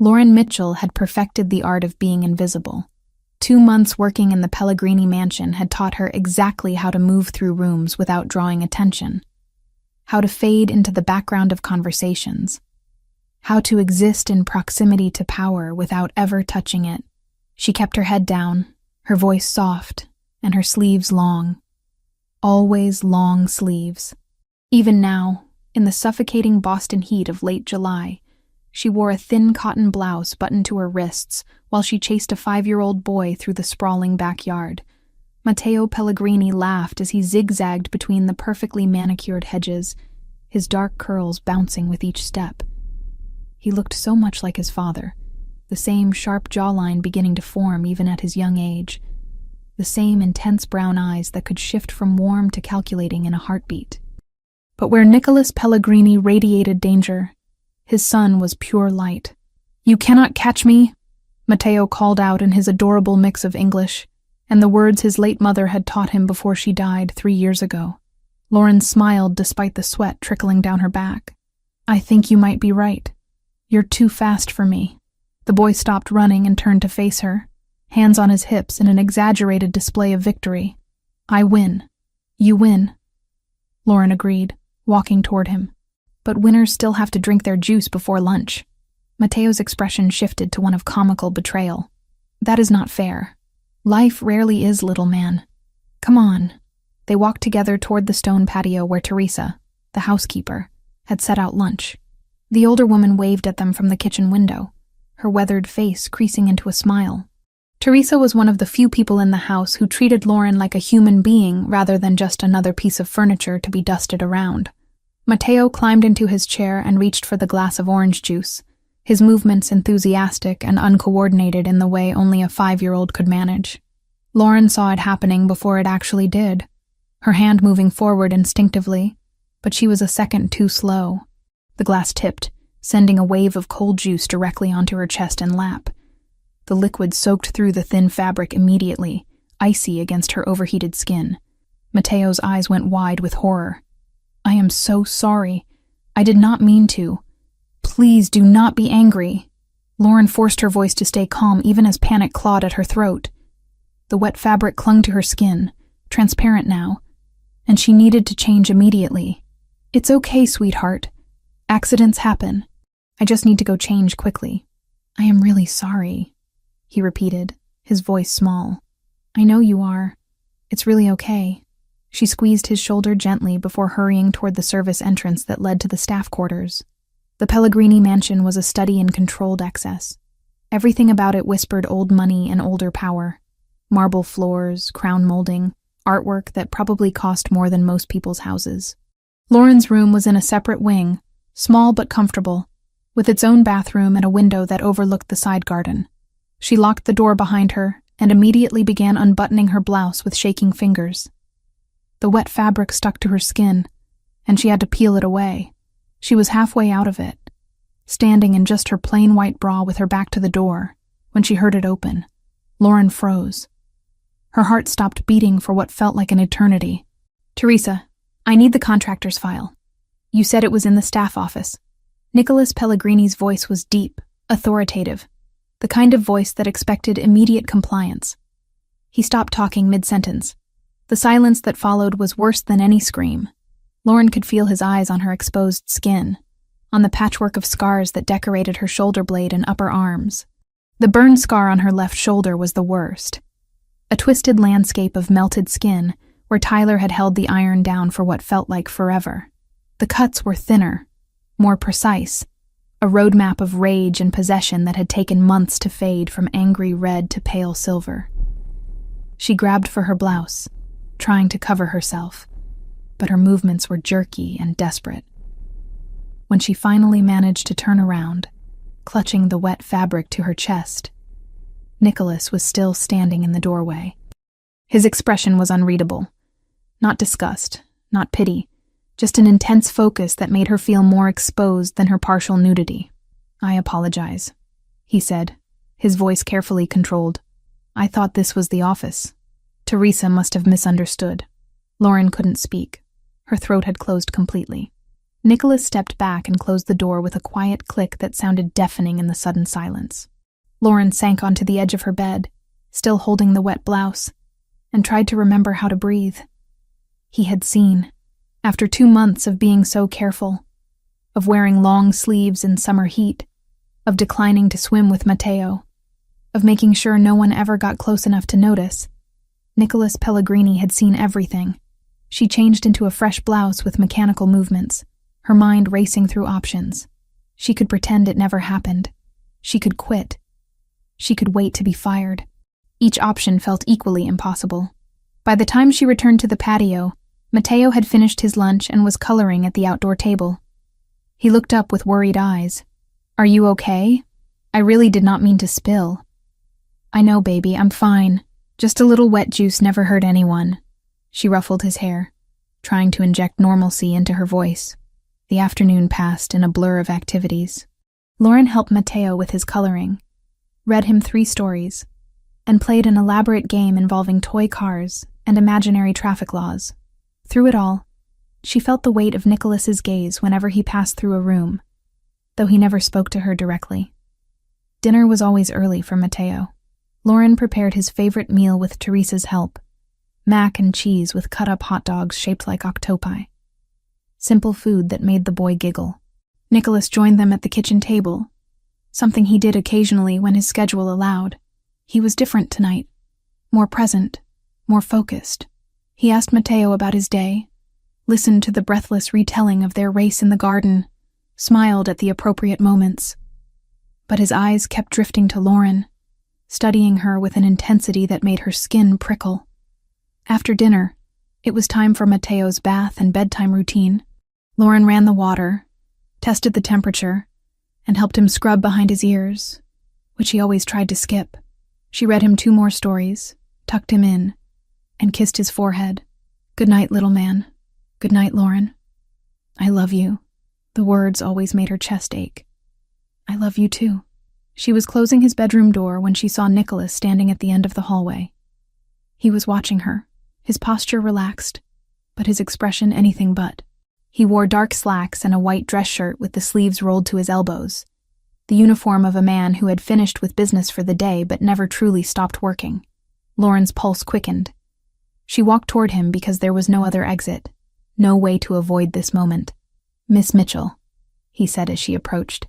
Lauren Mitchell had perfected the art of being invisible. 2 months working in the Pellegrini mansion had taught her exactly how to move through rooms without drawing attention, how to fade into the background of conversations, how to exist in proximity to power without ever touching it. She kept her head down, her voice soft, and her sleeves long. Always long sleeves. Even now, in the suffocating Boston heat of late July, she wore a thin cotton blouse buttoned to her wrists while she chased a 5-year-old boy through the sprawling backyard. Matteo Pellegrini laughed as he zigzagged between the perfectly manicured hedges, his dark curls bouncing with each step. He looked so much like his father, the same sharp jawline beginning to form even at his young age, the same intense brown eyes that could shift from warm to calculating in a heartbeat. But where Nicholas Pellegrini radiated danger, his son was pure light. "You cannot catch me," Matteo called out in his adorable mix of English, and the words his late mother had taught him before she died 3 years ago. Lauren smiled despite the sweat trickling down her back. "I think you might be right. You're too fast for me." The boy stopped running and turned to face her, hands on his hips in an exaggerated display of victory. "I win. You win," Lauren agreed, walking toward him. "But winners still have to drink their juice before lunch." Matteo's expression shifted to one of comical betrayal. "That is not fair. Life rarely is, little man. Come on." They walked together toward the stone patio where Teresa, the housekeeper, had set out lunch. The older woman waved at them from the kitchen window, her weathered face creasing into a smile. Teresa was one of the few people in the house who treated Lauren like a human being rather than just another piece of furniture to be dusted around. Matteo climbed into his chair and reached for the glass of orange juice, his movements enthusiastic and uncoordinated in the way only a 5-year-old could manage. Lauren saw it happening before it actually did, her hand moving forward instinctively, but she was a second too slow. The glass tipped, sending a wave of cold juice directly onto her chest and lap. The liquid soaked through the thin fabric immediately, icy against her overheated skin. Matteo's eyes went wide with horror. "I am so sorry. I did not mean to. Please do not be angry." Lauren forced her voice to stay calm even as panic clawed at her throat. The wet fabric clung to her skin, transparent now, and she needed to change immediately. "It's okay, sweetheart. Accidents happen. I just need to go change quickly." "I am really sorry," he repeated, his voice small. "I know you are. It's really okay." She squeezed his shoulder gently before hurrying toward the service entrance that led to the staff quarters. The Pellegrini mansion was a study in controlled excess. Everything about it whispered old money and older power. Marble floors, crown molding, artwork that probably cost more than most people's houses. Lauren's room was in a separate wing, small but comfortable, with its own bathroom and a window that overlooked the side garden. She locked the door behind her and immediately began unbuttoning her blouse with shaking fingers. The wet fabric stuck to her skin, and she had to peel it away. She was halfway out of it, standing in just her plain white bra with her back to the door, when she heard it open. Lauren froze. Her heart stopped beating for what felt like an eternity. "Teresa, I need the contractor's file. You said it was in the staff office." Nicholas Pellegrini's voice was deep, authoritative, the kind of voice that expected immediate compliance. He stopped talking mid-sentence. The silence that followed was worse than any scream. Lauren could feel his eyes on her exposed skin, on the patchwork of scars that decorated her shoulder blade and upper arms. The burn scar on her left shoulder was the worst. A twisted landscape of melted skin where Tyler had held the iron down for what felt like forever. The cuts were thinner, more precise, a roadmap of rage and possession that had taken months to fade from angry red to pale silver. She grabbed for her blouse, trying to cover herself, but her movements were jerky and desperate. When she finally managed to turn around, clutching the wet fabric to her chest, Nicholas was still standing in the doorway. His expression was unreadable. Not disgust, not pity, just an intense focus that made her feel more exposed than her partial nudity. "I apologize," he said, his voice carefully controlled. "I thought this was the office." Teresa must have misunderstood. Lauren couldn't speak. Her throat had closed completely. Nicholas stepped back and closed the door with a quiet click that sounded deafening in the sudden silence. Lauren sank onto the edge of her bed, still holding the wet blouse, and tried to remember how to breathe. He had seen, after 2 months of being so careful, of wearing long sleeves in summer heat, of declining to swim with Matteo, of making sure no one ever got close enough to notice, Nicholas Pellegrini had seen everything. She changed into a fresh blouse with mechanical movements, her mind racing through options. She could pretend it never happened. She could quit. She could wait to be fired. Each option felt equally impossible. By the time she returned to the patio, Matteo had finished his lunch and was coloring at the outdoor table. He looked up with worried eyes. "Are you okay? I really did not mean to spill." "I know, baby, I'm fine. Just a little wet juice never hurt anyone." She ruffled his hair, trying to inject normalcy into her voice. The afternoon passed in a blur of activities. Lauren helped Matteo with his coloring, read him 3 stories, and played an elaborate game involving toy cars and imaginary traffic laws. Through it all, she felt the weight of Nicholas's gaze whenever he passed through a room, though he never spoke to her directly. Dinner was always early for Matteo. Lauren prepared his favorite meal with Teresa's help, mac and cheese with cut-up hot dogs shaped like octopi. Simple food that made the boy giggle. Nicholas joined them at the kitchen table, something he did occasionally when his schedule allowed. He was different tonight, more present, more focused. He asked Matteo about his day, listened to the breathless retelling of their race in the garden, smiled at the appropriate moments. But his eyes kept drifting to Lauren, studying her with an intensity that made her skin prickle. After dinner, it was time for Matteo's bath and bedtime routine. Lauren ran the water, tested the temperature, and helped him scrub behind his ears, which he always tried to skip. She read him 2 more stories, tucked him in, and kissed his forehead. "Good night, little man. Good night, Lauren. I love you." The words always made her chest ache. "I love you too." She was closing his bedroom door when she saw Nicholas standing at the end of the hallway. He was watching her, his posture relaxed, but his expression anything but. He wore dark slacks and a white dress shirt with the sleeves rolled to his elbows, the uniform of a man who had finished with business for the day but never truly stopped working. Lauren's pulse quickened. She walked toward him because there was no other exit, no way to avoid this moment. "Miss Mitchell," he said as she approached.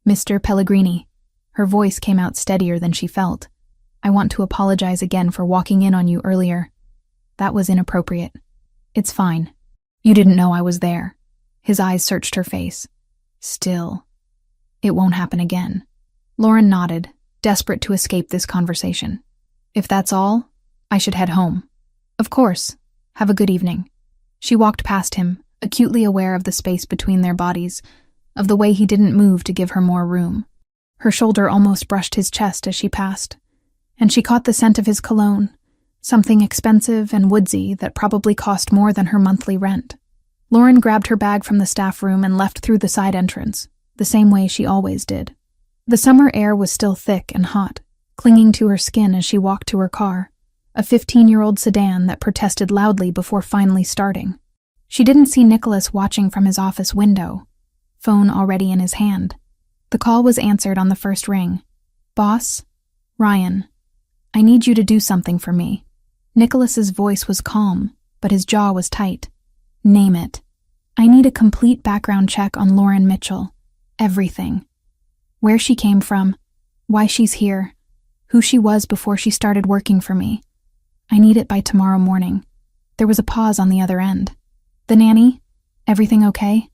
"Mr. Pellegrini." Her voice came out steadier than she felt. "I want to apologize again for walking in on you earlier. That was inappropriate." "It's fine. You didn't know I was there." His eyes searched her face. "Still, it won't happen again." Lauren nodded, desperate to escape this conversation. "If that's all, I should head home." "Of course. Have a good evening." She walked past him, acutely aware of the space between their bodies, of the way he didn't move to give her more room. Her shoulder almost brushed his chest as she passed, and she caught the scent of his cologne, something expensive and woodsy that probably cost more than her monthly rent. Lauren grabbed her bag from the staff room and left through the side entrance, the same way she always did. The summer air was still thick and hot, clinging to her skin as she walked to her car, a 15-year-old sedan that protested loudly before finally starting. She didn't see Nicholas watching from his office window, phone already in his hand. The call was answered on the first ring. "Boss? Ryan. I need you to do something for me." Nicholas's voice was calm, but his jaw was tight. "Name it. I need a complete background check on Lauren Mitchell. Everything. Where she came from, why she's here, who she was before she started working for me. I need it by tomorrow morning." There was a pause on the other end. "The nanny? Everything okay?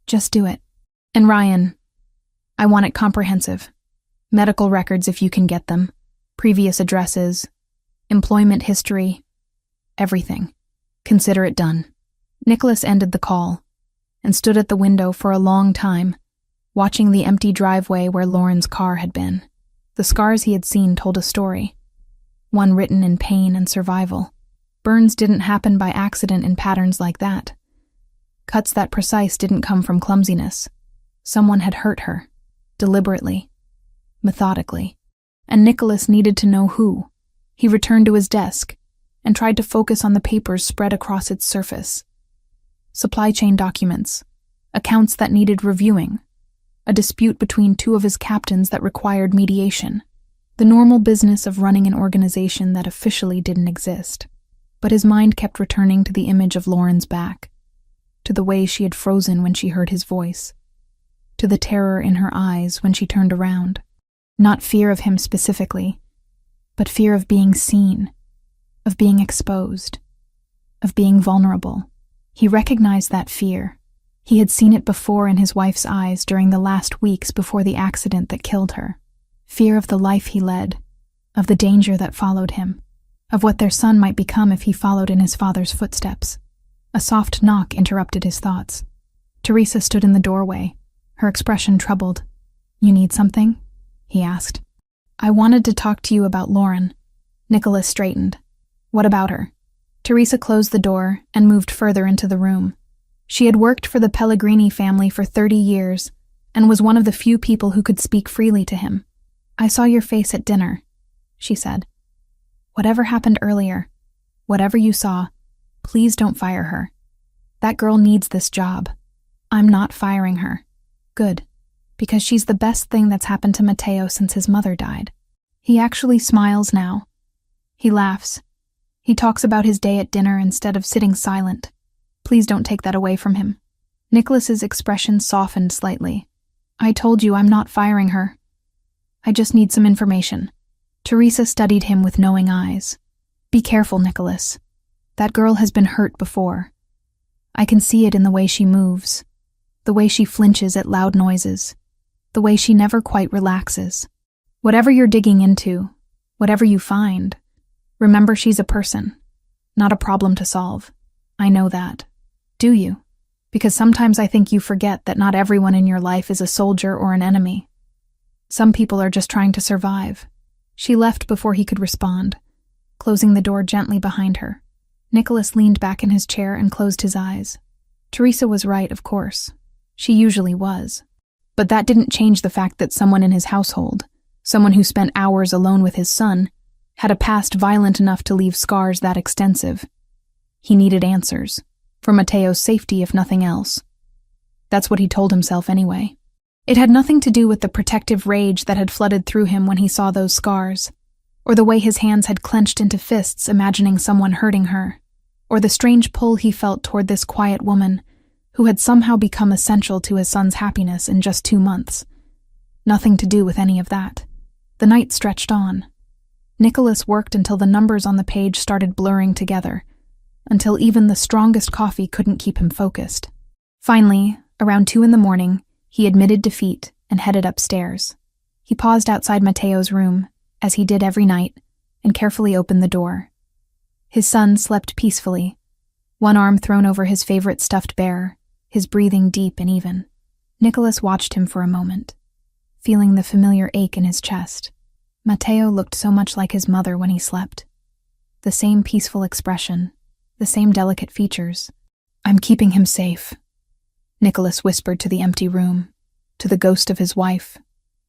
Just do it. And Ryan, I want it comprehensive. Medical records if you can get them, previous addresses, employment history, everything. Consider it done." Nicholas ended the call and stood at the window for a long time, watching the empty driveway where Lauren's car had been. The scars he had seen told a story, one written in pain and survival. Burns didn't happen by accident in patterns like that. Cuts that precise didn't come from clumsiness. Someone had hurt her, deliberately, methodically, and Nicholas needed to know who. He returned to his desk and tried to focus on the papers spread across its surface. Supply chain documents, accounts that needed reviewing, a dispute between two of his captains that required mediation, the normal business of running an organization that officially didn't exist. But his mind kept returning to the image of Lauren's back, to the way she had frozen when she heard his voice, to the terror in her eyes when she turned around. Not fear of him specifically, but fear of being seen, of being exposed, of being vulnerable. He recognized that fear. He had seen it before in his wife's eyes during the last weeks before the accident that killed her. Fear of the life he led, of the danger that followed him, of what their son might become if he followed in his father's footsteps. A soft knock interrupted his thoughts. Teresa stood in the doorway, her expression troubled. "You need something?" he asked. "I wanted to talk to you about Lauren." Nicholas straightened. "What about her?" Teresa closed the door and moved further into the room. She had worked for the Pellegrini family for 30 years and was one of the few people who could speak freely to him. "I saw your face at dinner," she said. "Whatever happened earlier, whatever you saw, please don't fire her. That girl needs this job. I'm not firing her." "Good, because she's the best thing that's happened to Matteo since his mother died." He actually smiles now. He laughs. He talks about his day at dinner instead of sitting silent. Please don't take that away from him. Nicholas's expression softened slightly. "I told you I'm not firing her. I just need some information." Teresa studied him with knowing eyes. "Be careful, Nicholas. That girl has been hurt before. I can see it in the way she moves, the way she flinches at loud noises, the way she never quite relaxes. Whatever you're digging into, whatever you find, remember she's a person, not a problem to solve. I know that. Do you? Because sometimes I think you forget that not everyone in your life is a soldier or an enemy. Some people are just trying to survive." She left before he could respond, closing the door gently behind her. Nicholas leaned back in his chair and closed his eyes. Teresa was right, of course. She usually was. But that didn't change the fact that someone in his household, someone who spent hours alone with his son, had a past violent enough to leave scars that extensive. He needed answers, for Matteo's safety if nothing else. That's what he told himself anyway. It had nothing to do with the protective rage that had flooded through him when he saw those scars, or the way his hands had clenched into fists imagining someone hurting her, or the strange pull he felt toward this quiet woman who had somehow become essential to his son's happiness in just 2 months. Nothing to do with any of that. The night stretched on. Nicholas worked until the numbers on the page started blurring together, until even the strongest coffee couldn't keep him focused. Finally, around 2 a.m, he admitted defeat and headed upstairs. He paused outside Matteo's room, as he did every night, and carefully opened the door. His son slept peacefully, one arm thrown over his favorite stuffed bear, his breathing deep and even. Nicholas watched him for a moment, feeling the familiar ache in his chest. Matteo looked so much like his mother when he slept. The same peaceful expression, the same delicate features. "I'm keeping him safe," Nicholas whispered to the empty room, to the ghost of his wife,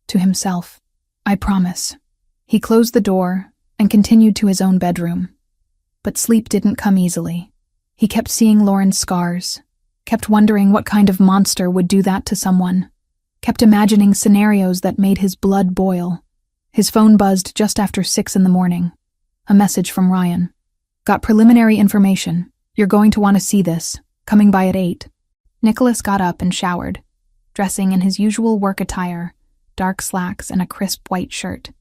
to himself. "I promise." He closed the door and continued to his own bedroom. But sleep didn't come easily. He kept seeing Lauren's scars, kept wondering what kind of monster would do that to someone, kept imagining scenarios that made his blood boil. His phone buzzed just after 6 a.m. A message from Ryan. "Got preliminary information. You're going to want to see this. Coming by at 8. Nicholas got up and showered, dressing in his usual work attire, dark slacks and a crisp white shirt.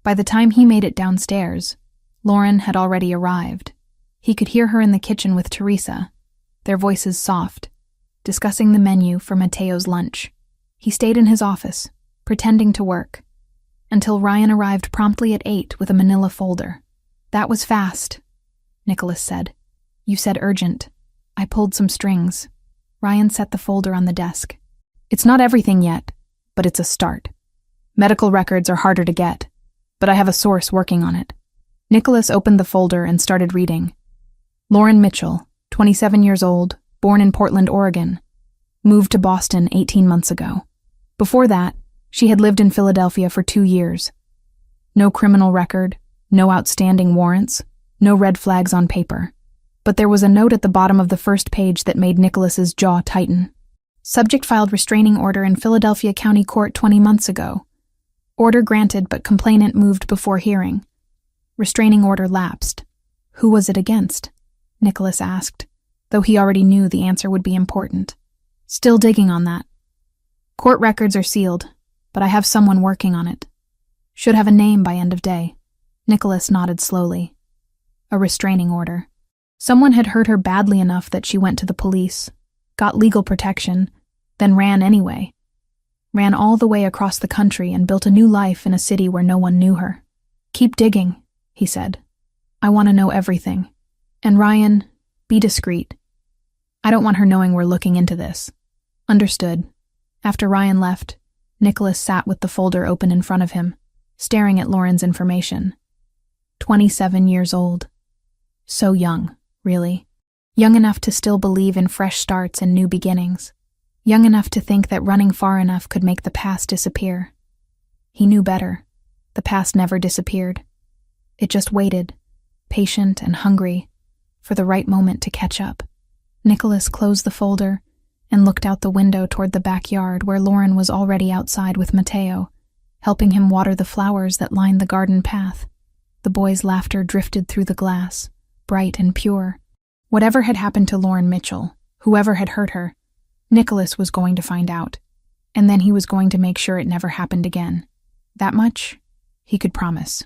By the time he made it downstairs, Lauren had already arrived. He could hear her in the kitchen with Teresa, their voices soft, discussing the menu for Matteo's lunch. He stayed in his office, pretending to work, until Ryan arrived promptly at 8 with a manila folder. "That was fast," Nicholas said. "You said urgent. I pulled some strings." Ryan set the folder on the desk. "It's not everything yet, but it's a start. Medical records are harder to get, but I have a source working on it." Nicholas opened the folder and started reading. Lauren Mitchell, 27 years old, born in Portland, Oregon. Moved to Boston 18 months ago. Before that, she had lived in Philadelphia for 2 years. No criminal record, no outstanding warrants, no red flags on paper. But there was a note at the bottom of the first page that made Nicholas's jaw tighten. Subject filed restraining order in Philadelphia County Court 20 months ago. Order granted but complainant moved before hearing. Restraining order lapsed. Who was it against? Nicholas asked, though he already knew the answer would be important. Still digging on that. Court records are sealed, but I have someone working on it. Should have a name by end of day. Nicholas nodded slowly. A restraining order. Someone had hurt her badly enough that she went to the police, got legal protection, then ran anyway. Ran all the way across the country and built a new life in a city where no one knew her. Keep digging, he said. I want to know everything. And Ryan, be discreet. I don't want her knowing we're looking into this. Understood. After Ryan left, Nicholas sat with the folder open in front of him, staring at Lauren's information. 27 years old. So young, really. Young enough to still believe in fresh starts and new beginnings. Young enough to think that running far enough could make the past disappear. He knew better. The past never disappeared. It just waited, patient and hungry, for the right moment to catch up. Nicholas closed the folder and looked out the window toward the backyard where Lauren was already outside with Mateo, helping him water the flowers that lined the garden path. The boy's laughter drifted through the glass, bright and pure. Whatever had happened to Lauren Mitchell, whoever had hurt her, Nicholas was going to find out, and then he was going to make sure it never happened again. That much, he could promise.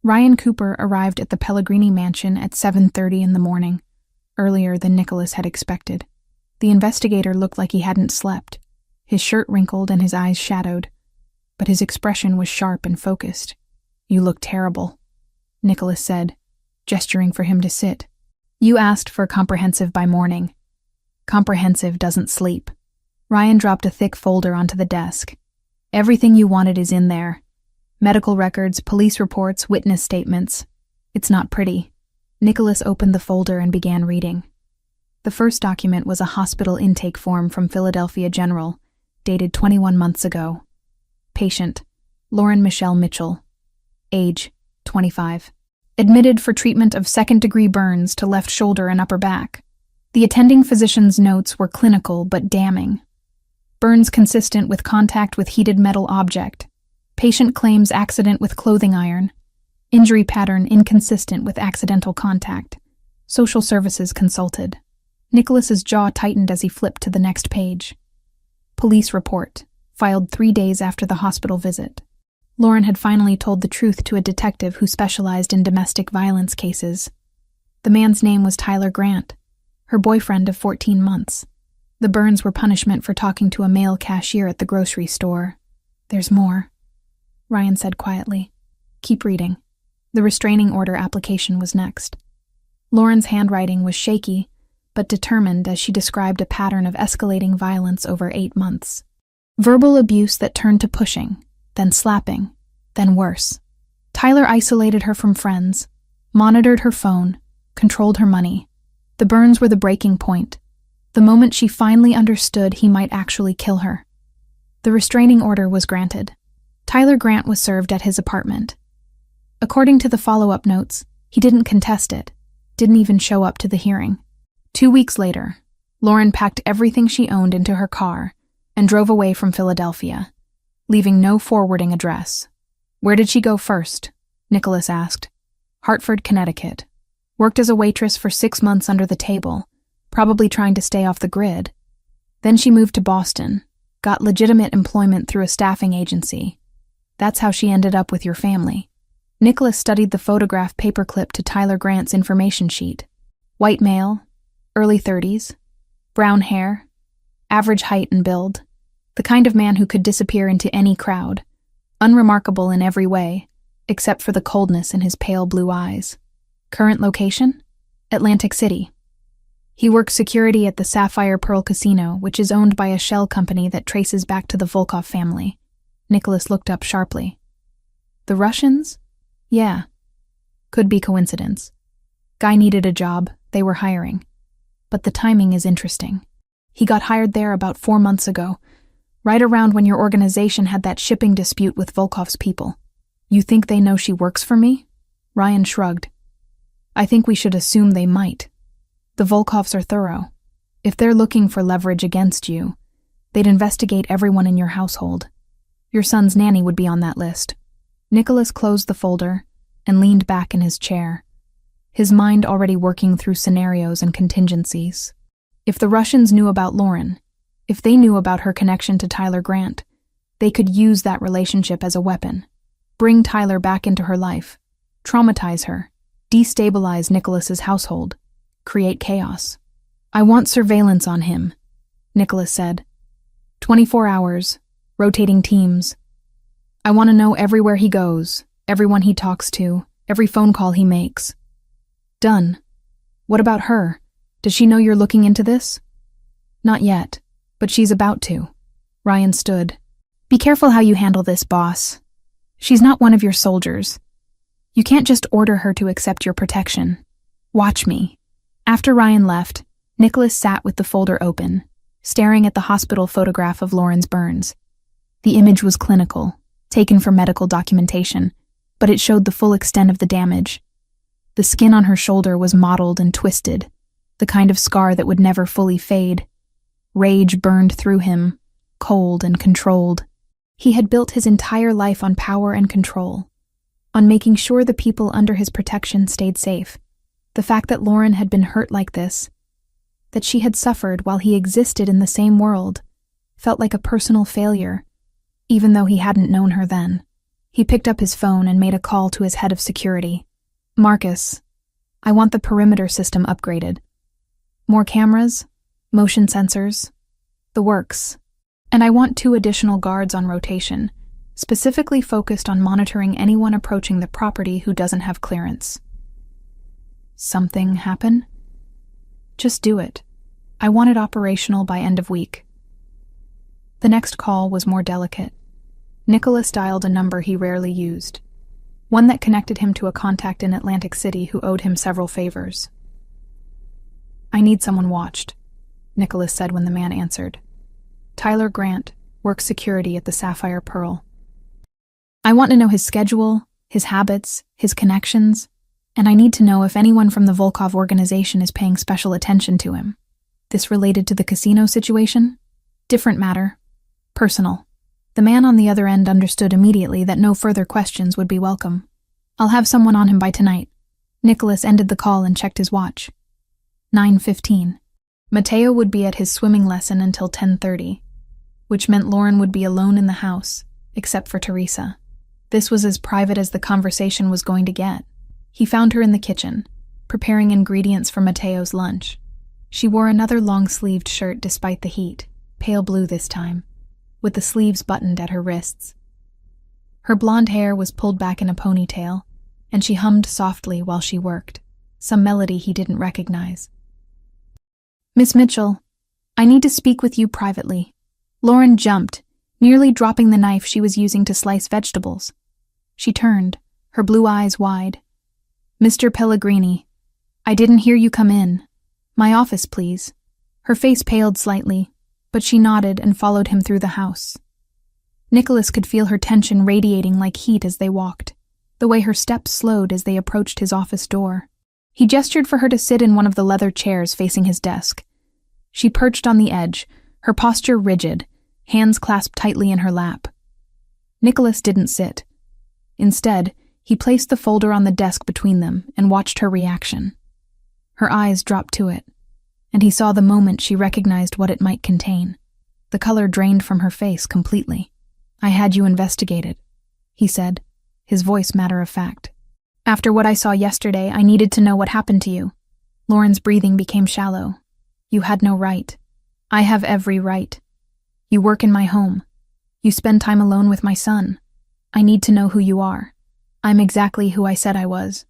Ryan Cooper arrived at the Pellegrini mansion at 7:30 in the morning, earlier than Nicholas had expected. The investigator looked like he hadn't slept, his shirt wrinkled and his eyes shadowed, but his expression was sharp and focused. You look terrible, Nicholas said, gesturing for him to sit. You asked for comprehensive by morning. Comprehensive doesn't sleep. Ryan dropped a thick folder onto the desk. Everything you wanted is in there. Medical records, police reports, witness statements. It's not pretty. Nicholas opened the folder and began reading. The first document was a hospital intake form from Philadelphia General, dated 21 months ago. Patient, Lauren Michelle Mitchell. Age, 25. Admitted for treatment of second-degree burns to left shoulder and upper back. The attending physician's notes were clinical but damning. Burns consistent with contact with heated metal object. Patient claims accident with clothing iron. Injury pattern inconsistent with accidental contact. Social services consulted. Nicholas's jaw tightened as he flipped to the next page. Police report, filed 3 days after the hospital visit. Lauren had finally told the truth to a detective who specialized in domestic violence cases. The man's name was Tyler Grant, her boyfriend of 14 months. The burns were punishment for talking to a male cashier at the grocery store. There's more, Ryan said quietly. Keep reading. The restraining order application was next. Lauren's handwriting was shaky, but determined as she described a pattern of escalating violence over 8 months. Verbal abuse that turned to pushing, then slapping, then worse. Tyler isolated her from friends, monitored her phone, controlled her money. The burns were the breaking point, the moment she finally understood he might actually kill her. The restraining order was granted. Tyler Grant was served at his apartment. According to the follow-up notes, he didn't contest it, didn't even show up to the hearing. 2 weeks later, Lauren packed everything she owned into her car and drove away from Philadelphia, leaving no forwarding address. Where did she go first? Nicholas asked. Hartford, Connecticut. Worked as a waitress for 6 months under the table, probably trying to stay off the grid. Then she moved to Boston, got legitimate employment through a staffing agency. That's how she ended up with your family. Nicholas studied the photograph paperclip to Tyler Grant's information sheet. White male, early 30s, brown hair, average height and build, the kind of man who could disappear into any crowd, unremarkable in every way, except for the coldness in his pale blue eyes. Current location? Atlantic City. He works security at the Sapphire Pearl Casino, which is owned by a shell company that traces back to the Volkov family. Nicholas looked up sharply. The Russians? Yeah. Could be coincidence. Guy needed a job, they were hiring. But the timing is interesting. He got hired there about 4 months ago, right around when your organization had that shipping dispute with Volkov's people. You think they know she works for me? Ryan shrugged. I think we should assume they might. The Volkovs are thorough. If they're looking for leverage against you, They'd investigate everyone in your household. Your son's nanny would be on that list. Nicholas closed the folder and leaned back in his chair, his mind already working through scenarios and contingencies. If the Russians knew about Lauren, if they knew about her connection to Tyler Grant, they could use that relationship as a weapon. Bring Tyler back into her life, traumatize her, destabilize Nicholas's household, create chaos. I want surveillance on him, Nicholas said. 24 hours, rotating teams. I want to know everywhere he goes, everyone he talks to, every phone call he makes. Done. What about her? Does she know you're looking into this? Not yet, but she's about to. Ryan stood. Be careful how you handle this, boss. She's not one of your soldiers. You can't just order her to accept your protection. Watch me. After Ryan left, Nicholas sat with the folder open, staring at the hospital photograph of Lauren's burns. The image was clinical, taken for medical documentation, but it showed the full extent of the damage. The skin on her shoulder was mottled and twisted, the kind of scar that would never fully fade. Rage burned through him, cold and controlled. He had built his entire life on power and control, on making sure the people under his protection stayed safe. The fact that Lauren had been hurt like this, that she had suffered while he existed in the same world, felt like a personal failure, even though he hadn't known her then. He picked up his phone and made a call to his head of security. Marcus, I want the perimeter system upgraded. More cameras, motion sensors, the works. And I want 2 additional guards on rotation, specifically focused on monitoring anyone approaching the property who doesn't have clearance. Something happen? Just do it. I want it operational by end of week. The next call was more delicate. Nicholas dialed a number he rarely used, one that connected him to a contact in Atlantic City who owed him several favors. I need someone watched, Nicholas said when the man answered. Tyler Grant, works security at the Sapphire Pearl. I want to know his schedule, his habits, his connections, and I need to know if anyone from the Volkov organization is paying special attention to him. This related to the casino situation? Different matter. Personal. The man on the other end understood immediately that no further questions would be welcome. I'll have someone on him by tonight. Nicholas ended the call and checked his watch. 9:15. Mateo would be at his swimming lesson until 10:30, which meant Lauren would be alone in the house, except for Teresa. This was as private as the conversation was going to get. He found her in the kitchen, preparing ingredients for Mateo's lunch. She wore another long-sleeved shirt despite the heat, pale blue this time, with the sleeves buttoned at her wrists. Her blonde hair was pulled back in a ponytail, and she hummed softly while she worked, some melody he didn't recognize. Miss Mitchell, I need to speak with you privately. Lauren jumped, nearly dropping the knife she was using to slice vegetables. She turned, her blue eyes wide. Mr. Pellegrini, I didn't hear you come in. My office, please. Her face paled slightly, but she nodded and followed him through the house. Nicholas could feel her tension radiating like heat as they walked, the way her steps slowed as they approached his office door. He gestured for her to sit in one of the leather chairs facing his desk. She perched on the edge, her posture rigid, hands clasped tightly in her lap. Nicholas didn't sit. Instead, he placed the folder on the desk between them and watched her reaction. Her eyes dropped to it, and he saw the moment she recognized what it might contain. The color drained from her face completely. I had you investigated, he said, his voice matter-of-fact. After what I saw yesterday, I needed to know what happened to you. Lauren's breathing became shallow. You had no right. I have every right. You work in my home. You spend time alone with my son. I need to know who you are. I'm exactly who I said I was.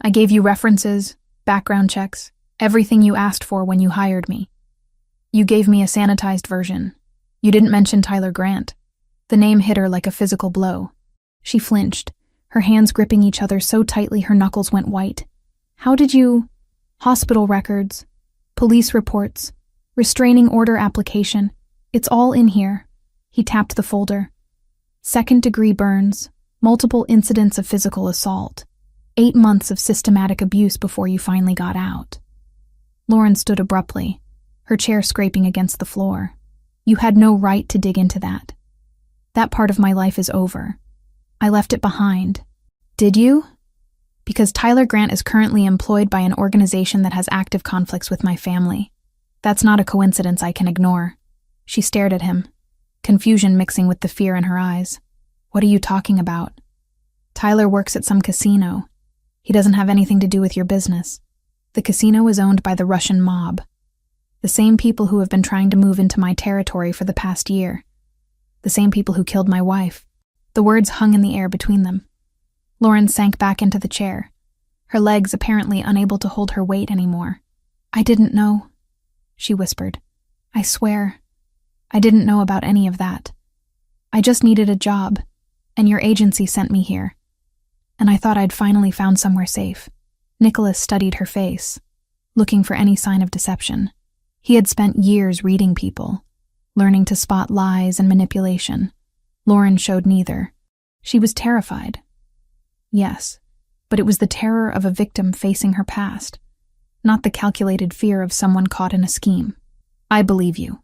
I gave you references, background checks, everything you asked for when you hired me. You gave me a sanitized version. You didn't mention Tyler Grant. The name hit her like a physical blow. She flinched, her hands gripping each other so tightly her knuckles went white. How did you... Hospital records, police reports, restraining order application. It's all in here. He tapped the folder. 2nd-degree burns, multiple incidents of physical assault, 8 months of systematic abuse before you finally got out. Lauren stood abruptly, her chair scraping against the floor. You had no right to dig into that. That part of my life is over. I left it behind. Did you? Because Tyler Grant is currently employed by an organization that has active conflicts with my family. That's not a coincidence I can ignore. She stared at him, confusion mixing with the fear in her eyes. What are you talking about? Tyler works at some casino. He doesn't have anything to do with your business. The casino is owned by the Russian mob. The same people who have been trying to move into my territory for the past year. The same people who killed my wife. The words hung in the air between them. Lauren sank back into the chair, her legs apparently unable to hold her weight anymore. I didn't know, she whispered. I swear, I didn't know about any of that. I just needed a job, and your agency sent me here. And I thought I'd finally found somewhere safe. Nicholas studied her face, looking for any sign of deception. He had spent years reading people, learning to spot lies and manipulation. Lauren showed neither. She was terrified. Yes, but it was the terror of a victim facing her past, not the calculated fear of someone caught in a scheme. I believe you,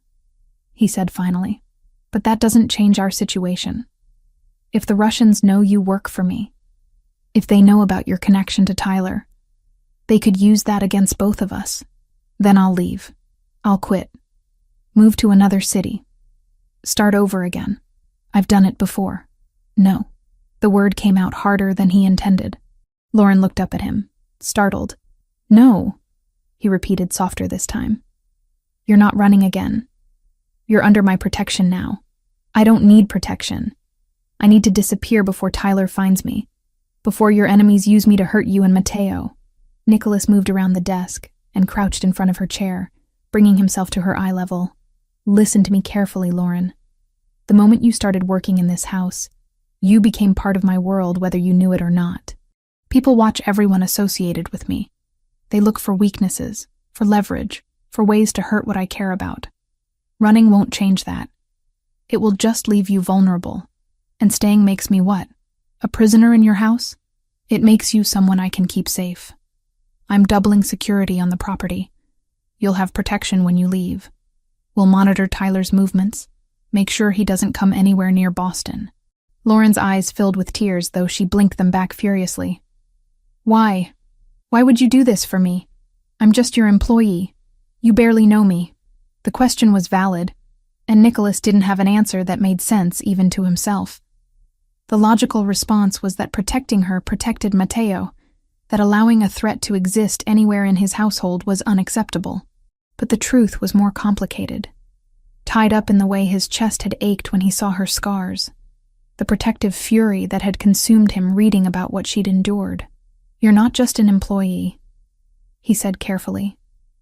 he said finally, but that doesn't change our situation. If the Russians know you work for me, if they know about your connection to Tyler, they could use that against both of us. Then I'll leave. I'll quit. Move to another city. Start over again. I've done it before. No. The word came out harder than he intended. Lauren looked up at him, startled. No, he repeated softer this time. You're not running again. You're under my protection now. I don't need protection. I need to disappear before Tyler finds me, before your enemies use me to hurt you and Mateo. Nicholas moved around the desk and crouched in front of her chair, bringing himself to her eye level. Listen to me carefully, Lauren. The moment you started working in this house, you became part of my world whether you knew it or not. People watch everyone associated with me. They look for weaknesses, for leverage, for ways to hurt what I care about. Running won't change that. It will just leave you vulnerable. And staying makes me what? A prisoner in your house? It makes you someone I can keep safe. I'm doubling security on the property. You'll have protection when you leave. We'll monitor Tyler's movements, make sure he doesn't come anywhere near Boston. Lauren's eyes filled with tears, though she blinked them back furiously. Why? Why would you do this for me? I'm just your employee. You barely know me. The question was valid, and Nicholas didn't have an answer that made sense even to himself. The logical response was that protecting her protected Mateo, that allowing a threat to exist anywhere in his household was unacceptable. But the truth was more complicated, tied up in the way his chest had ached when he saw her scars, the protective fury that had consumed him reading about what she'd endured. You're not just an employee, he said carefully.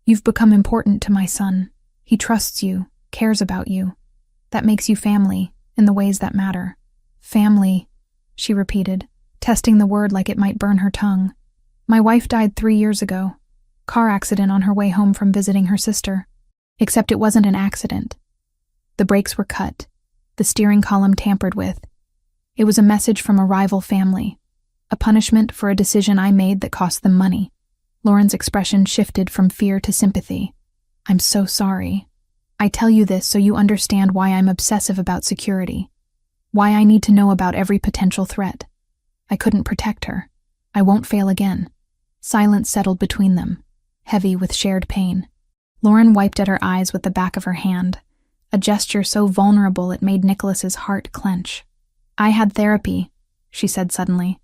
You've become important to my son. He trusts you, cares about you. That makes you family, in the ways that matter. Family, she repeated, testing the word like it might burn her tongue. My wife died 3 years ago. Car accident on her way home from visiting her sister. Except it wasn't an accident. The brakes were cut, the steering column tampered with. It was a message from a rival family, a punishment for a decision I made that cost them money. Lauren's expression shifted from fear to sympathy. I'm so sorry. I tell you this so you understand why I'm obsessive about security, why I need to know about every potential threat. I couldn't protect her. I won't fail again. Silence settled between them, heavy with shared pain. Lauren wiped at her eyes with the back of her hand, a gesture so vulnerable it made Nicholas's heart clench. I had therapy, she said suddenly,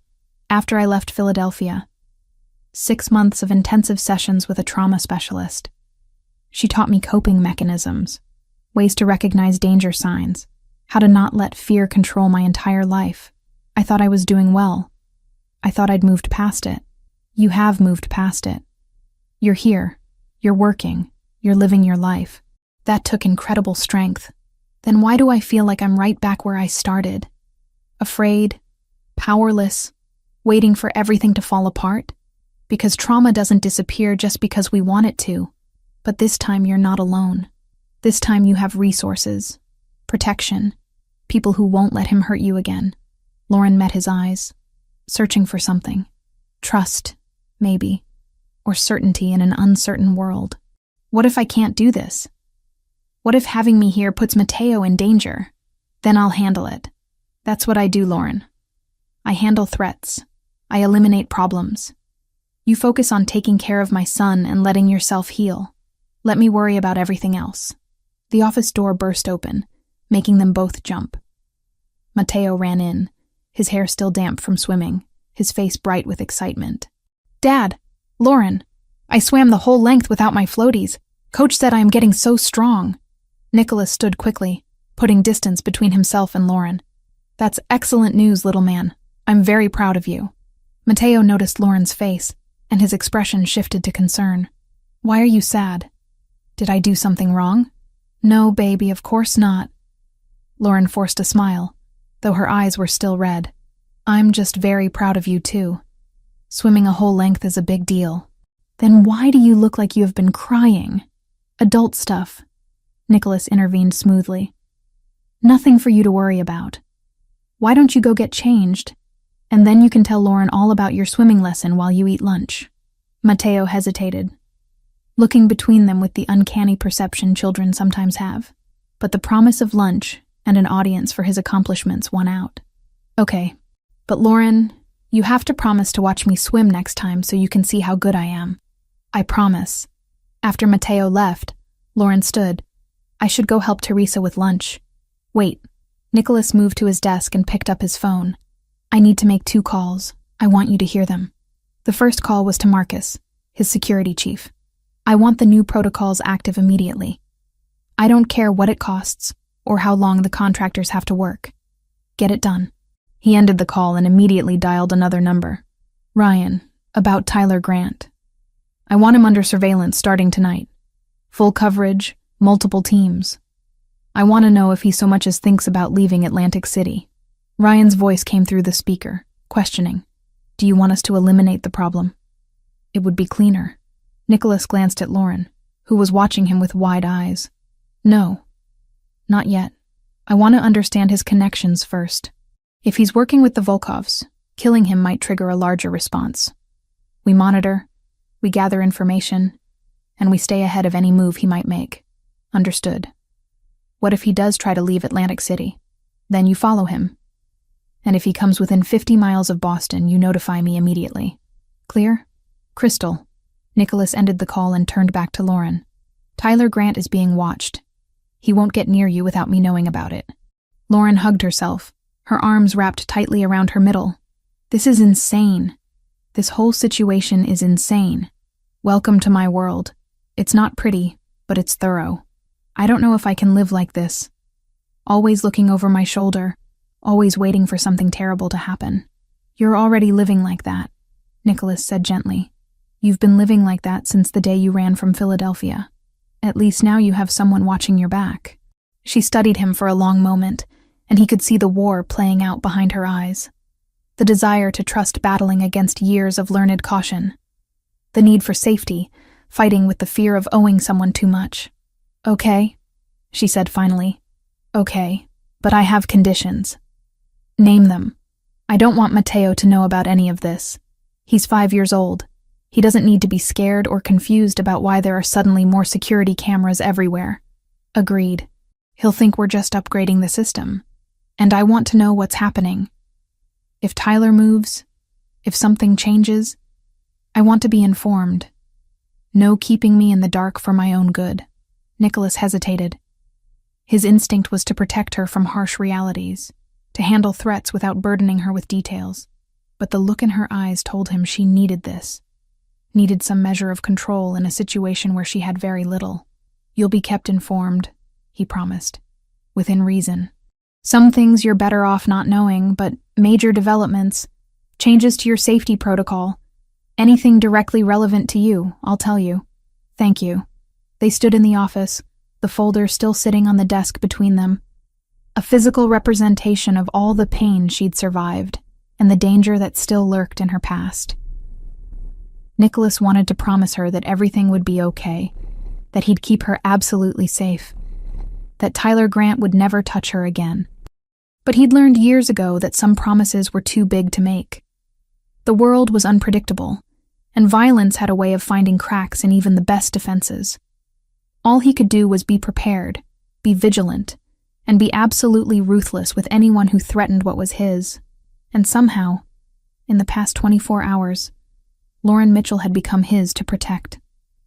after I left Philadelphia. 6 months of intensive sessions with a trauma specialist. She taught me coping mechanisms, ways to recognize danger signs, how to not let fear control my entire life. I thought I was doing well. I thought I'd moved past it. You have moved past it. You're here. You're working. You're living your life. That took incredible strength. Then why do I feel like I'm right back where I started? Afraid, powerless, waiting for everything to fall apart? Because trauma doesn't disappear just because we want it to. But this time you're not alone. This time you have resources, protection, people who won't let him hurt you again. Lauren met his eyes, searching for something. Trust, maybe, or certainty in an uncertain world. What if I can't do this? What if having me here puts Mateo in danger? Then I'll handle it. That's what I do, Lauren. I handle threats. I eliminate problems. You focus on taking care of my son and letting yourself heal. Let me worry about everything else. The office door burst open, making them both jump. Mateo ran in, his hair still damp from swimming, his face bright with excitement. Dad! Lauren! I swam the whole length without my floaties. Coach said I am getting so strong. Nicholas stood quickly, putting distance between himself and Lauren. That's excellent news, little man. I'm very proud of you. Mateo noticed Lauren's face, and his expression shifted to concern. Why are you sad? Did I do something wrong? No, baby, of course not. Lauren forced a smile, though her eyes were still red. I'm just very proud of you, too. Swimming a whole length is a big deal. Then why do you look like you have been crying? Adult stuff. Nicholas intervened smoothly. Nothing for you to worry about. Why don't you go get changed? And then you can tell Lauren all about your swimming lesson while you eat lunch. Mateo hesitated, looking between them with the uncanny perception children sometimes have. But the promise of lunch and an audience for his accomplishments won out. Okay, but Lauren, you have to promise to watch me swim next time so you can see how good I am. I promise. After Mateo left, Lauren stood. I should go help Teresa with lunch. Wait. Nicholas moved to his desk and picked up his phone. I need to make 2 calls. I want you to hear them. The first call was to Marcus, his security chief. I want the new protocols active immediately. I don't care what it costs or how long the contractors have to work. Get it done. He ended the call and immediately dialed another number. Ryan, about Tyler Grant. I want him under surveillance starting tonight. Full coverage, multiple teams. I want to know if he so much as thinks about leaving Atlantic City. Ryan's voice came through the speaker, questioning. Do you want us to eliminate the problem? It would be cleaner. Nicholas glanced at Lauren, who was watching him with wide eyes. No, not yet. I want to understand his connections first. If he's working with the Volkovs, killing him might trigger a larger response. We monitor, we gather information, and we stay ahead of any move he might make. Understood. What if he does try to leave Atlantic City? Then you follow him. And if he comes within 50 miles of Boston, you notify me immediately. Clear? Crystal. Nicholas ended the call and turned back to Lauren. Tyler Grant is being watched. He won't get near you without me knowing about it. Lauren hugged herself, her arms wrapped tightly around her middle. This is insane. This whole situation is insane. Welcome to my world. It's not pretty, but it's thorough. I don't know if I can live like this. Always looking over my shoulder, always waiting for something terrible to happen. You're already living like that, Nicholas said gently. You've been living like that since the day you ran from Philadelphia. At least now you have someone watching your back. She studied him for a long moment, and he could see the war playing out behind her eyes. The desire to trust battling against years of learned caution. The need for safety, fighting with the fear of owing someone too much. Okay, she said finally. Okay, but I have conditions. Name them. I don't want Mateo to know about any of this. He's 5 years old. He doesn't need to be scared or confused about why there are suddenly more security cameras everywhere. Agreed. He'll think we're just upgrading the system. And I want to know what's happening. If Tyler moves, if something changes, I want to be informed. No keeping me in the dark for my own good. Nicholas hesitated. His instinct was to protect her from harsh realities, to handle threats without burdening her with details. But the look in her eyes told him she needed this. Needed some measure of control in a situation where she had very little. You'll be kept informed, he promised, within reason. Some things you're better off not knowing, but major developments, changes to your safety protocol, anything directly relevant to you, I'll tell you. Thank you. They stood in the office, the folder still sitting on the desk between them. A physical representation of all the pain she'd survived and the danger that still lurked in her past. Nicholas wanted to promise her that everything would be okay, that he'd keep her absolutely safe, that Tyler Grant would never touch her again. But he'd learned years ago that some promises were too big to make. The world was unpredictable, and violence had a way of finding cracks in even the best defenses. All he could do was be prepared, be vigilant, and be absolutely ruthless with anyone who threatened what was his. And somehow, in the past 24 hours, Lauren Mitchell had become his to protect.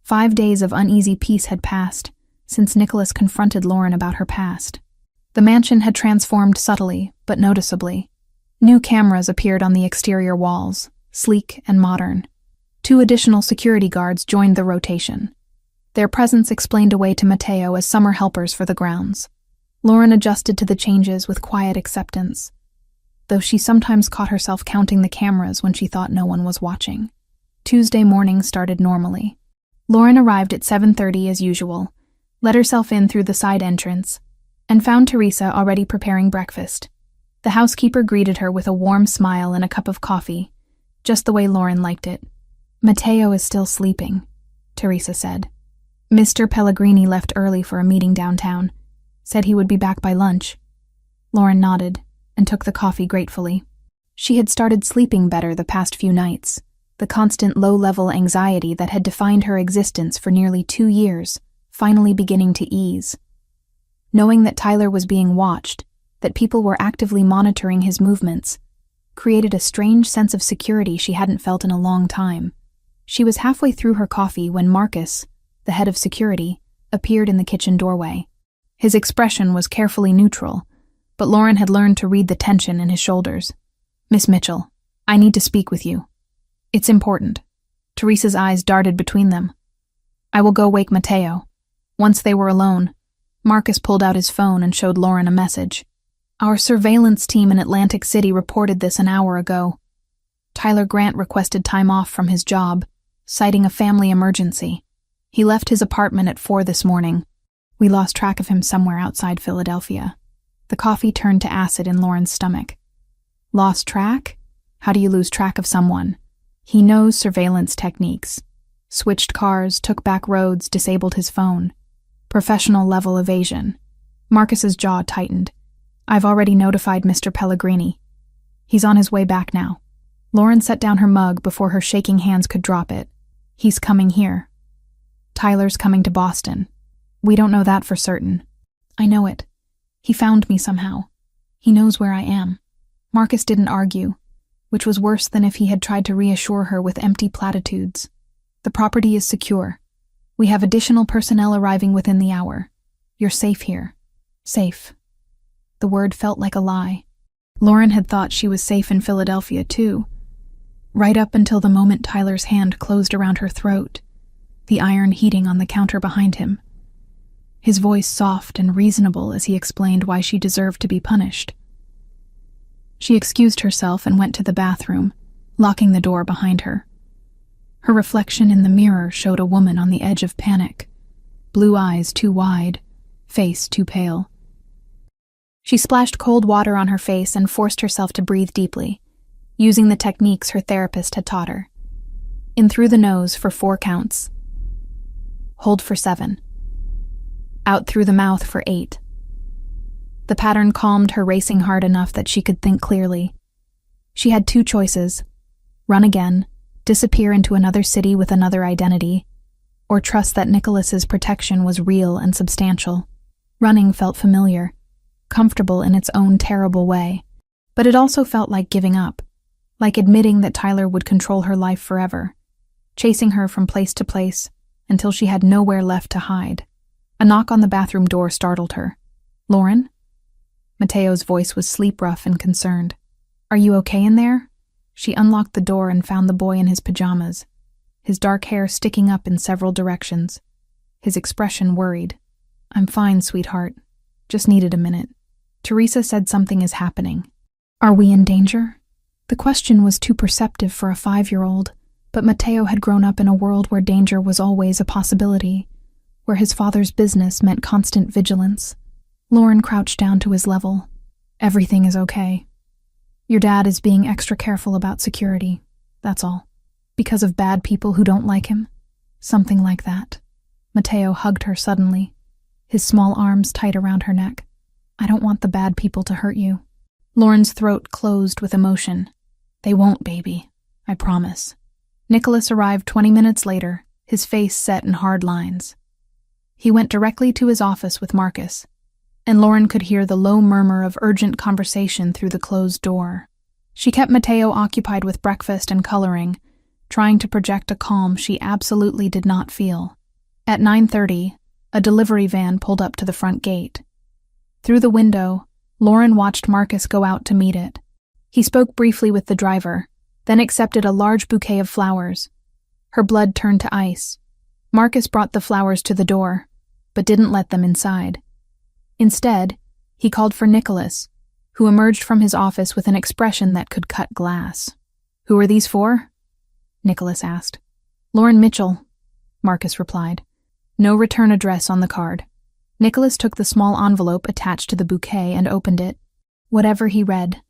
5 days of uneasy peace had passed since Nicholas confronted Lauren about her past. The mansion had transformed subtly, but noticeably. New cameras appeared on the exterior walls, sleek and modern. 2 additional security guards joined the rotation. Their presence explained away to Mateo as summer helpers for the grounds. Lauren adjusted to the changes with quiet acceptance, though she sometimes caught herself counting the cameras when she thought no one was watching. Tuesday morning started normally. Lauren arrived at 7:30 as usual, let herself in through the side entrance, and found Teresa already preparing breakfast. The housekeeper greeted her with a warm smile and a cup of coffee, just the way Lauren liked it. "Mateo is still sleeping," Teresa said. "Mr. Pellegrini left early for a meeting downtown. Said he would be back by lunch." Lauren nodded and took the coffee gratefully. She had started sleeping better the past few nights. The constant low-level anxiety that had defined her existence for nearly 2 years, finally beginning to ease. Knowing that Tyler was being watched, that people were actively monitoring his movements, created a strange sense of security she hadn't felt in a long time. She was halfway through her coffee when Marcus, the head of security, appeared in the kitchen doorway. His expression was carefully neutral, but Lauren had learned to read the tension in his shoulders. "Miss Mitchell, I need to speak with you. It's important." Teresa's eyes darted between them. "I will go wake Mateo." Once they were alone, Marcus pulled out his phone and showed Lauren a message. "Our surveillance team in Atlantic City reported this an hour ago. Tyler Grant requested time off from his job, citing a family emergency. He left his apartment at 4 this morning. We lost track of him somewhere outside Philadelphia." The coffee turned to acid in Lauren's stomach. Lost track? How do you lose track of someone? He knows surveillance techniques. Switched cars, took back roads, disabled his phone. Professional level evasion. Marcus's jaw tightened. "I've already notified Mr. Pellegrini. He's on his way back now." Lauren set down her mug before her shaking hands could drop it. "He's coming here. Tyler's coming to Boston. We don't know that for certain." "I know it. He found me somehow. He knows where I am." Marcus didn't argue, which was worse than if he had tried to reassure her with empty platitudes. "The property is secure. We have additional personnel arriving within the hour. You're safe here." Safe. The word felt like a lie. Lauren had thought she was safe in Philadelphia, too. Right up until the moment Tyler's hand closed around her throat, the iron heating on the counter behind him. His voice soft and reasonable as he explained why she deserved to be punished. She excused herself and went to the bathroom, locking the door behind her. Her reflection in the mirror showed a woman on the edge of panic, blue eyes too wide, face too pale. She splashed cold water on her face and forced herself to breathe deeply, using the techniques her therapist had taught her. In through the nose for 4 counts. Hold for 7. Out through the mouth for 8. The pattern calmed her racing heart enough that she could think clearly. She had 2 choices: run again, disappear into another city with another identity, or trust that Nicholas's protection was real and substantial. Running felt familiar, comfortable in its own terrible way, but it also felt like giving up, like admitting that Tyler would control her life forever, chasing her from place to place until she had nowhere left to hide. A knock on the bathroom door startled her. "Lauren?" Mateo's voice was sleep-rough and concerned. "Are you okay in there?" She unlocked the door and found the boy in his pajamas, his dark hair sticking up in several directions. His expression worried. "I'm fine, sweetheart. Just needed a minute." Teresa said something is happening. "Are we in danger?" The question was too perceptive for a 5-year-old, but Mateo had grown up in a world where danger was always a possibility, where his father's business meant constant vigilance. Lauren crouched down to his level. "Everything is okay. Your dad is being extra careful about security, that's all. Because of bad people who don't like him? Something like that." Mateo hugged her suddenly, his small arms tight around her neck. "I don't want the bad people to hurt you." Lauren's throat closed with emotion. "They won't, baby. I promise." Nicholas arrived 20 minutes later, his face set in hard lines. He went directly to his office with Marcus. and Lauren could hear the low murmur of urgent conversation through the closed door. She kept Mateo occupied with breakfast and coloring, trying to project a calm she absolutely did not feel. At 9:30, a delivery van pulled up to the front gate. Through the window, Lauren watched Marcus go out to meet it. He spoke briefly with the driver, then accepted a large bouquet of flowers. Her blood turned to ice. Marcus brought the flowers to the door, but didn't let them inside. Instead, he called for Nicholas, who emerged from his office with an expression that could cut glass. "Who are these for?" Nicholas asked. "Lauren Mitchell," Marcus replied. No return address on the card. Nicholas took the small envelope attached to the bouquet and opened it. Whatever he read,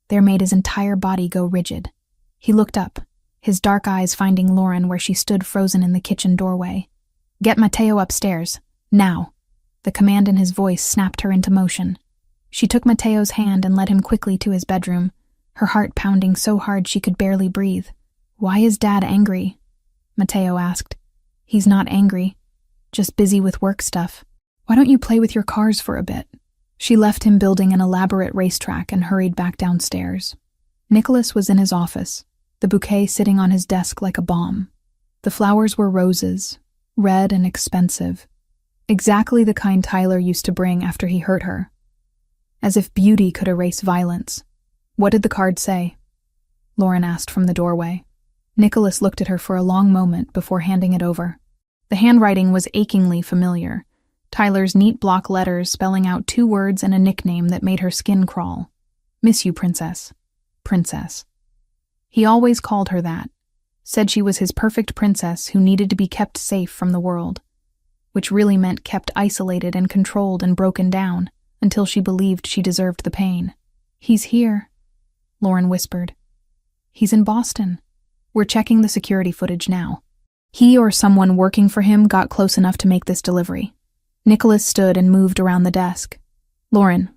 there made his entire body go rigid. He looked up, his dark eyes finding Lauren where she stood frozen in the kitchen doorway. "Get Mateo upstairs, now." The command in his voice snapped her into motion. She took Mateo's hand and led him quickly to his bedroom, her heart pounding so hard she could barely breathe. "Why is Dad angry?" Mateo asked. "He's not angry, just busy with work stuff. Why don't you play with your cars for a bit?" She left him building an elaborate racetrack and hurried back downstairs. Nicholas was in his office, the bouquet sitting on his desk like a bomb. The flowers were roses, red and expensive, exactly the kind Tyler used to bring after he hurt her. As if beauty could erase violence. "What did the card say?" Lauren asked from the doorway. Nicholas looked at her for a long moment before handing it over. The handwriting was achingly familiar. Tyler's neat block letters spelling out 2 words and a nickname that made her skin crawl. "Miss you, Princess. Princess." He always called her that, said she was his perfect princess who needed to be kept safe from the world, which really meant kept isolated and controlled and broken down until she believed she deserved the pain. "He's here," Lauren whispered. "He's in Boston. We're checking the security footage now." He or someone working for him got close enough to make this delivery. Nicholas stood and moved around the desk. "Lauren,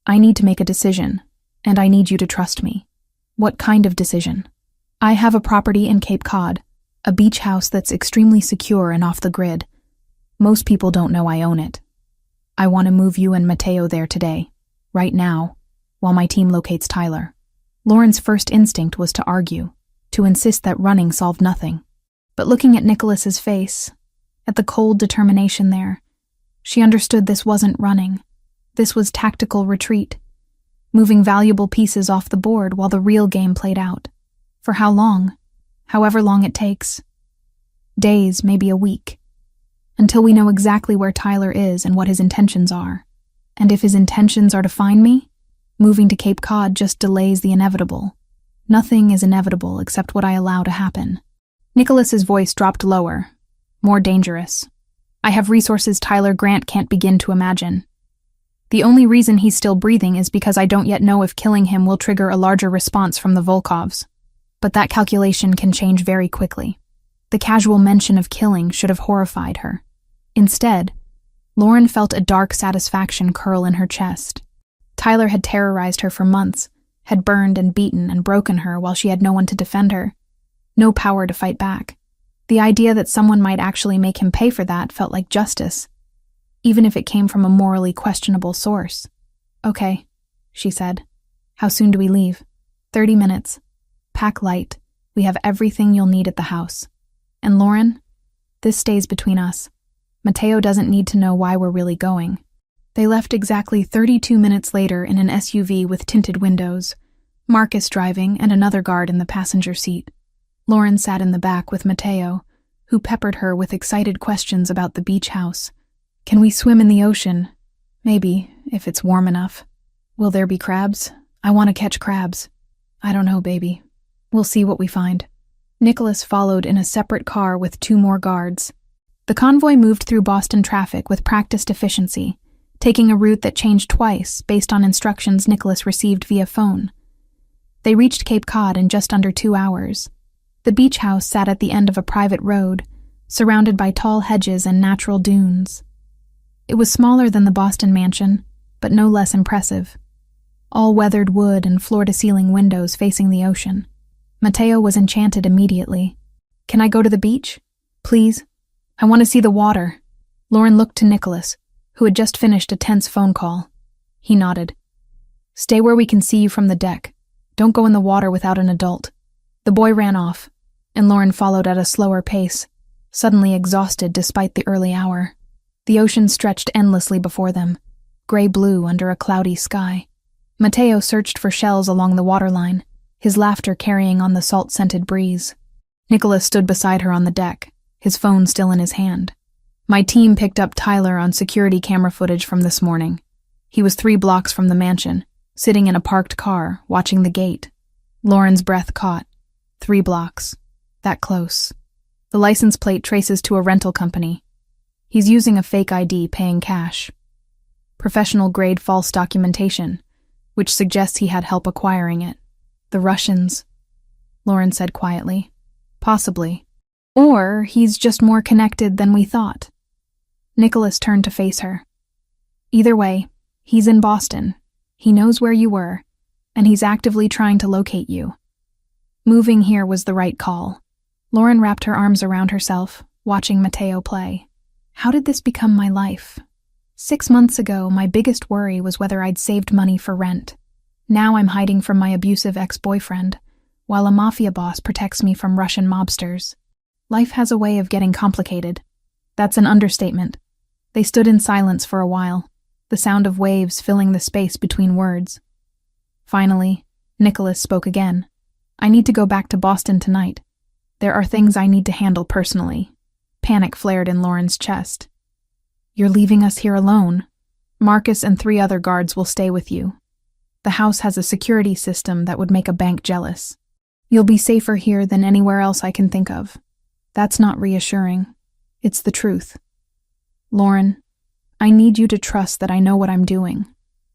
I need to make a decision, and I need you to trust me." "What kind of decision?" "I have a property in Cape Cod, a beach house that's extremely secure and off the grid. Most people don't know I own it. I want to move you and Mateo there today, right now, while my team locates Tyler." Lauren's first instinct was to argue, to insist that running solved nothing. But looking at Nicholas's face, at the cold determination there, she understood this wasn't running. This was tactical retreat, moving valuable pieces off the board while the real game played out. For how long? However long it takes. Days, maybe a week. Until we know exactly where Tyler is and what his intentions are. And if his intentions are to find me, moving to Cape Cod just delays the inevitable. Nothing is inevitable except what I allow to happen. Nicholas's voice dropped lower, more dangerous. "I have resources Tyler Grant can't begin to imagine. The only reason he's still breathing is because I don't yet know if killing him will trigger a larger response from the Volkovs. But that calculation can change very quickly." The casual mention of killing should have horrified her. Instead, Lauren felt a dark satisfaction curl in her chest. Tyler had terrorized her for months, had burned and beaten and broken her while she had no one to defend her. No power to fight back. The idea that someone might actually make him pay for that felt like justice, even if it came from a morally questionable source. "Okay," she said. "How soon do we leave?" 30 minutes. Pack light. We have everything you'll need at the house. And Lauren, this stays between us. Mateo doesn't need to know why we're really going." They left exactly 32 minutes later in an SUV with tinted windows, Marcus driving and another guard in the passenger seat. Lauren sat in the back with Mateo, who peppered her with excited questions about the beach house. "Can we swim in the ocean? Maybe, if it's warm enough. Will there be crabs? I want to catch crabs." "I don't know, baby. We'll see what we find." Nicholas followed in a separate car with 2 more guards. The convoy moved through Boston traffic with practiced efficiency, taking a route that changed twice based on instructions Nicholas received via phone. They reached Cape Cod in just under 2 hours. The beach house sat at the end of a private road, surrounded by tall hedges and natural dunes. It was smaller than the Boston mansion, but no less impressive. All weathered wood and floor-to-ceiling windows facing the ocean. Mateo was enchanted immediately. "Can I go to the beach? Please? I want to see the water." Lauren looked to Nicholas, who had just finished a tense phone call. He nodded. "Stay where we can see you from the deck. Don't go in the water without an adult." The boy ran off, and Lauren followed at a slower pace, suddenly exhausted despite the early hour. The ocean stretched endlessly before them, gray-blue under a cloudy sky. Mateo searched for shells along the waterline, his laughter carrying on the salt-scented breeze. Nicholas stood beside her on the deck, his phone still in his hand. "My team picked up Tyler on security camera footage from this morning. He was 3 blocks from the mansion, sitting in a parked car, watching the gate." Lauren's breath caught. 3 blocks. That close. The license plate traces to a rental company. He's using a fake ID, paying cash. Professional-grade false documentation, which suggests he had help acquiring it. "The Russians," Lauren said quietly. "Possibly. Or he's just more connected than we thought." Nicholas turned to face her. "Either way, he's in Boston. He knows where you were, and he's actively trying to locate you. Moving here was the right call." Lauren wrapped her arms around herself, watching Mateo play. "How did this become my life? 6 months ago, my biggest worry was whether I'd saved money for rent. Now I'm hiding from my abusive ex-boyfriend, while a mafia boss protects me from Russian mobsters. Life has a way of getting complicated." That's an understatement. They stood in silence for a while, the sound of waves filling the space between words. Finally, Nicholas spoke again. "I need to go back to Boston tonight. There are things I need to handle personally." Panic flared in Lauren's chest. "You're leaving us here alone. Marcus and 3 other guards will stay with you. The house has a security system that would make a bank jealous. You'll be safer here than anywhere else I can think of." "That's not reassuring. It's the truth." "Lauren, I need you to trust that I know what I'm doing."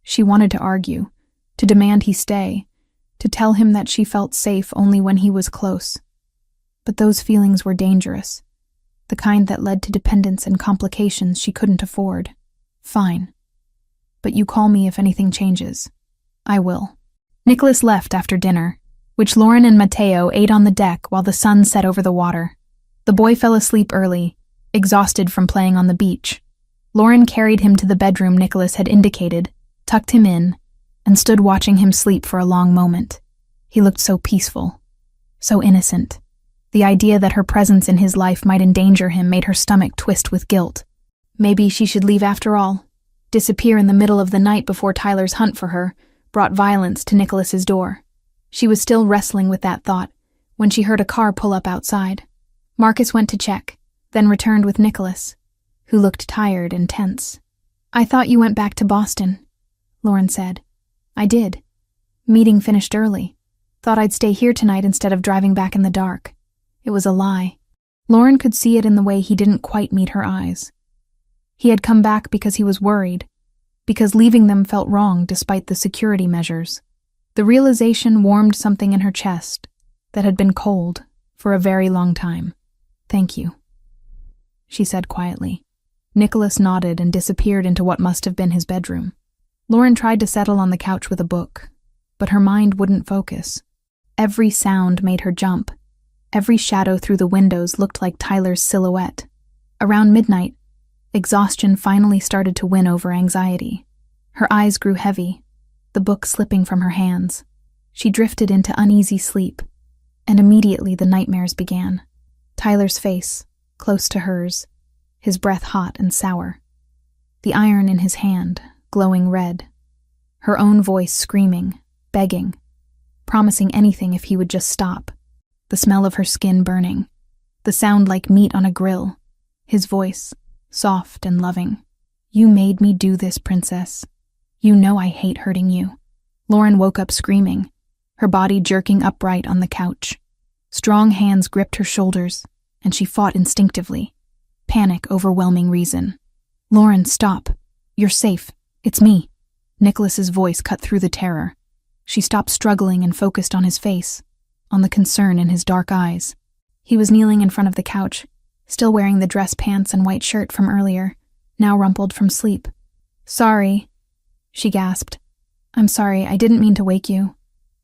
She wanted to argue, to demand he stay, to tell him that she felt safe only when he was close. But those feelings were dangerous, the kind that led to dependence and complications she couldn't afford. "Fine. But you call me if anything changes." "I will." Nicholas left after dinner, which Lauren and Mateo ate on the deck while the sun set over the water. The boy fell asleep early, exhausted from playing on the beach. Lauren carried him to the bedroom Nicholas had indicated, tucked him in, and stood watching him sleep for a long moment. He looked so peaceful, so innocent. The idea that her presence in his life might endanger him made her stomach twist with guilt. Maybe she should leave after all. Disappear in the middle of the night before Tyler's hunt for her brought violence to Nicholas's door. She was still wrestling with that thought when she heard a car pull up outside. Marcus went to check, then returned with Nicholas, who looked tired and tense. "I thought you went back to Boston," Lauren said. "I did. Meeting finished early. Thought I'd stay here tonight instead of driving back in the dark." It was a lie. Lauren could see it in the way he didn't quite meet her eyes. He had come back because he was worried, because leaving them felt wrong despite the security measures. The realization warmed something in her chest that had been cold for a very long time. "Thank you," she said quietly. Nicholas nodded and disappeared into what must have been his bedroom. Lauren tried to settle on the couch with a book, but her mind wouldn't focus. Every sound made her jump. Every shadow through the windows looked like Tyler's silhouette. Around midnight, exhaustion finally started to win over anxiety. Her eyes grew heavy, the book slipping from her hands. She drifted into uneasy sleep, and immediately the nightmares began. Tyler's face, close to hers, his breath hot and sour. The iron in his hand, glowing red. Her own voice screaming, begging, promising anything if he would just stop. The smell of her skin burning. The sound like meat on a grill. His voice, soft and loving. "You made me do this, princess. You know I hate hurting you." Lauren woke up screaming, her body jerking upright on the couch. Strong hands gripped her shoulders, and she fought instinctively. Panic overwhelming reason. "Lauren, stop. You're safe. It's me." Nicholas's voice cut through the terror. She stopped struggling and focused on his face, on the concern in his dark eyes. He was kneeling in front of the couch, still wearing the dress pants and white shirt from earlier, now rumpled from sleep. "Sorry," she gasped. "I'm sorry, I didn't mean to wake you.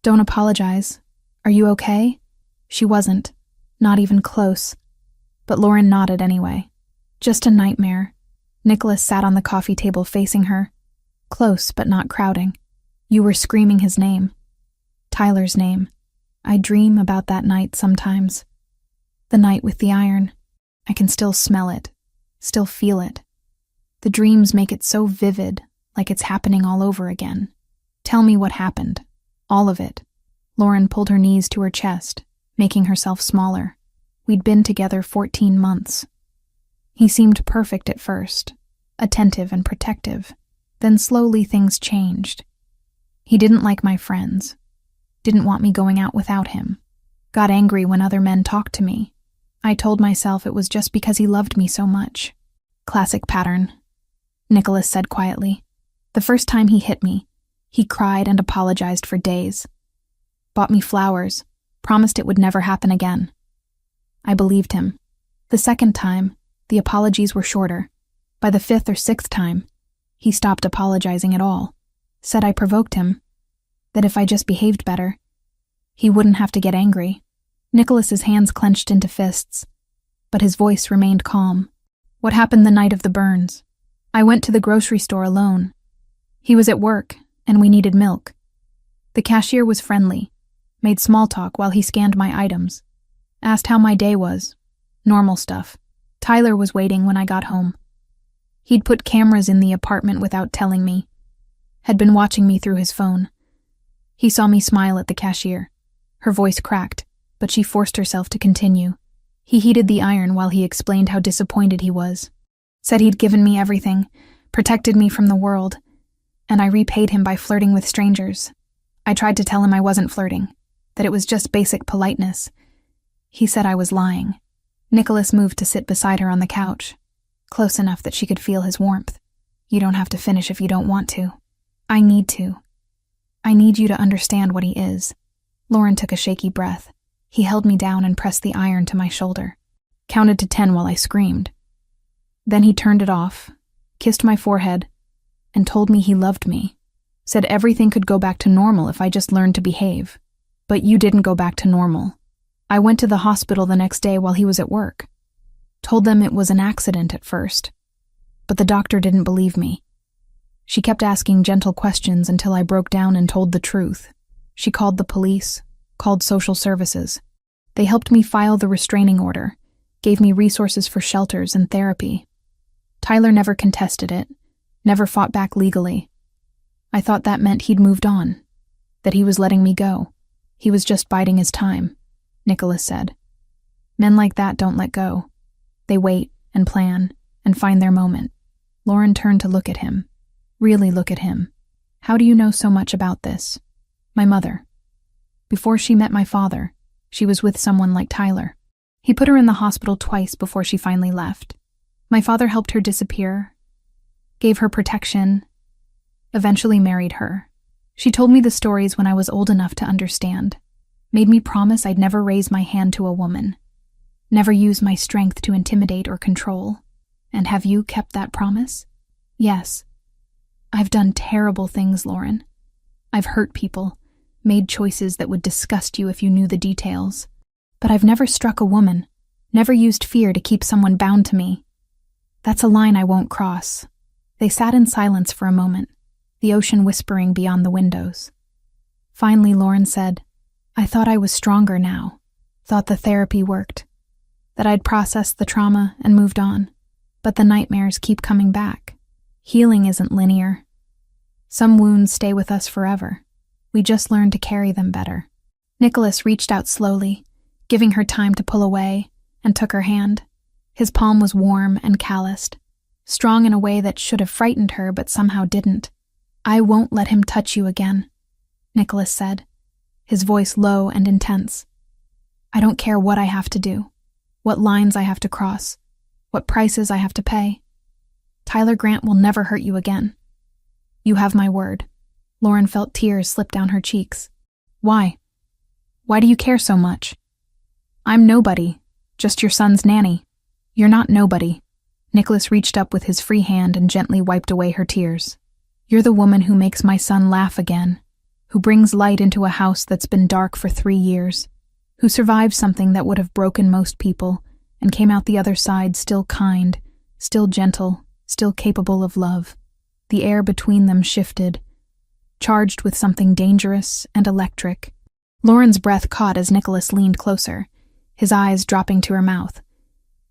Don't apologize. Are you okay?" She wasn't, not even close. But Lauren nodded anyway. "Just a nightmare. Nicholas sat on the coffee table facing her, close but not crowding. You were screaming his name. Tyler's name. I dream about that night sometimes. The night with the iron. I can still smell it, still feel it. The dreams make it so vivid, like it's happening all over again. Tell me what happened. All of it. Lauren pulled her knees to her chest, making herself smaller. We'd been together 14 months. He seemed perfect at first, attentive and protective. Then slowly things changed. He didn't like my friends. Didn't want me going out without him. Got angry when other men talked to me. I told myself it was just because he loved me so much. Classic pattern, Nicholas said quietly. The first time he hit me, he cried and apologized for days. Bought me flowers, promised it would never happen again. I believed him. The second time, the apologies were shorter. By the fifth or sixth time, he stopped apologizing at all. Said I provoked him. That if I just behaved better, he wouldn't have to get angry. Nicholas's hands clenched into fists, but his voice remained calm. What happened the night of the burns? I went to the grocery store alone. He was at work, and we needed milk. The cashier was friendly, made small talk while he scanned my items. Asked how my day was. Normal stuff. Tyler was waiting when I got home. He'd put cameras in the apartment without telling me. Had been watching me through his phone. He saw me smile at the cashier. Her voice cracked, but she forced herself to continue. He heated the iron while he explained how disappointed he was. Said he'd given me everything, protected me from the world, and I repaid him by flirting with strangers. I tried to tell him I wasn't flirting, that it was just basic politeness. He said I was lying. Nicholas moved to sit beside her on the couch, close enough that she could feel his warmth. You don't have to finish if you don't want to. I need to. I need you to understand what he is. Lauren took a shaky breath. He held me down and pressed the iron to my shoulder. Counted to 10 while I screamed. Then he turned it off, kissed my forehead, and told me he loved me. Said everything could go back to normal if I just learned to behave. But you didn't go back to normal. I went to the hospital the next day while he was at work. Told them it was an accident at first. But the doctor didn't believe me. She kept asking gentle questions until I broke down and told the truth. She called the police, called social services. They helped me file the restraining order, gave me resources for shelters and therapy. Tyler never contested it, never fought back legally. I thought that meant he'd moved on, that he was letting me go. He was just biding his time, Nicholas said. Men like that don't let go. They wait and plan and find their moment. Lauren turned to look at him. Really look at him. How do you know so much about this? My mother. Before she met my father, she was with someone like Tyler. He put her in the hospital twice before she finally left. My father helped her disappear, gave her protection, eventually married her. She told me the stories when I was old enough to understand. Made me promise I'd never raise my hand to a woman. Never use my strength to intimidate or control. And have you kept that promise? Yes. I've done terrible things, Lauren. I've hurt people, made choices that would disgust you if you knew the details. But I've never struck a woman, never used fear to keep someone bound to me. That's a line I won't cross. They sat in silence for a moment, the ocean whispering beyond the windows. Finally, Lauren said, I thought I was stronger now, thought the therapy worked, that I'd processed the trauma and moved on. But the nightmares keep coming back. Healing isn't linear. Some wounds stay with us forever. We just learn to carry them better. Nicholas reached out slowly, giving her time to pull away, and took her hand. His palm was warm and calloused, strong in a way that should have frightened her but somehow didn't. I won't let him touch you again, Nicholas said, his voice low and intense. I don't care what I have to do, what lines I have to cross, what prices I have to pay. Tyler Grant will never hurt you again. You have my word. Lauren felt tears slip down her cheeks. Why? Why do you care so much? I'm nobody, just your son's nanny. You're not nobody. Nicholas reached up with his free hand and gently wiped away her tears. You're the woman who makes my son laugh again, who brings light into a house that's been dark for 3 years, who survived something that would have broken most people and came out the other side still kind, still gentle, still capable of love. The air between them shifted, charged with something dangerous and electric. Lauren's breath caught as Nicholas leaned closer, his eyes dropping to her mouth.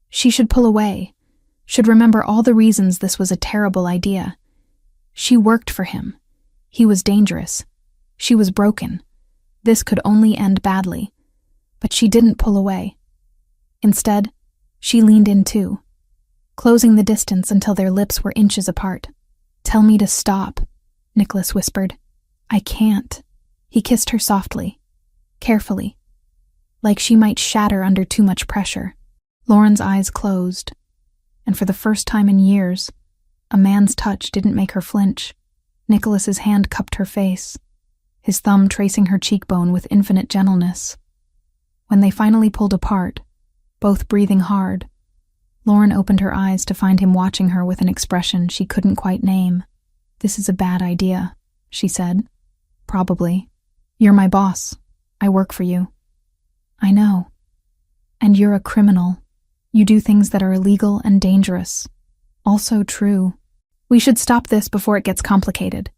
She should pull away, should remember all the reasons this was a terrible idea. She worked for him. He was dangerous. She was broken. This could only end badly. But she didn't pull away. Instead, she leaned in too, closing the distance until their lips were inches apart. "Tell me to stop," Nicholas whispered. "I can't." He kissed her softly, carefully, like she might shatter under too much pressure. Lauren's eyes closed, and for the first time in years, a man's touch didn't make her flinch. Nicholas's hand cupped her face, his thumb tracing her cheekbone with infinite gentleness. When they finally pulled apart, both breathing hard, Lauren opened her eyes to find him watching her with an expression she couldn't quite name. "This is a bad idea," she said. "Probably. You're my boss. I work for you." "I know. And you're a criminal. You do things that are illegal and dangerous." "Also true. We should stop this before it gets complicated."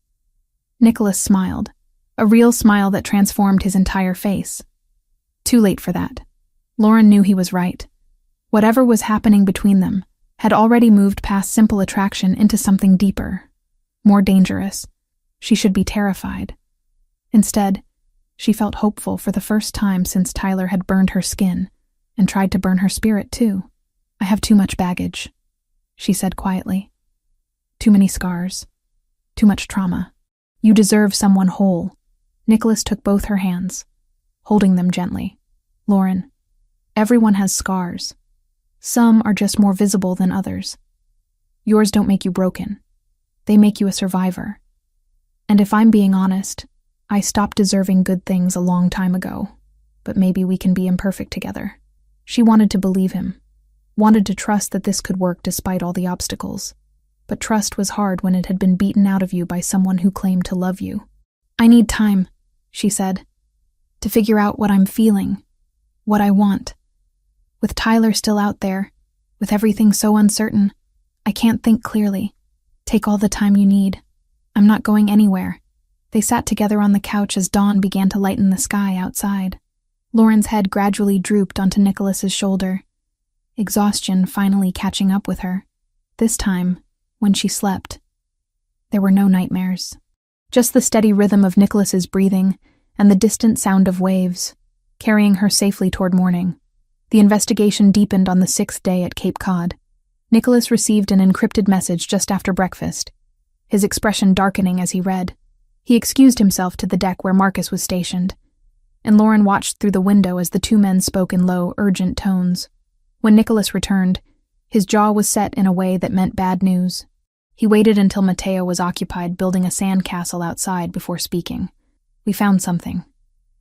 Nicholas smiled, a real smile that transformed his entire face. Too late for that. Lauren knew he was right. Whatever was happening between them had already moved past simple attraction into something deeper, more dangerous. She should be terrified. Instead, she felt hopeful for the first time since Tyler had burned her skin and tried to burn her spirit too. "I have too much baggage," she said quietly. "Too many scars. Too much trauma. You deserve someone whole." Nicholas took both her hands, holding them gently. "Lauren, everyone has scars. Some are just more visible than others. Yours don't make you broken. They make you a survivor. And if I'm being honest, I stopped deserving good things a long time ago, but maybe we can be imperfect together." She wanted to believe him, wanted to trust that this could work despite all the obstacles. But trust was hard when it had been beaten out of you by someone who claimed to love you. "I need time," she said, "to figure out what I'm feeling, what I want. With Tyler still out there, with everything so uncertain, I can't think clearly. Take all the time you need. I'm not going anywhere." They sat together on the couch as dawn began to lighten the sky outside. Lauren's head gradually drooped onto Nicholas's shoulder, exhaustion finally catching up with her. This time, when she slept, there were no nightmares. Just the steady rhythm of Nicholas's breathing and the distant sound of waves, carrying her safely toward morning. The investigation deepened on the 6th day at Cape Cod. Nicholas received an encrypted message just after breakfast, his expression darkening as he read. He excused himself to the deck where Marcus was stationed, and Lauren watched through the window as the two men spoke in low, urgent tones. When Nicholas returned, his jaw was set in a way that meant bad news. He waited until Mateo was occupied building a sandcastle outside before speaking. "We found something,"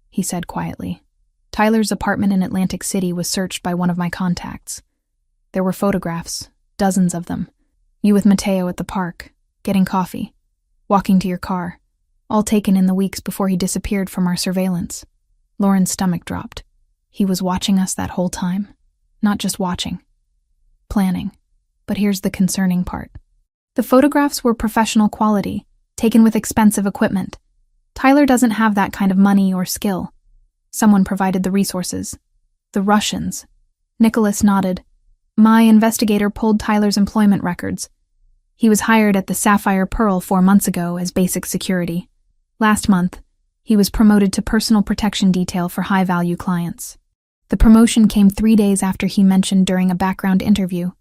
he said quietly. "Tyler's apartment in Atlantic City was searched by one of my contacts. There were photographs, dozens of them. You with Mateo at the park, getting coffee, walking to your car, all taken in the weeks before he disappeared from our surveillance." Lauren's stomach dropped. He was watching us that whole time. Not just watching. Planning. But here's the concerning part. The photographs were professional quality, taken with expensive equipment. Tyler doesn't have that kind of money or skill. Someone provided the resources. The Russians. Nicholas nodded. "My investigator pulled Tyler's employment records. He was hired at the Sapphire Pearl 4 months ago as basic security. Last month, he was promoted to personal protection detail for high-value clients. The promotion came 3 days after he mentioned during a background interview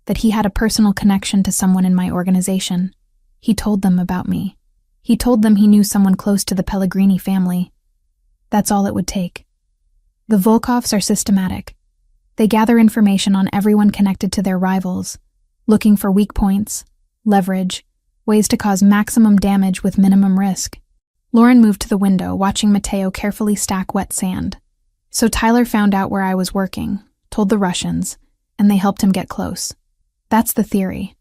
that he had a personal connection to someone in my organization. He told them about me. He told them he knew someone close to the Pellegrini family. That's all it would take. The Volkovs are systematic. They gather information on everyone connected to their rivals, looking for weak points, leverage, ways to cause maximum damage with minimum risk." Lauren moved to the window, watching Mateo carefully stack wet sand. "So Tyler found out where I was working, told the Russians, and they helped him get close. That's the theory.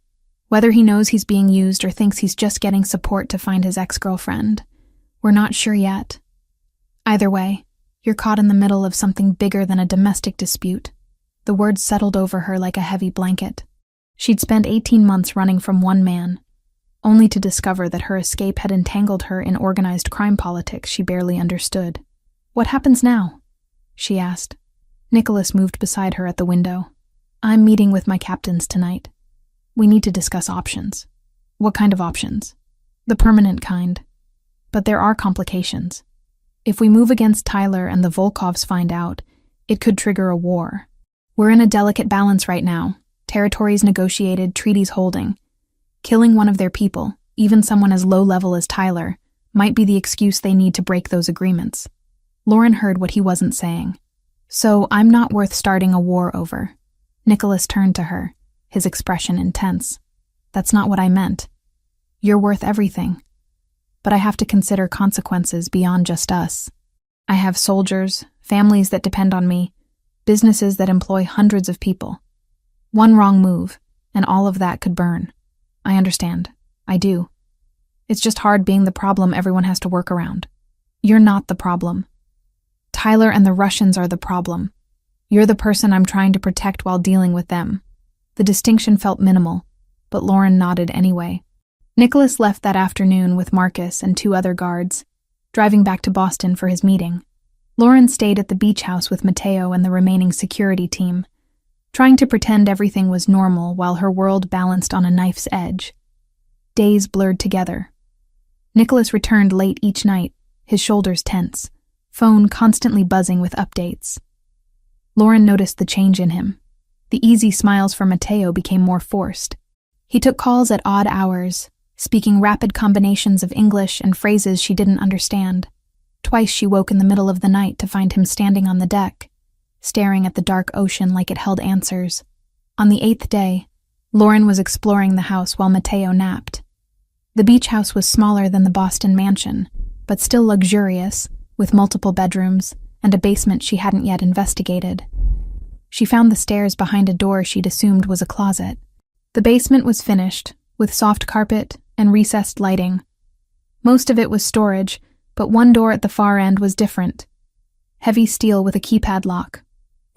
Whether he knows he's being used or thinks he's just getting support to find his ex-girlfriend, we're not sure yet. Either way, you're caught in the middle of something bigger than a domestic dispute." The words settled over her like a heavy blanket. She'd spent 18 months running from one man, only to discover that her escape had entangled her in organized crime politics she barely understood. "What happens now?" she asked. Nicholas moved beside her at the window. "I'm meeting with my captains tonight. We need to discuss options." "What kind of options?" "The permanent kind. But there are complications. If we move against Tyler and the Volkovs find out, it could trigger a war. We're in a delicate balance right now. Territories negotiated, treaties holding. Killing one of their people, even someone as low-level as Tyler, might be the excuse they need to break those agreements." Lauren heard what he wasn't saying. "So I'm not worth starting a war over." Nicholas turned to her, his expression intense. "That's not what I meant. You're worth everything. But I have to consider consequences beyond just us. I have soldiers, families that depend on me, businesses that employ hundreds of people. One wrong move, and all of that could burn. I understand. I do. It's just hard being the problem everyone has to work around. You're not the problem. Tyler and the Russians are the problem. You're the person I'm trying to protect while dealing with them." The distinction felt minimal, but Lauren nodded anyway. Nicholas left that afternoon with Marcus and 2 other guards, driving back to Boston for his meeting. Lauren stayed at the beach house with Mateo and the remaining security team, trying to pretend everything was normal while her world balanced on a knife's edge. Days blurred together. Nicholas returned late each night, his shoulders tense, phone constantly buzzing with updates. Lauren noticed the change in him. The easy smiles for Mateo became more forced. He took calls at odd hours, speaking rapid combinations of English and phrases she didn't understand. Twice she woke in the middle of the night to find him standing on the deck, staring at the dark ocean like it held answers. On the 8th day, Lauren was exploring the house while Mateo napped. The beach house was smaller than the Boston mansion, but still luxurious, with multiple bedrooms and a basement she hadn't yet investigated. She found the stairs behind a door she'd assumed was a closet. The basement was finished, with soft carpet and recessed lighting. Most of it was storage, but one door at the far end was different. Heavy steel with a keypad lock.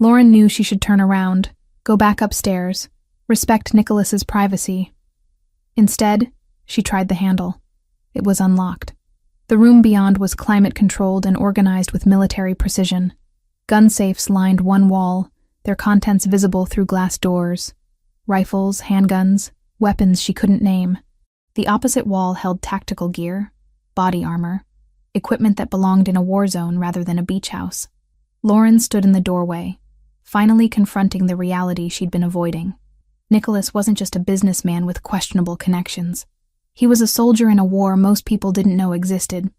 Lauren knew she should turn around, go back upstairs, respect Nicholas's privacy. Instead, she tried the handle. It was unlocked. The room beyond was climate-controlled and organized with military precision. Gun safes lined one wall, their contents visible through glass doors. Rifles, handguns, weapons she couldn't name. The opposite wall held tactical gear, body armor, equipment that belonged in a war zone rather than a beach house. Lauren stood in the doorway, finally confronting the reality she'd been avoiding. Nicholas wasn't just a businessman with questionable connections. He was a soldier in a war most people didn't know existed,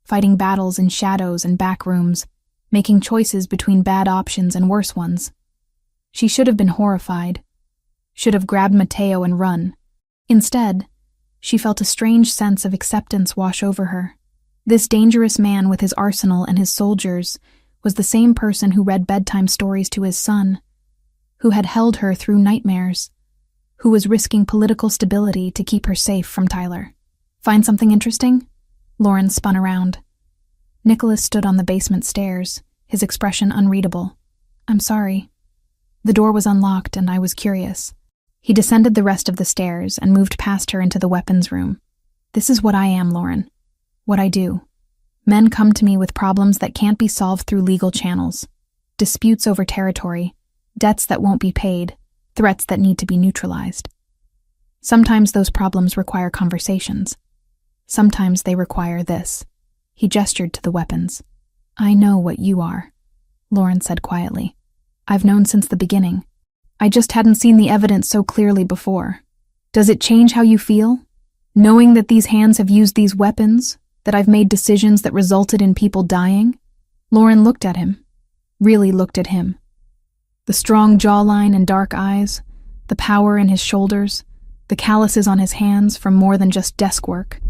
fighting battles in shadows and back rooms, making choices between bad options and worse ones. She should have been horrified, should have grabbed Mateo and run. Instead, she felt a strange sense of acceptance wash over her. This dangerous man with his arsenal and his soldiers was the same person who read bedtime stories to his son, who had held her through nightmares, who was risking political stability to keep her safe from Tyler. "Find something interesting?" Lauren spun around. Nicholas stood on the basement stairs, his expression unreadable. "I'm sorry. The door was unlocked and I was curious." He descended the rest of the stairs and moved past her into the weapons room. "This is what I am, Lauren. What I do. Men come to me with problems that can't be solved through legal channels. Disputes over territory, debts that won't be paid, threats that need to be neutralized. Sometimes those problems require conversations. Sometimes they require this." He gestured to the weapons. "I know what you are," Lauren said quietly. "I've known since the beginning. I just hadn't seen the evidence so clearly before. Does it change how you feel? Knowing that these hands have used these weapons, that I've made decisions that resulted in people dying?" Lauren looked at him, really looked at him. The strong jawline and dark eyes, the power in his shoulders, the calluses on his hands from more than just desk work.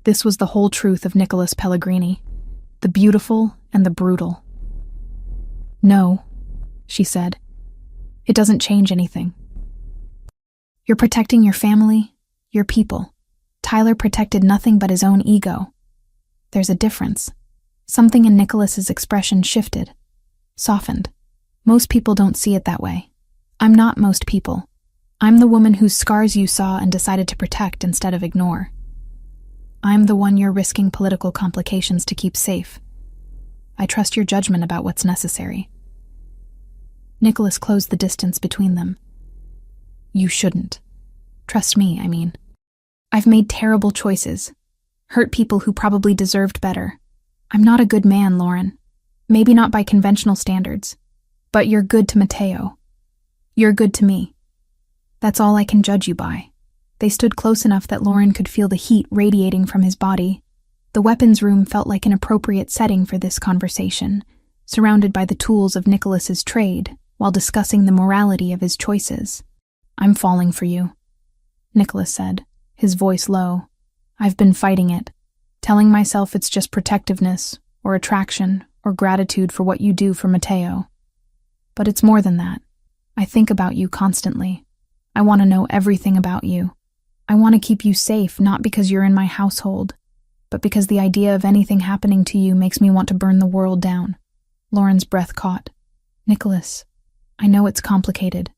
This was the whole truth of Nicholas Pellegrini, the beautiful and the brutal. "No," she said. "It doesn't change anything. You're protecting your family, your people. Tyler protected nothing but his own ego. There's a difference." Something in Nicholas's expression shifted, softened. "Most people don't see it that way. I'm not most people. I'm the woman whose scars you saw and decided to protect instead of ignore. I'm the one you're risking political complications to keep safe. I trust your judgment about what's necessary." Nicholas closed the distance between them. "You shouldn't. Trust me, I mean. I've made terrible choices, hurt people who probably deserved better. I'm not a good man, Lauren. Maybe not by conventional standards. But you're good to Mateo. You're good to me. That's all I can judge you by." They stood close enough that Lauren could feel the heat radiating from his body. The weapons room felt like an appropriate setting for this conversation, surrounded by the tools of Nicholas's trade, while discussing the morality of his choices. "I'm falling for you," Nicholas said, his voice low. "I've been fighting it, telling myself it's just protectiveness, or attraction, or gratitude for what you do for Mateo. But it's more than that. I think about you constantly. I want to know everything about you. I want to keep you safe, not because you're in my household, but because the idea of anything happening to you makes me want to burn the world down." Lauren's breath caught. "Nicholas, I know it's complicated.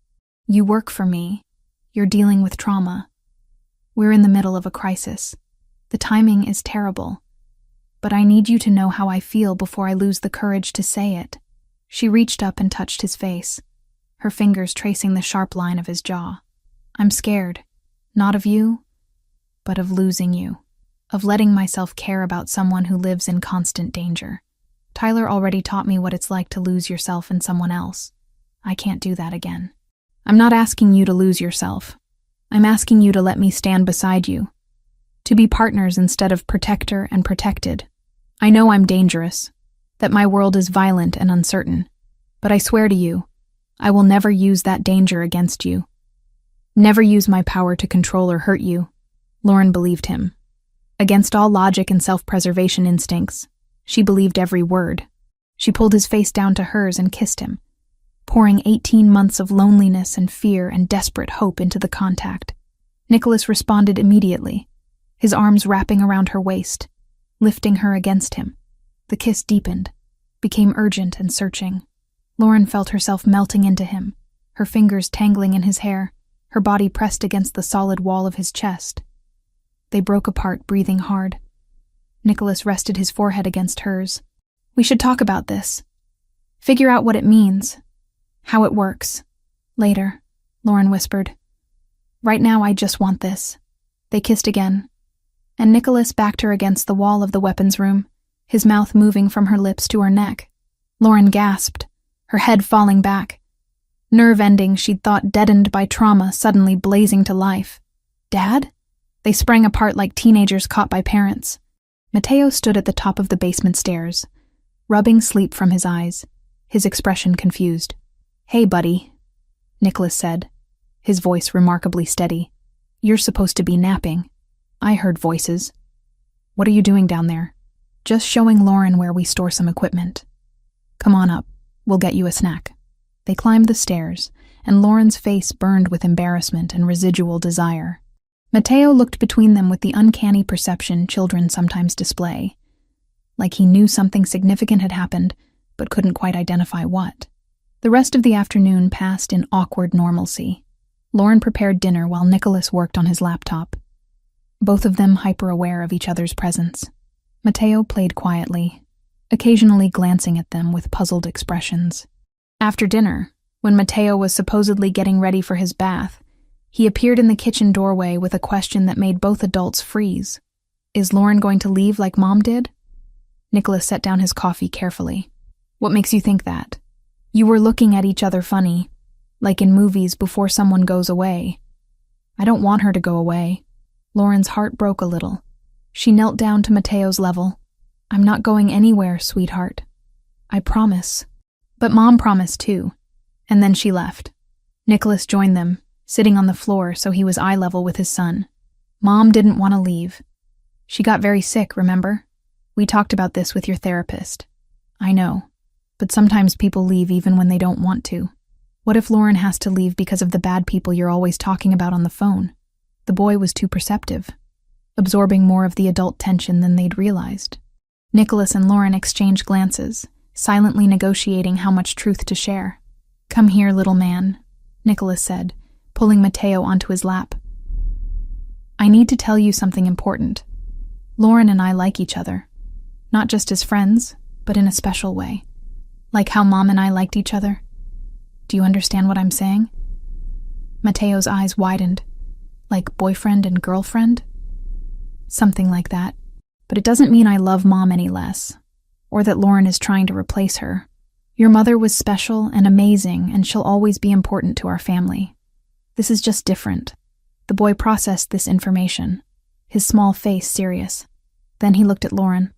You work for me. You're dealing with trauma. We're in the middle of a crisis. The timing is terrible. But I need you to know how I feel before I lose the courage to say it." She reached up and touched his face, her fingers tracing the sharp line of his jaw. "I'm scared, not of you, but of losing you, of letting myself care about someone who lives in constant danger. Tyler already taught me what it's like to lose yourself in someone else. I can't do that again. I'm not asking you to lose yourself. I'm asking you to let me stand beside you, to be partners instead of protector and protected. I know I'm dangerous, that my world is violent and uncertain, but I swear to you, I will never use that danger against you. Never use my power to control or hurt you." Lauren believed him. Against all logic and self-preservation instincts, she believed every word. She pulled his face down to hers and kissed him, pouring 18 months of loneliness and fear and desperate hope into the contact. Nicholas responded immediately, his arms wrapping around her waist, lifting her against him. The kiss deepened, became urgent and searching. Lauren felt herself melting into him, her fingers tangling in his hair, her body pressed against the solid wall of his chest. They broke apart, breathing hard. Nicholas rested his forehead against hers. "We should talk about this. Figure out what it means, how it works. Later," Lauren whispered. "Right now I just want this." They kissed again, and Nicholas backed her against the wall of the weapons room, his mouth moving from her lips to her neck. Lauren gasped, her head falling back. Nerve endings she'd thought deadened by trauma suddenly blazing to life. "Dad?" They sprang apart like teenagers caught by parents. Mateo stood at the top of the basement stairs, rubbing sleep from his eyes, his expression confused. "Hey, buddy," Nicholas said, his voice remarkably steady. "You're supposed to be napping. I heard voices. What are you doing down there?" "Just showing Lauren where we store some equipment. Come on up. We'll get you a snack." They climbed the stairs, and Lauren's face burned with embarrassment and residual desire. Mateo looked between them with the uncanny perception children sometimes display, like he knew something significant had happened, but couldn't quite identify what. The rest of the afternoon passed in awkward normalcy. Lauren prepared dinner while Nicholas worked on his laptop, both of them hyper-aware of each other's presence. Mateo played quietly, occasionally glancing at them with puzzled expressions. After dinner, when Mateo was supposedly getting ready for his bath, he appeared in the kitchen doorway with a question that made both adults freeze. "Is Lauren going to leave like Mom did?" Nicholas set down his coffee carefully. "What makes you think that? You were looking at each other funny, like in movies before someone goes away." "I don't want her to go away." Lauren's heart broke a little. She knelt down to Mateo's level. "I'm not going anywhere, sweetheart. I promise." But Mom promised too. And then she left. Nicholas joined them, sitting on the floor so he was eye level with his son. "Mom didn't want to leave. She got very sick, remember? We talked about this with your therapist." "I know, but sometimes people leave even when they don't want to. What if Lauren has to leave because of the bad people you're always talking about on the phone?" The boy was too perceptive, absorbing more of the adult tension than they'd realized. Nicholas and Lauren exchanged glances, silently negotiating how much truth to share. "Come here, little man," Nicholas said, pulling Mateo onto his lap. I need to tell you something important. Lauren and I like each other. Not just as friends, but in a special way. Like how Mom and I liked each other. Do you understand what I'm saying? Mateo's eyes widened. Like boyfriend and girlfriend? Something like that. But it doesn't mean I love Mom any less, or that Lauren is trying to replace her. Your mother was special and amazing, and she'll always be important to our family. This is just different. The boy processed this information, his small face serious. Then he looked at Lauren.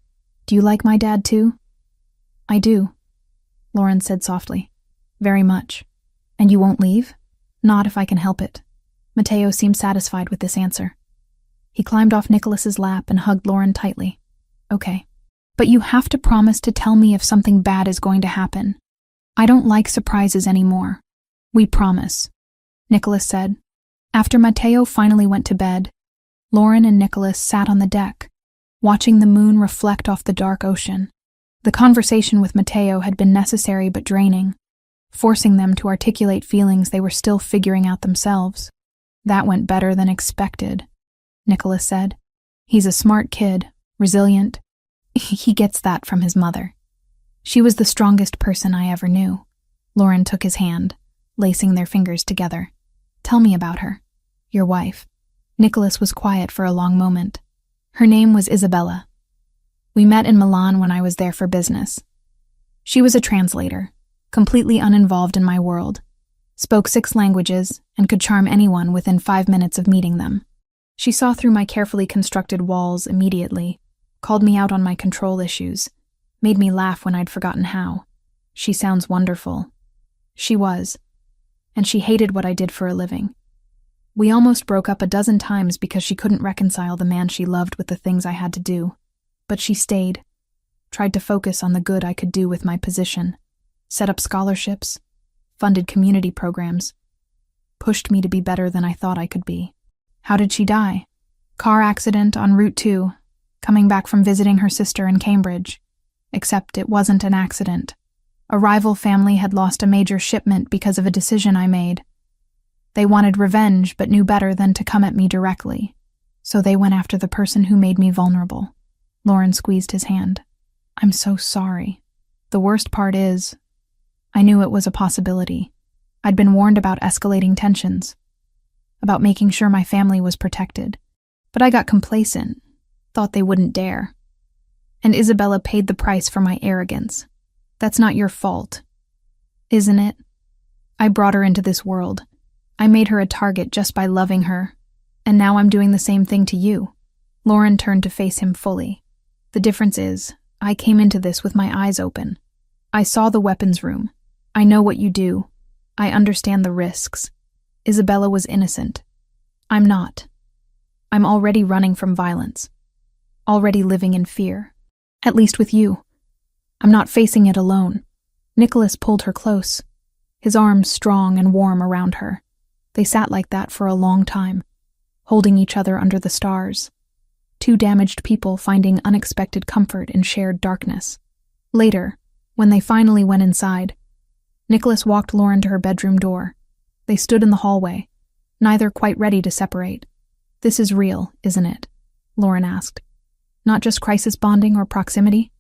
Do you like my dad too? I do, Lauren said softly. Very much. And you won't leave? Not if I can help it. Mateo seemed satisfied with this answer. He climbed off Nicholas's lap and hugged Lauren tightly. Okay. But you have to promise to tell me if something bad is going to happen. I don't like surprises anymore. We promise, Nicholas said. After Mateo finally went to bed, Lauren and Nicholas sat on the deck, watching the moon reflect off the dark ocean. The conversation with Mateo had been necessary but draining, forcing them to articulate feelings they were still figuring out themselves. That went better than expected, Nicholas said. He's a smart kid, resilient. He gets that from his mother. She was the strongest person I ever knew. Lauren took his hand, lacing their fingers together. Tell me about her. Your wife. Nicholas was quiet for a long moment. Her name was Isabella. We met in Milan when I was there for business. She was a translator, completely uninvolved in my world, spoke 6 languages, and could charm anyone within 5 minutes of meeting them. She saw through my carefully constructed walls immediately, called me out on my control issues, made me laugh when I'd forgotten how. She sounds wonderful. She was. And she hated what I did for a living. We almost broke up a dozen times because she couldn't reconcile the man she loved with the things I had to do. But she stayed, tried to focus on the good I could do with my position, set up scholarships, funded community programs, pushed me to be better than I thought I could be. How did she die? Car accident on Route 2, coming back from visiting her sister in Cambridge. Except it wasn't an accident. A rival family had lost a major shipment because of a decision I made. They wanted revenge but knew better than to come at me directly, so they went after the person who made me vulnerable. Lauren squeezed his hand. I'm so sorry. The worst part is, I knew it was a possibility. I'd been warned about escalating tensions, about making sure my family was protected. But I got complacent, thought they wouldn't dare. And Isabella paid the price for my arrogance. That's not your fault, isn't it? I brought her into this world. I made her a target just by loving her, and now I'm doing the same thing to you. Lauren turned to face him fully. The difference is, I came into this with my eyes open. I saw the weapons room. I know what you do. I understand the risks. Isabella was innocent. I'm not. I'm already running from violence. Already living in fear. At least with you. I'm not facing it alone. Nicholas pulled her close, his arms strong and warm around her. They sat like that for a long time, holding each other under the stars. 2 damaged people finding unexpected comfort in shared darkness. Later, when they finally went inside, Nicholas walked Lauren to her bedroom door. They stood in the hallway, neither quite ready to separate. This is real, isn't it? Lauren asked. Not just crisis bonding or proximity?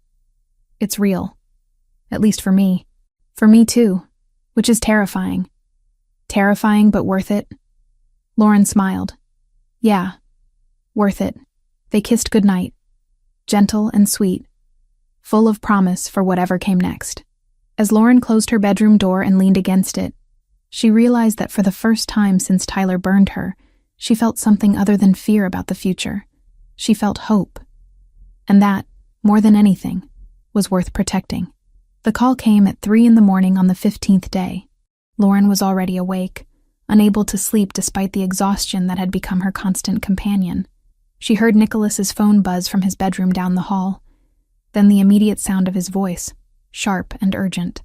It's real. At least for me. For me too, which is terrifying. Terrifying but worth it. Lauren smiled. Yeah, worth it. They kissed goodnight, gentle and sweet, full of promise for whatever came next. As Lauren closed her bedroom door and leaned against it, she realized that for the first time since Tyler burned her, she felt something other than fear about the future. She felt hope. And that, more than anything, was worth protecting. The call came at 3 a.m. on the 15th day. Lauren was already awake, unable to sleep despite the exhaustion that had become her constant companion. She heard Nicholas's phone buzz from his bedroom down the hall, then the immediate sound of his voice, sharp and urgent.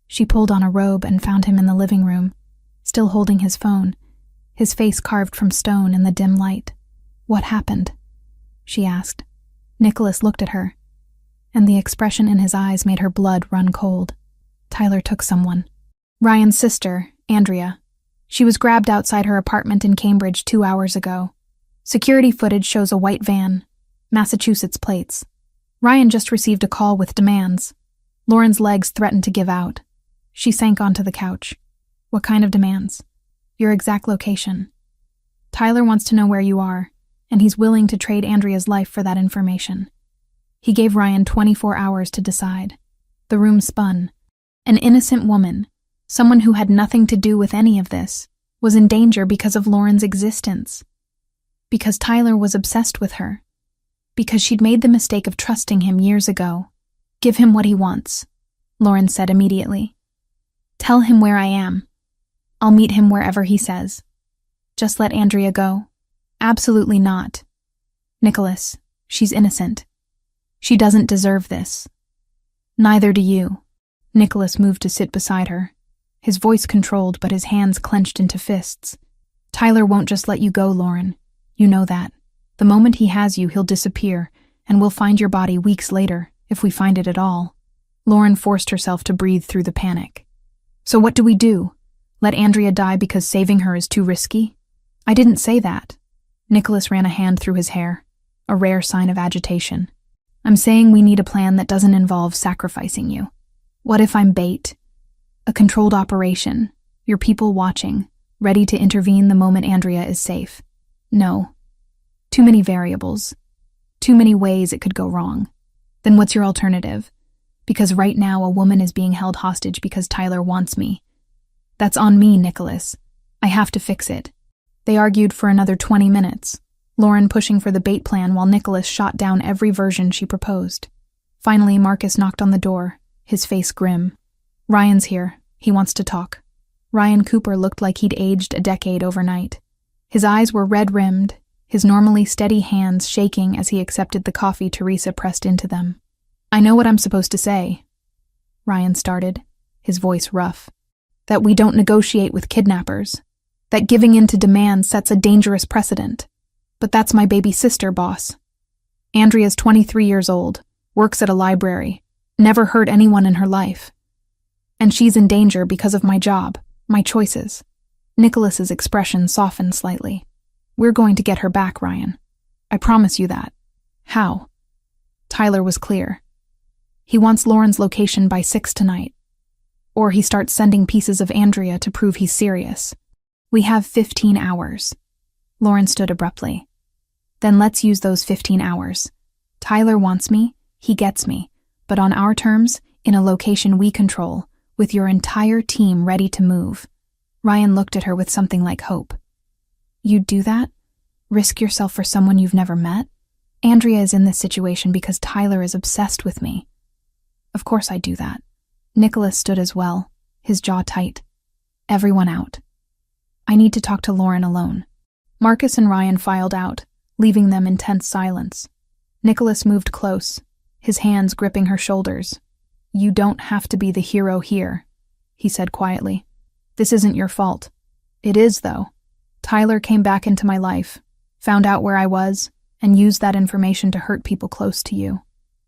She pulled on a robe and found him in the living room, still holding his phone, his face carved from stone in the dim light. What happened? She asked. Nicholas looked at her, and the expression in his eyes made her blood run cold. Tyler took someone. Ryan's sister, Andrea. She was grabbed outside her apartment in Cambridge 2 hours ago. Security footage shows a white van, Massachusetts plates. Ryan just received a call with demands. Lauren's legs threatened to give out. She sank onto the couch. What kind of demands? Your exact location. Tyler wants to know where you are, and he's willing to trade Andrea's life for that information. He gave Ryan 24 hours to decide. The room spun. An innocent woman, someone who had nothing to do with any of this, was in danger because of Lauren's existence. Because Tyler was obsessed with her. Because she'd made the mistake of trusting him years ago. Give him what he wants, Lauren said immediately. Tell him where I am. I'll meet him wherever he says. Just let Andrea go. Absolutely not. Nicholas, she's innocent. She doesn't deserve this. Neither do you. Nicholas moved to sit beside her. His voice controlled, but his hands clenched into fists. Tyler won't just let you go, Lauren. You know that. The moment he has you, he'll disappear, and we'll find your body weeks later, if we find it at all. Lauren forced herself to breathe through the panic. So what do we do? Let Andrea die because saving her is too risky? I didn't say that. Nicholas ran a hand through his hair, a rare sign of agitation. I'm saying we need a plan that doesn't involve sacrificing you. What if I'm bait? A controlled operation, your people watching, ready to intervene the moment Andrea is safe. No. Too many variables. Too many ways it could go wrong. Then what's your alternative? Because right now a woman is being held hostage because Tyler wants me. That's on me, Nicholas. I have to fix it. They argued for another 20 minutes, Lauren pushing for the bait plan while Nicholas shot down every version she proposed. Finally, Marcus knocked on the door, his face grim. Ryan's here. He wants to talk. Ryan Cooper looked like he'd aged a decade overnight. His eyes were red-rimmed, his normally steady hands shaking as he accepted the coffee Teresa pressed into them. I know what I'm supposed to say, Ryan started, his voice rough. That we don't negotiate with kidnappers. That giving in to demands sets a dangerous precedent. But that's my baby sister, boss. Andrea's 23 years old, works at a library, never hurt anyone in her life. And she's in danger because of my job, my choices. Nicholas's expression softened slightly. We're going to get her back, Ryan. I promise you that. How? Tyler was clear. He wants Lauren's location by 6 tonight. Or he starts sending pieces of Andrea to prove he's serious. We have 15 hours. Lauren stood abruptly. Then let's use those 15 hours. Tyler wants me, he gets me, but on our terms, in a location we control, with your entire team ready to move. Ryan looked at her with something like hope. You'd do that? Risk yourself for someone you've never met? Andrea is in this situation because Tyler is obsessed with me. Of course I'd do that. Nicholas stood as well, his jaw tight. Everyone out. I need to talk to Lauren alone. Marcus and Ryan filed out, leaving them in tense silence. Nicholas moved close, his hands gripping her shoulders. You don't have to be the hero here, he said quietly. This isn't your fault. It is, though. Tyler came back into my life, found out where I was, and used that information to hurt people close to you.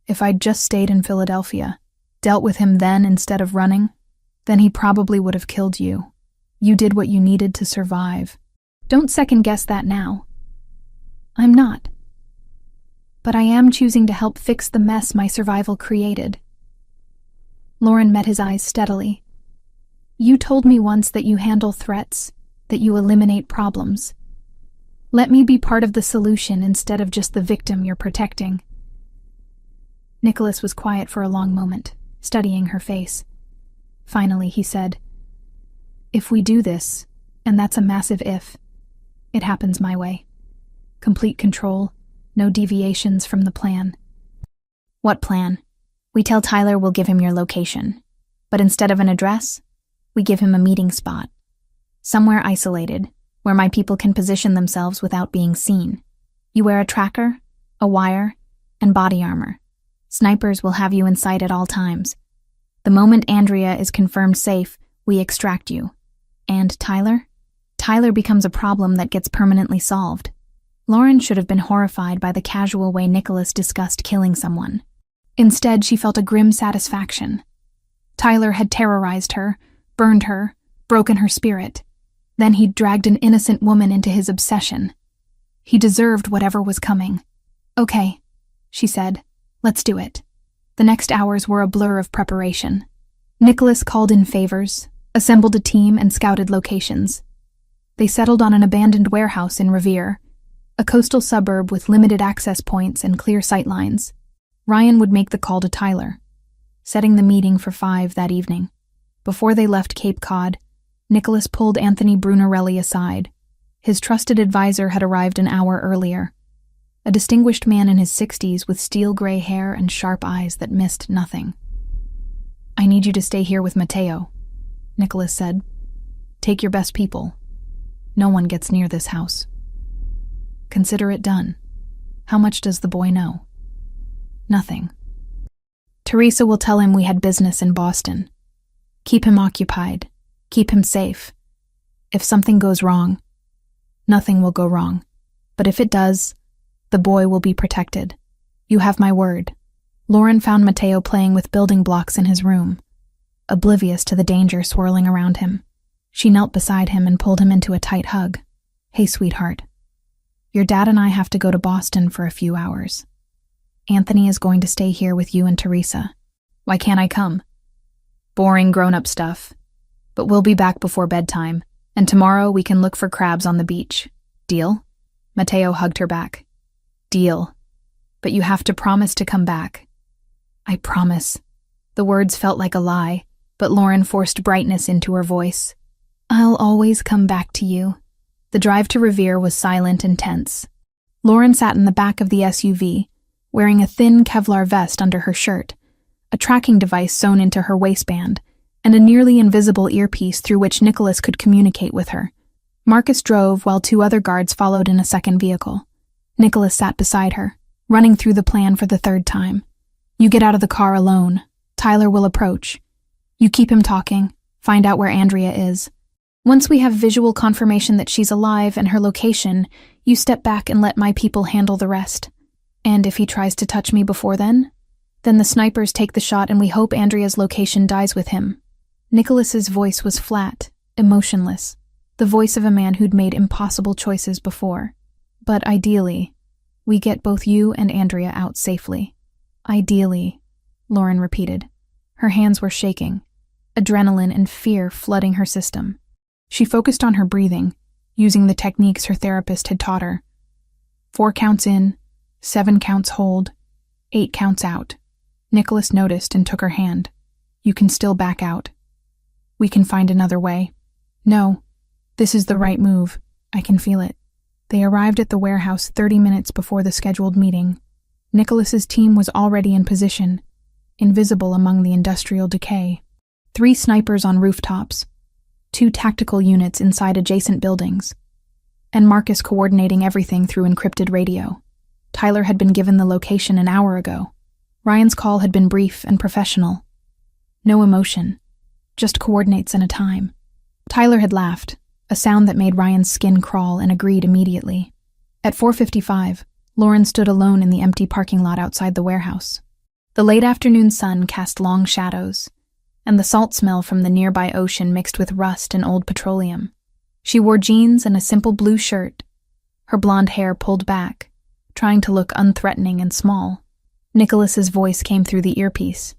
If I'd just stayed in Philadelphia, dealt with him then instead of running, then he probably would have killed you. You did what you needed to survive. Don't second-guess that now. I'm not. But I am choosing to help fix the mess my survival created. Lauren met his eyes steadily. You told me once that you handle threats, that you eliminate problems. Let me be part of the solution instead of just the victim you're protecting. Nicholas was quiet for a long moment, studying her face. Finally, he said, If we do this, and that's a massive if, it happens my way. Complete control, no deviations from the plan. What plan? We tell Tyler we'll give him your location, but instead of an address, we give him a meeting spot. Somewhere isolated, where my people can position themselves without being seen. You wear a tracker, a wire, and body armor. Snipers will have you in sight at all times. The moment Andrea is confirmed safe, we extract you. And Tyler? Tyler becomes a problem that gets permanently solved. Lauren should have been horrified by the casual way Nicholas discussed killing someone. Instead, she felt a grim satisfaction. Tyler had terrorized her, burned her, broken her spirit. Then he'd dragged an innocent woman into his obsession. He deserved whatever was coming. "Okay," she said. "Let's do it." The next hours were a blur of preparation. Nicholas called in favors, assembled a team, and scouted locations. They settled on an abandoned warehouse in Revere, a coastal suburb with limited access points and clear sightlines. Ryan would make the call to Tyler, setting the meeting for 5 that evening. Before they left Cape Cod, Nicholas pulled Anthony Brunarelli aside. His trusted advisor had arrived an hour earlier, a distinguished man in his 60s with steel-gray hair and sharp eyes that missed nothing. "I need you to stay here with Mateo," Nicholas said. "Take your best people. No one gets near this house." "Consider it done. How much does the boy know?" "Nothing. Teresa will tell him we had business in Boston. Keep him occupied. Keep him safe. If something goes wrong, nothing will go wrong. But if it does, the boy will be protected. You have my word." Lauren found Mateo playing with building blocks in his room, oblivious to the danger swirling around him. She knelt beside him and pulled him into a tight hug. "Hey, sweetheart. Your dad and I have to go to Boston for a few hours. Anthony is going to stay here with you and Teresa. Why can't I come?" "Boring grown-up stuff. But we'll be back before bedtime, and tomorrow we can look for crabs on the beach. Deal?" Mateo hugged her back. "Deal. But you have to promise to come back." "I promise." The words felt like a lie, but Lauren forced brightness into her voice. "I'll always come back to you." The drive to Revere was silent and tense. Lauren sat in the back of the SUV, wearing a thin Kevlar vest under her shirt, a tracking device sewn into her waistband, and a nearly invisible earpiece through which Nicholas could communicate with her. Marcus drove while 2 other guards followed in a second vehicle. Nicholas sat beside her, running through the plan for the 3rd time. "You get out of the car alone. Tyler will approach. You keep him talking. Find out where Andrea is. Once we have visual confirmation that she's alive and her location, you step back and let my people handle the rest. And if he tries to touch me before then the snipers take the shot and we hope Andrea's location dies with him." Nicholas's voice was flat, emotionless, the voice of a man who'd made impossible choices before. "But ideally, we get both you and Andrea out safely." "Ideally," Lauren repeated. Her hands were shaking, adrenaline and fear flooding her system. She focused on her breathing, using the techniques her therapist had taught her. 4 counts in, 7 counts hold, 8 counts out. Nicholas noticed and took her hand. "You can still back out. We can find another way." "No, this is the right move. I can feel it." They arrived at the warehouse 30 minutes before the scheduled meeting. Nicholas's team was already in position, invisible among the industrial decay. 3 snipers on rooftops, 2 tactical units inside adjacent buildings, and Marcus coordinating everything through encrypted radio. Tyler had been given the location an hour ago. Ryan's call had been brief and professional. No emotion, just coordinates and a time. Tyler had laughed, a sound that made Ryan's skin crawl, and agreed immediately. At 4:55, Lauren stood alone in the empty parking lot outside the warehouse. The late afternoon sun cast long shadows, and the salt smell from the nearby ocean mixed with rust and old petroleum. She wore jeans and a simple blue shirt, her blonde hair pulled back, trying to look unthreatening and small. Nicholas's voice came through the earpiece.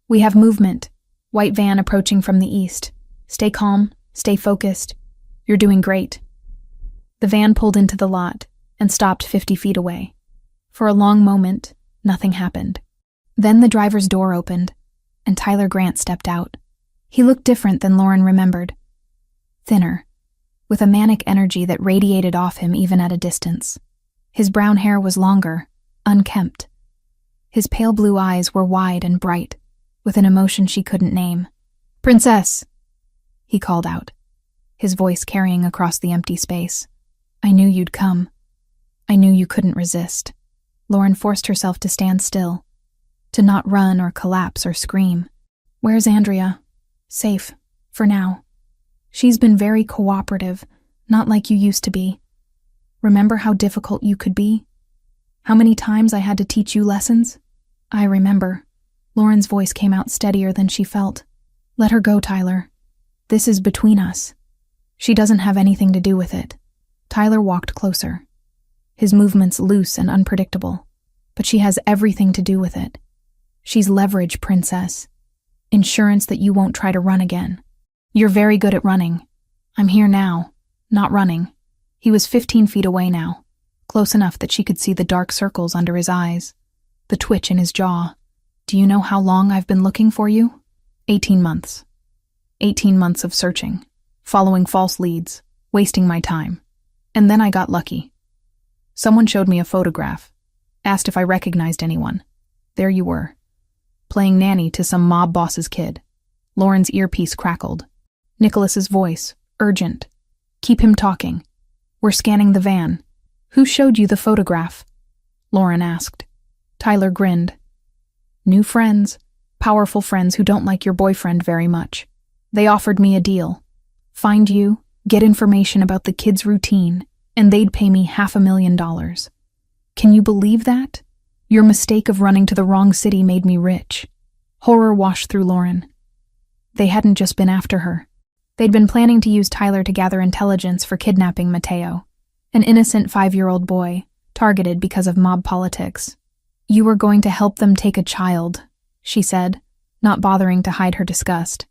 "We have movement. White van approaching from the east. Stay calm, stay focused. You're doing great." The van pulled into the lot and stopped 50 feet away. For a long moment, nothing happened. Then the driver's door opened, and Tyler Grant stepped out. He looked different than Lauren remembered. Thinner, with a manic energy that radiated off him even at a distance. His brown hair was longer, unkempt. His pale blue eyes were wide and bright, with an emotion she couldn't name. "Princess!" he called out, his voice carrying across the empty space. "I knew you'd come. I knew you couldn't resist." Lauren forced herself to stand still, to not run or collapse or scream. "Where's Andrea?" "Safe, for now. She's been very cooperative, not like you used to be. Remember how difficult you could be? How many times I had to teach you lessons?" "I remember." Lauren's voice came out steadier than she felt. "Let her go, Tyler. This is between us. She doesn't have anything to do with it. Tyler walked closer, his movements loose and unpredictable. But she has everything to do with it. She's leverage, princess. Insurance that you won't try to run again. You're very good at running. I'm here now, not running. He was 15 feet away now, close enough that she could see the dark circles under his eyes, the twitch in his jaw. Do you know how long I've been looking for you? 18 months. 18 months of searching, following false leads, wasting my time. And then I got lucky. Someone showed me a photograph, asked if I recognized anyone. There you were, playing nanny to some mob boss's kid. Lauren's earpiece crackled. Nicholas's voice, urgent. Keep him talking. We're scanning the van. Who showed you the photograph? Lauren asked. Tyler grinned. New friends, powerful friends who don't like your boyfriend very much. They offered me a deal. Find you, get information about the kid's routine, and they'd pay me $500,000. Can you believe that? Your mistake of running to the wrong city made me rich. Horror washed through Lauren. They hadn't just been after her. They'd been planning to use Tyler to gather intelligence for kidnapping Mateo, an innocent 5-year-old boy, targeted because of mob politics. You were going to help them take a child, she said, not bothering to hide her disgust.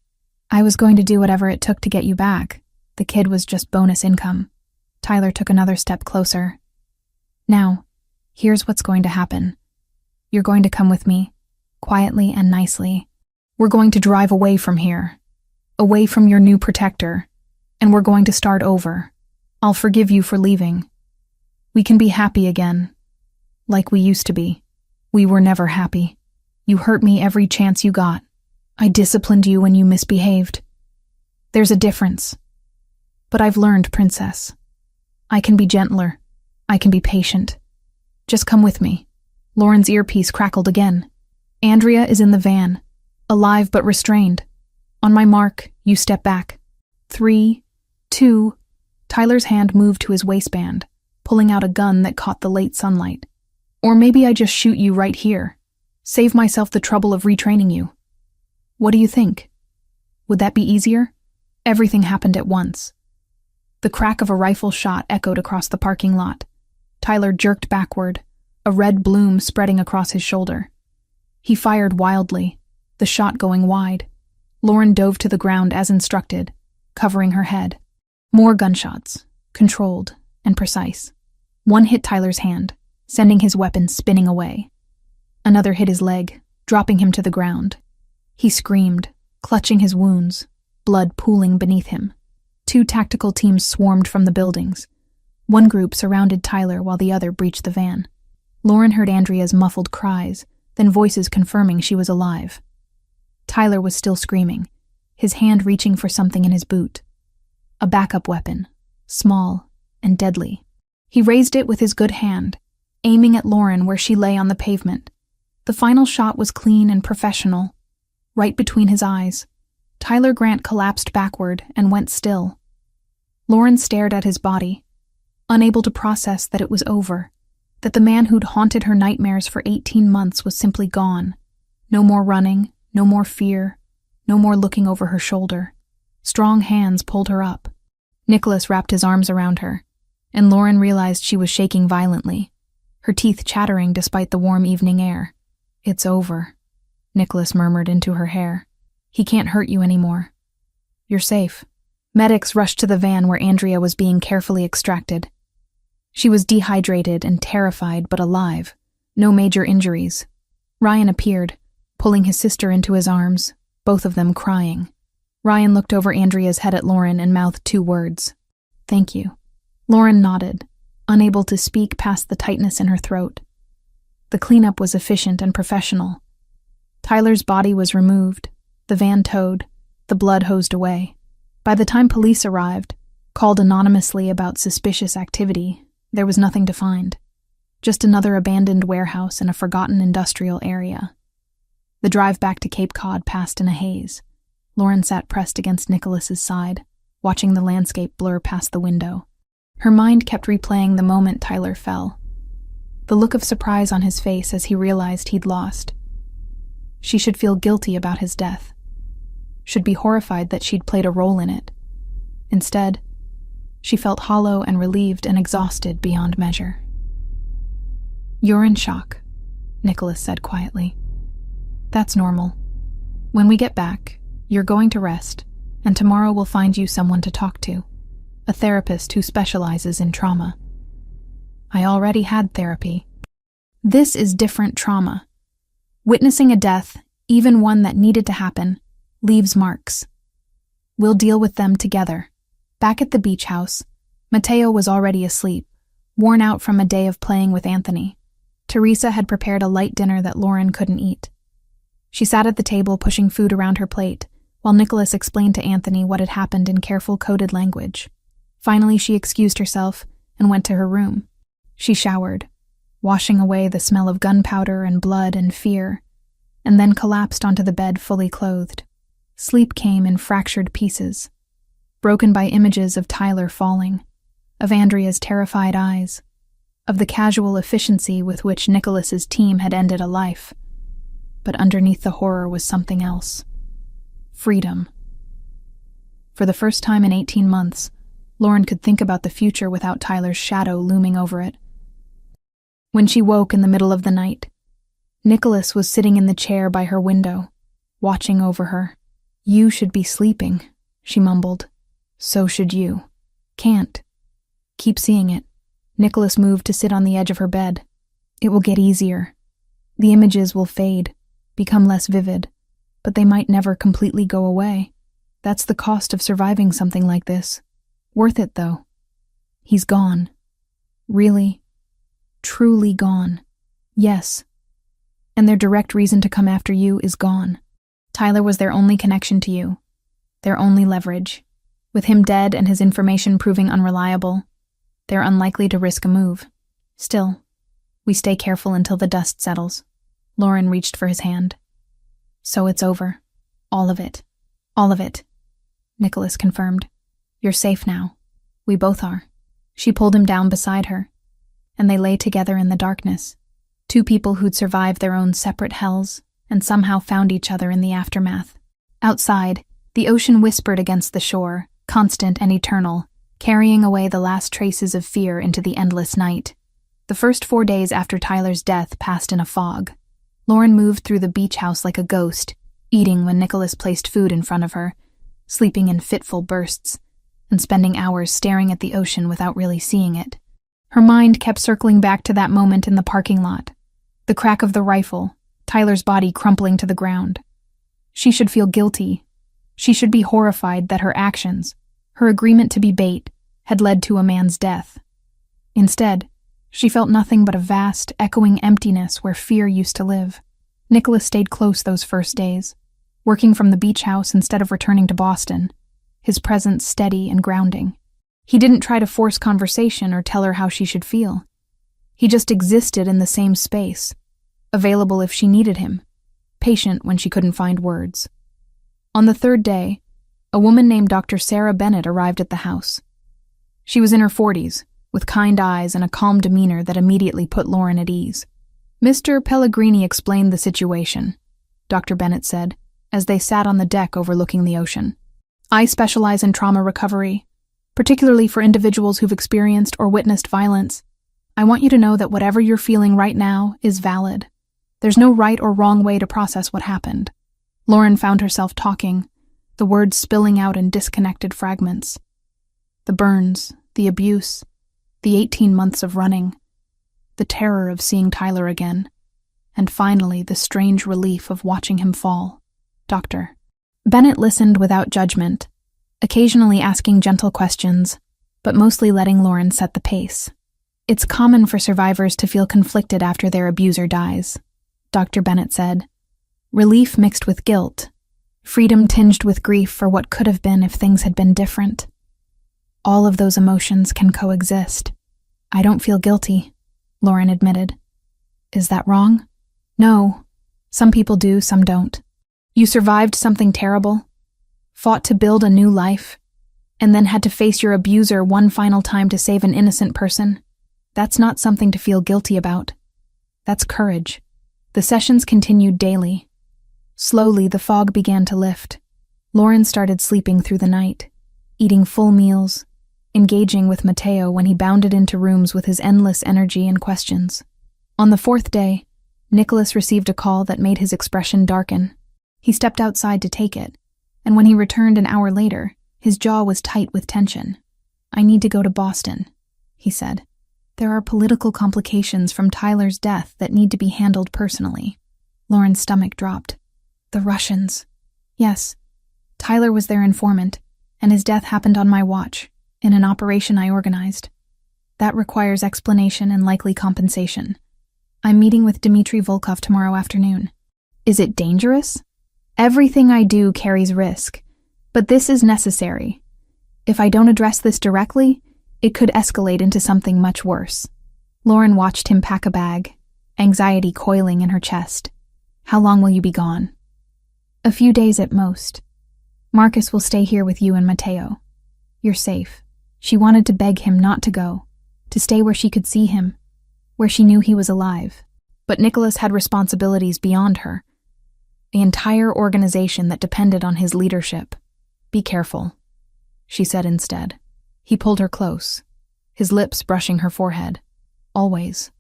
I was going to do whatever it took to get you back. The kid was just bonus income. Tyler took another step closer. Now, here's what's going to happen. You're going to come with me, quietly and nicely. We're going to drive away from here, away from your new protector, and we're going to start over. I'll forgive you for leaving. We can be happy again, like we used to be. We were never happy. You hurt me every chance you got. I disciplined you when you misbehaved. There's a difference. But I've learned, princess. I can be gentler. I can be patient. Just come with me. Lauren's earpiece crackled again. Andrea is in the van, alive but restrained. On my mark, you step back. 3, 2, Tyler's hand moved to his waistband, pulling out a gun that caught the late sunlight. Or maybe I just shoot you right here. Save myself the trouble of retraining you. What do you think? Would that be easier? Everything happened at once. The crack of a rifle shot echoed across the parking lot. Tyler jerked backward, a red bloom spreading across his shoulder. He fired wildly, the shot going wide. Lauren dove to the ground as instructed, covering her head. More gunshots, controlled and precise. One hit Tyler's hand, sending his weapon spinning away. Another hit his leg, dropping him to the ground. He screamed, clutching his wounds, blood pooling beneath him. 2 tactical teams swarmed from the buildings. One group surrounded Tyler while the other breached the van. Lauren heard Andrea's muffled cries, then voices confirming she was alive. Tyler was still screaming, his hand reaching for something in his boot. A backup weapon, small and deadly. He raised it with his good hand, aiming at Lauren where she lay on the pavement. The final shot was clean and professional, right between his eyes. Tyler Grant collapsed backward and went still. Lauren stared at his body, unable to process that it was over, that the man who'd haunted her nightmares for 18 months was simply gone. No more running, no more fear, no more looking over her shoulder. Strong hands pulled her up. Nicholas wrapped his arms around her, and Lauren realized she was shaking violently, her teeth chattering despite the warm evening air. It's over, Nicholas murmured into her hair. He can't hurt you anymore. You're safe. Medics rushed to the van where Andrea was being carefully extracted. She was dehydrated and terrified but alive. No major injuries. Ryan appeared, pulling his sister into his arms, both of them crying. Ryan looked over Andrea's head at Lauren and mouthed 2 words. Thank you. Lauren nodded, unable to speak past the tightness in her throat. The cleanup was efficient and professional. Tyler's body was removed, the van towed, the blood hosed away. By the time police arrived, called anonymously about suspicious activity, there was nothing to find. Just another abandoned warehouse in a forgotten industrial area. The drive back to Cape Cod passed in a haze. Lauren sat pressed against Nicholas's side, watching the landscape blur past the window. Her mind kept replaying the moment Tyler fell. The look of surprise on his face as he realized he'd lost. She should feel guilty about his death. Should be horrified that she'd played a role in it. Instead, She felt hollow and relieved and exhausted beyond measure. "You're in shock," Nicholas said quietly. "That's normal. When we get back, you're going to rest, and tomorrow we'll find you someone to talk to, a therapist who specializes in trauma." I already had therapy. This is different trauma. Witnessing a death, even one that needed to happen, leaves marks. We'll deal with them together. Back at the beach house, Mateo was already asleep, worn out from a day of playing with Anthony. Teresa had prepared a light dinner that Lauren couldn't eat. She sat at the table pushing food around her plate, while Nicholas explained to Anthony what had happened in careful coded language. Finally, she excused herself and went to her room. She showered, washing away the smell of gunpowder and blood and fear, and then collapsed onto the bed fully clothed. Sleep came in fractured pieces, broken by images of Tyler falling, of Andrea's terrified eyes, of the casual efficiency with which Nicholas's team had ended a life. But underneath the horror was something else. Freedom. For the first time in 18 months, Lauren could think about the future without Tyler's shadow looming over it. When she woke in the middle of the night, Nicholas was sitting in the chair by her window, watching over her. "You should be sleeping," she mumbled. "So should you. Can't. Keep seeing it." Nicholas moved to sit on the edge of her bed. "It will get easier. The images will fade, become less vivid, but they might never completely go away. That's the cost of surviving something like this. Worth it, though. He's gone. Really, truly gone. Yes. And their direct reason to come after you is gone. Tyler was their only connection to you, their only leverage. With him dead and his information proving unreliable, they're unlikely to risk a move. Still, we stay careful until the dust settles." Lauren reached for his hand. "So it's over. All of it. All of it," Nicholas confirmed. "You're safe now. We both are." She pulled him down beside her, and they lay together in the darkness, two people who'd survived their own separate hells and somehow found each other in the aftermath. Outside, the ocean whispered against the shore, constant and eternal, carrying away the last traces of fear into the endless night. The first 4 days after Tyler's death passed in a fog. Lauren moved through the beach house like a ghost, eating when Nicholas placed food in front of her, sleeping in fitful bursts, and spending hours staring at the ocean without really seeing it. Her mind kept circling back to that moment in the parking lot, the crack of the rifle, Tyler's body crumpling to the ground. She should feel guilty. She should be horrified that her actions, her agreement to be bait, had led to a man's death. Instead, she felt nothing but a vast, echoing emptiness where fear used to live. Nicholas stayed close those first days, working from the beach house instead of returning to Boston, his presence steady and grounding. He didn't try to force conversation or tell her how she should feel. He just existed in the same space, available if she needed him, patient when she couldn't find words. On the 3rd day, a woman named Dr. Sarah Bennett arrived at the house. She was in her 40s, with kind eyes and a calm demeanor that immediately put Lauren at ease. "Mr. Pellegrini explained the situation," Dr. Bennett said, as they sat on the deck overlooking the ocean. "I specialize in trauma recovery, particularly for individuals who've experienced or witnessed violence. I want you to know that whatever you're feeling right now is valid. There's no right or wrong way to process what happened." Lauren found herself talking, the words spilling out in disconnected fragments. The burns, the abuse, the 18 months of running, the terror of seeing Tyler again, and finally the strange relief of watching him fall. "Doctor." Bennett listened without judgment, occasionally asking gentle questions, but mostly letting Lauren set the pace. "It's common for survivors to feel conflicted after their abuser dies," Dr. Bennett said. "Relief mixed with guilt, freedom tinged with grief for what could have been if things had been different. All of those emotions can coexist." "I don't feel guilty," Lauren admitted. "Is that wrong?" "No. Some people do, some don't. You survived something terrible, fought to build a new life, and then had to face your abuser one final time to save an innocent person. That's not something to feel guilty about. That's courage." The sessions continued daily. Slowly, the fog began to lift. Lauren started sleeping through the night, eating full meals, engaging with Matteo when he bounded into rooms with his endless energy and questions. On the fourth day, Nicholas received a call that made his expression darken. He stepped outside to take it, and when he returned an hour later, his jaw was tight with tension. "I need to go to Boston," he said. "There are political complications from Tyler's death that need to be handled personally." Lauren's stomach dropped. "The Russians." "Yes. Tyler was their informant, and his death happened on my watch, in an operation I organized. That requires explanation and likely compensation. I'm meeting with Dmitry Volkov tomorrow afternoon." "Is it dangerous?" "Everything I do carries risk, but this is necessary. If I don't address this directly, it could escalate into something much worse." Lauren watched him pack a bag, anxiety coiling in her chest. "How long will you be gone?" "A few days at most. Marcus will stay here with you and Matteo. You're safe." She wanted to beg him not to go, to stay where she could see him, where she knew he was alive. But Nicholas had responsibilities beyond her, the entire organization that depended on his leadership. "Be careful," she said instead. He pulled her close, his lips brushing her forehead. "Always."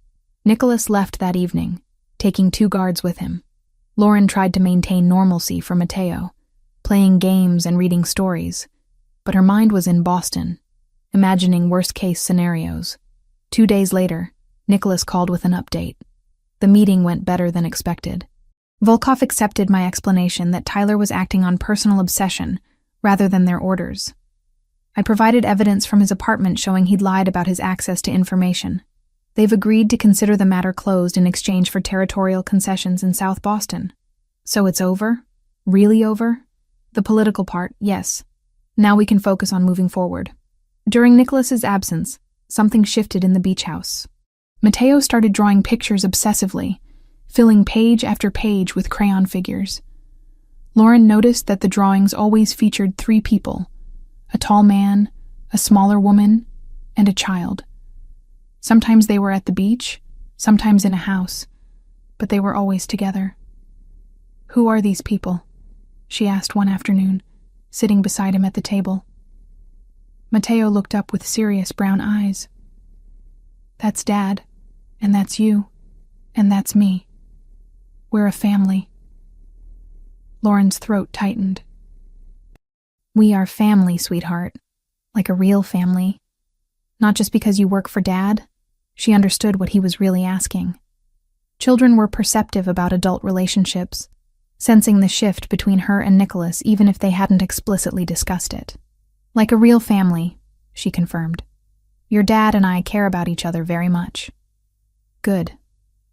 Nicholas left that evening, taking 2 guards with him. Lauren tried to maintain normalcy for Matteo, playing games and reading stories, but her mind was in Boston, imagining worst-case scenarios. 2 days later, Nicholas called with an update. The meeting went better than expected. Volkov accepted my explanation that Tyler was acting on personal obsession rather than their orders. I provided evidence from his apartment showing he'd lied about his access to information. They've agreed to consider the matter closed in exchange for territorial concessions in South Boston. So it's over? Really over? The political part, yes. Now we can focus on moving forward. During Nicholas's absence, something shifted in the beach house. Matteo started drawing pictures obsessively, filling page after page with crayon figures. Lauren noticed that the drawings always featured 3 people: a tall man, a smaller woman, and a child. Sometimes they were at the beach, sometimes in a house, but they were always together. "Who are these people?" she asked one afternoon, sitting beside him at the table. Matteo looked up with serious brown eyes. "That's Dad, and that's you, and that's me. We're a family." Lauren's throat tightened. "We are family, sweetheart. Like a real family. Not just because you work for Dad." She understood what he was really asking. Children were perceptive about adult relationships, sensing the shift between her and Nicholas even if they hadn't explicitly discussed it. "Like a real family," she confirmed. "Your dad and I care about each other very much." "Good,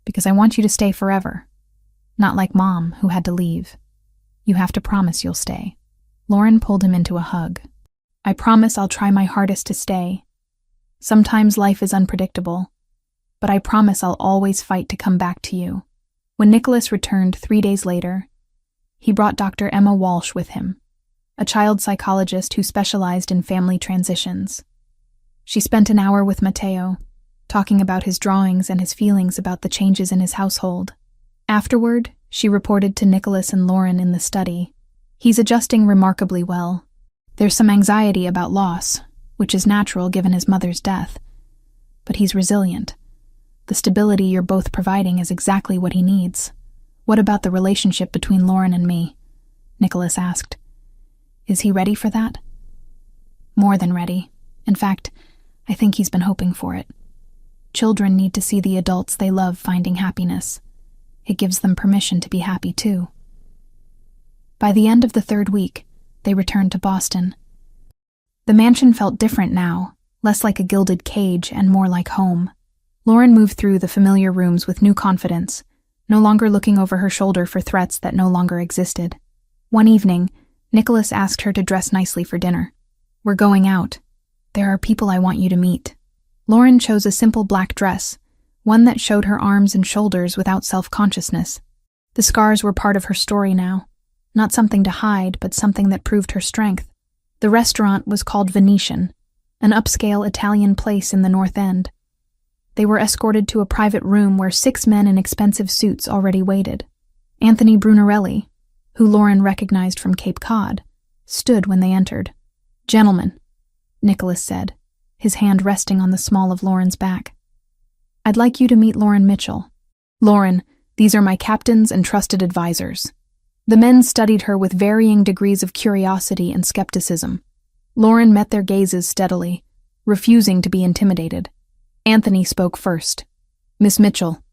because I want you to stay forever. Not like Mom, who had to leave. You have to promise you'll stay." Lauren pulled him into a hug. "I promise I'll try my hardest to stay. Sometimes life is unpredictable, but I promise I'll always fight to come back to you." When Nicholas returned 3 days later, he brought Dr. Emma Walsh with him, a child psychologist who specialized in family transitions. She spent an hour with Matteo, talking about his drawings and his feelings about the changes in his household. Afterward, she reported to Nicholas and Lauren in the study. "He's adjusting remarkably well. There's some anxiety about loss, which is natural given his mother's death. But he's resilient. The stability you're both providing is exactly what he needs." "What about the relationship between Lauren and me?" Nicholas asked. "Is he ready for that?" "More than ready. In fact, I think he's been hoping for it. Children need to see the adults they love finding happiness. It gives them permission to be happy too." By the end of the 3rd week, they returned to Boston. The mansion felt different now, less like a gilded cage and more like home. Lauren moved through the familiar rooms with new confidence, no longer looking over her shoulder for threats that no longer existed. One evening, Nicholas asked her to dress nicely for dinner. "We're going out. There are people I want you to meet." Lauren chose a simple black dress, one that showed her arms and shoulders without self-consciousness. The scars were part of her story now, not something to hide, but something that proved her strength. The restaurant was called Venetian, an upscale Italian place in the North End. They were escorted to a private room where 6 men in expensive suits already waited. Anthony Brunarelli, who Lauren recognized from Cape Cod, stood when they entered. "Gentlemen," Nicholas said, his hand resting on the small of Lauren's back. "I'd like you to meet Lauren Mitchell. Lauren, these are my captains and trusted advisors." The men studied her with varying degrees of curiosity and skepticism. Lauren met their gazes steadily, refusing to be intimidated. Anthony spoke first. "Miss Mitchell,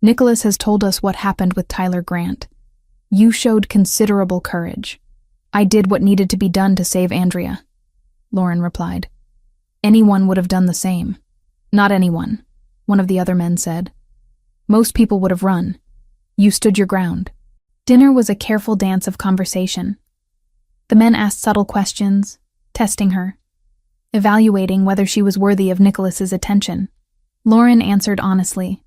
Nicholas has told us what happened with Tyler Grant. You showed considerable courage. I did what needed to be done to save Andrea," Lauren replied. "Anyone would have done the same." "Not anyone," one of the other men said. "Most people would have run. You stood your ground." Dinner was a careful dance of conversation. The men asked subtle questions, testing her, evaluating whether she was worthy of Nicholas's attention. Lauren answered honestly,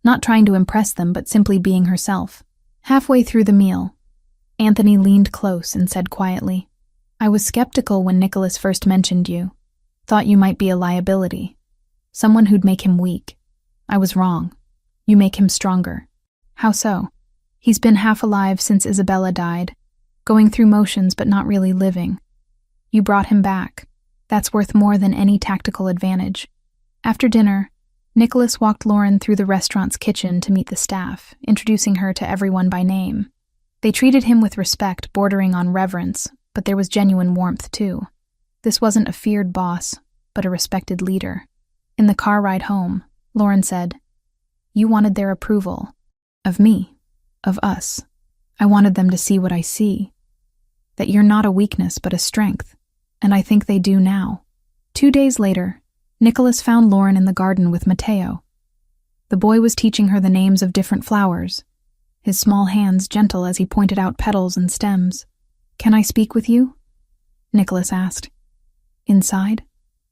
not trying to impress them but simply being herself. Halfway through the meal, Anthony leaned close and said quietly, "I was skeptical when Nicholas first mentioned you. Thought you might be a liability, someone who'd make him weak. I was wrong. You make him stronger." "How so?" "He's been half alive since Isabella died, going through motions but not really living. You brought him back. That's worth more than any tactical advantage." After dinner, Nicholas walked Lauren through the restaurant's kitchen to meet the staff, introducing her to everyone by name. They treated him with respect bordering on reverence, but there was genuine warmth too. This wasn't a feared boss, but a respected leader. In the car ride home, Lauren said, "You wanted their approval. Of me. Of us. I wanted them to see what I see. That you're not a weakness but a strength. And I think they do now." 2 days later, Nicholas found Lauren in the garden with Matteo. The boy was teaching her the names of different flowers, his small hands gentle as he pointed out petals and stems. "Can I speak with you?" Nicholas asked. Inside,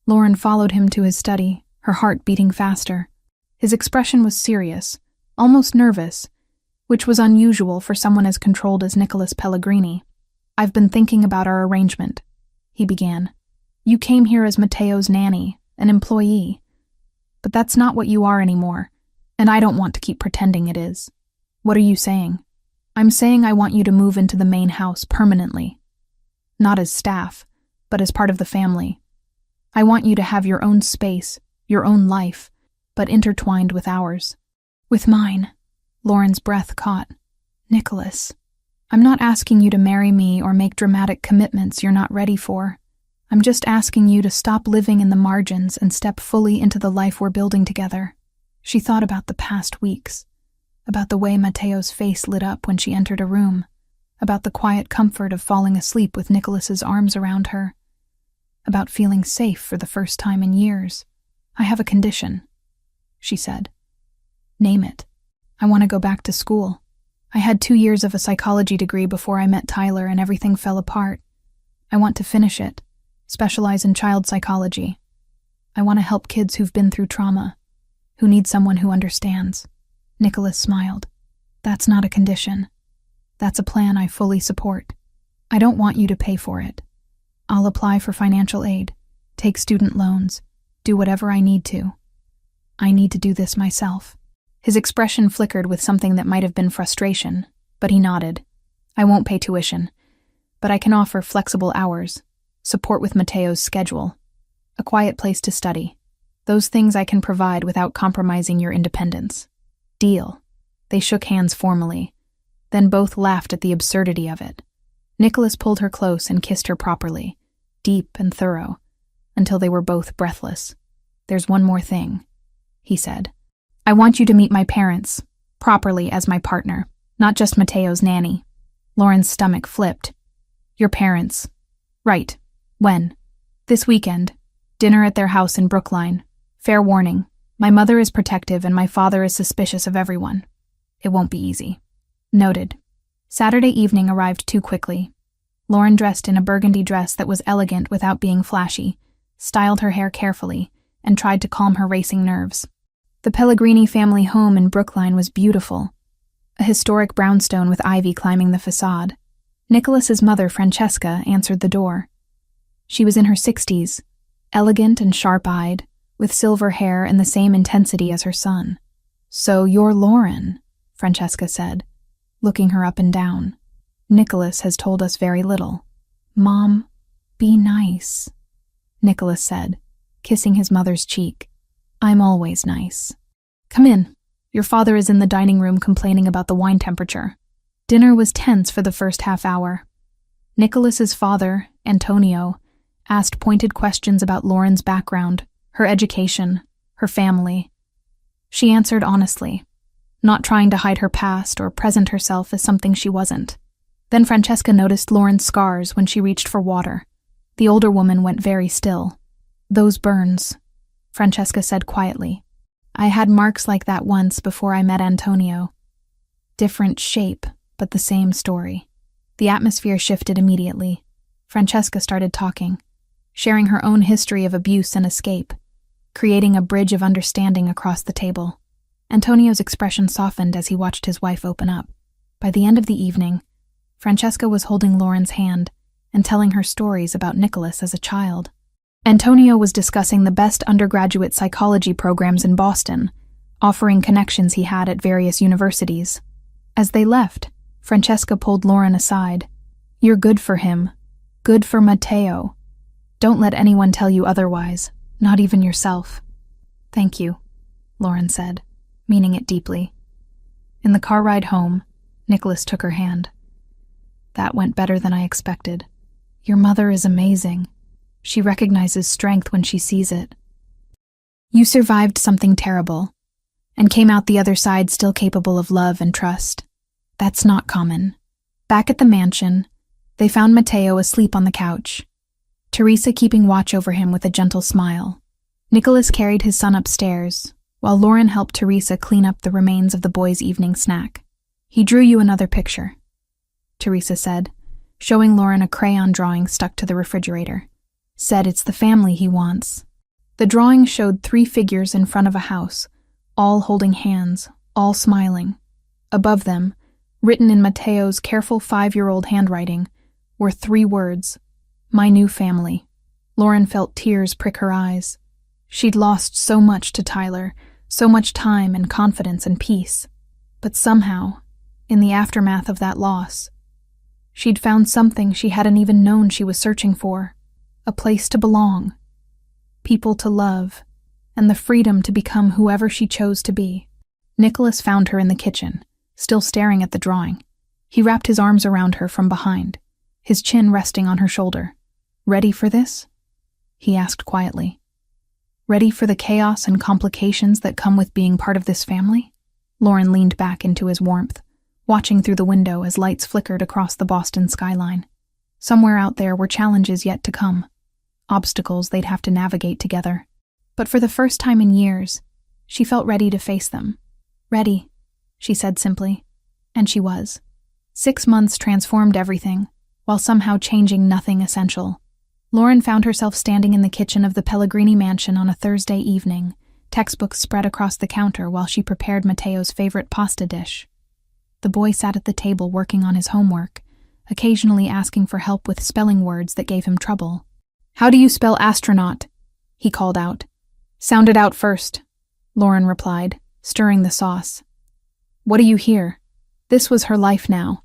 Lauren followed him to his study, her heart beating faster. His expression was serious, almost nervous, which was unusual for someone as controlled as Nicholas Pellegrini. "I've been thinking about our arrangement," he began. "You came here as Matteo's nanny, an employee. But that's not what you are anymore, and I don't want to keep pretending it is." "What are you saying?" "I'm saying I want you to move into the main house permanently. Not as staff, but as part of the family. I want you to have your own space, your own life, but intertwined with ours." "With mine," Lauren's breath caught. "Nicholas, I'm not asking you to marry me or make dramatic commitments you're not ready for. I'm just asking you to stop living in the margins and step fully into the life we're building together." She thought about the past weeks, about the way Matteo's face lit up when she entered a room, about the quiet comfort of falling asleep with Nicholas's arms around her, about feeling safe for the first time in years. "I have a condition," she said. "Name it." "I want to go back to school. I had 2 years of a psychology degree before I met Tyler and everything fell apart. I want to finish it, specialize in child psychology. I want to help kids who've been through trauma, who need someone who understands." Nicholas smiled. "That's not a condition. That's a plan I fully support. I don't want you to pay for it. I'll apply for financial aid, take student loans, do whatever I need to. I need to do this myself." His expression flickered with something that might have been frustration, but he nodded. "I won't pay tuition, but I can offer flexible hours, support with Matteo's schedule, a quiet place to study. Those things I can provide without compromising your independence." "Deal." They shook hands formally, then both laughed at the absurdity of it. Nicholas pulled her close and kissed her properly, deep and thorough, until they were both breathless. "There's one more thing," he said. "I want you to meet my parents, properly as my partner, not just Matteo's nanny." Lauren's stomach flipped. "Your parents. Right. When?" "This weekend. Dinner at their house in Brookline. Fair warning. My mother is protective and my father is suspicious of everyone. It won't be easy." Noted. Saturday evening arrived too quickly. Lauren dressed in a burgundy dress that was elegant without being flashy, styled her hair carefully, and tried to calm her racing nerves. The Pellegrini family home in Brookline was beautiful, a historic brownstone with ivy climbing the facade. Nicholas's mother, Francesca, answered the door. She was in her 60s, elegant and sharp-eyed, with silver hair and the same intensity as her son. "So you're Lauren," Francesca said, looking her up and down. "Nicholas has told us very little." "Mom, be nice," Nicholas said, kissing his mother's cheek. "I'm always nice. Come in. Your father is in the dining room complaining about the wine temperature." Dinner was tense for the first half hour. Nicholas's father, Antonio, asked pointed questions about Lauren's background, her education, her family. She answered honestly, not trying to hide her past or present herself as something she wasn't. Then Francesca noticed Lauren's scars when she reached for water. The older woman went very still. "Those burns," Francesca said quietly. "I had marks like that once before I met Antonio. Different shape, but the same story." The atmosphere shifted immediately. Francesca started talking, sharing her own history of abuse and escape, creating a bridge of understanding across the table. Antonio's expression softened as he watched his wife open up. By the end of the evening, Francesca was holding Lauren's hand and telling her stories about Nicholas as a child. Antonio was discussing the best undergraduate psychology programs in Boston, offering connections he had at various universities. As they left, Francesca pulled Lauren aside. "You're good for him. Good for Matteo. Don't let anyone tell you otherwise, not even yourself." "Thank you," Lauren said, meaning it deeply. In the car ride home, Nicholas took her hand. "That went better than I expected. Your mother is amazing. She recognizes strength when she sees it. You survived something terrible, and came out the other side still capable of love and trust. That's not common." Back at the mansion, they found Matteo asleep on the couch, Teresa keeping watch over him with a gentle smile. Nicholas carried his son upstairs, while Lauren helped Teresa clean up the remains of the boy's evening snack. "He drew you another picture," Teresa said, showing Lauren a crayon drawing stuck to the refrigerator. "Said it's the family he wants." The drawing showed 3 figures in front of a house, all holding hands, all smiling. Above them, written in Matteo's careful 5-year-old handwriting, were 3 words: "My new family." Lauren felt tears prick her eyes. She'd lost so much to Tyler, so much time and confidence and peace. But somehow, in the aftermath of that loss, she'd found something she hadn't even known she was searching for: a place to belong, people to love, and the freedom to become whoever she chose to be. Nicholas found her in the kitchen, still staring at the drawing. He wrapped his arms around her from behind, his chin resting on her shoulder. "Ready for this?" he asked quietly. "Ready for the chaos and complications that come with being part of this family?" Lauren leaned back into his warmth, watching through the window as lights flickered across the Boston skyline. Somewhere out there were challenges yet to come, obstacles they'd have to navigate together. But for the first time in years, she felt ready to face them. "Ready," she said simply. And she was. 6 months transformed everything, while somehow changing nothing essential. Lauren found herself standing in the kitchen of the Pellegrini mansion on a Thursday evening, textbooks spread across the counter while she prepared Matteo's favorite pasta dish. The boy sat at the table working on his homework, occasionally asking for help with spelling words that gave him trouble. "How do you spell astronaut?" he called out. "Sound it out first," Lauren replied, stirring the sauce. "What do you hear?" This was her life now.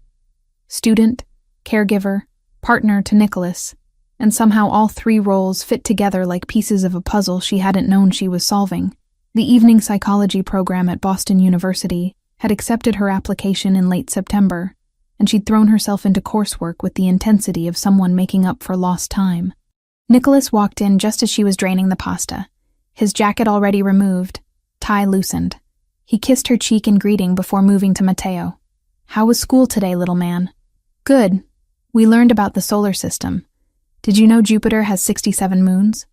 Student, caregiver, partner to Nicholas, and somehow all 3 roles fit together like pieces of a puzzle she hadn't known she was solving. The evening psychology program at Boston University had accepted her application in late September, and she'd thrown herself into coursework with the intensity of someone making up for lost time. Nicholas walked in just as she was draining the pasta, his jacket already removed, tie loosened. He kissed her cheek in greeting before moving to Matteo. "How was school today, little man?" "Good. We learned about the solar system. Did you know Jupiter has 67 moons?"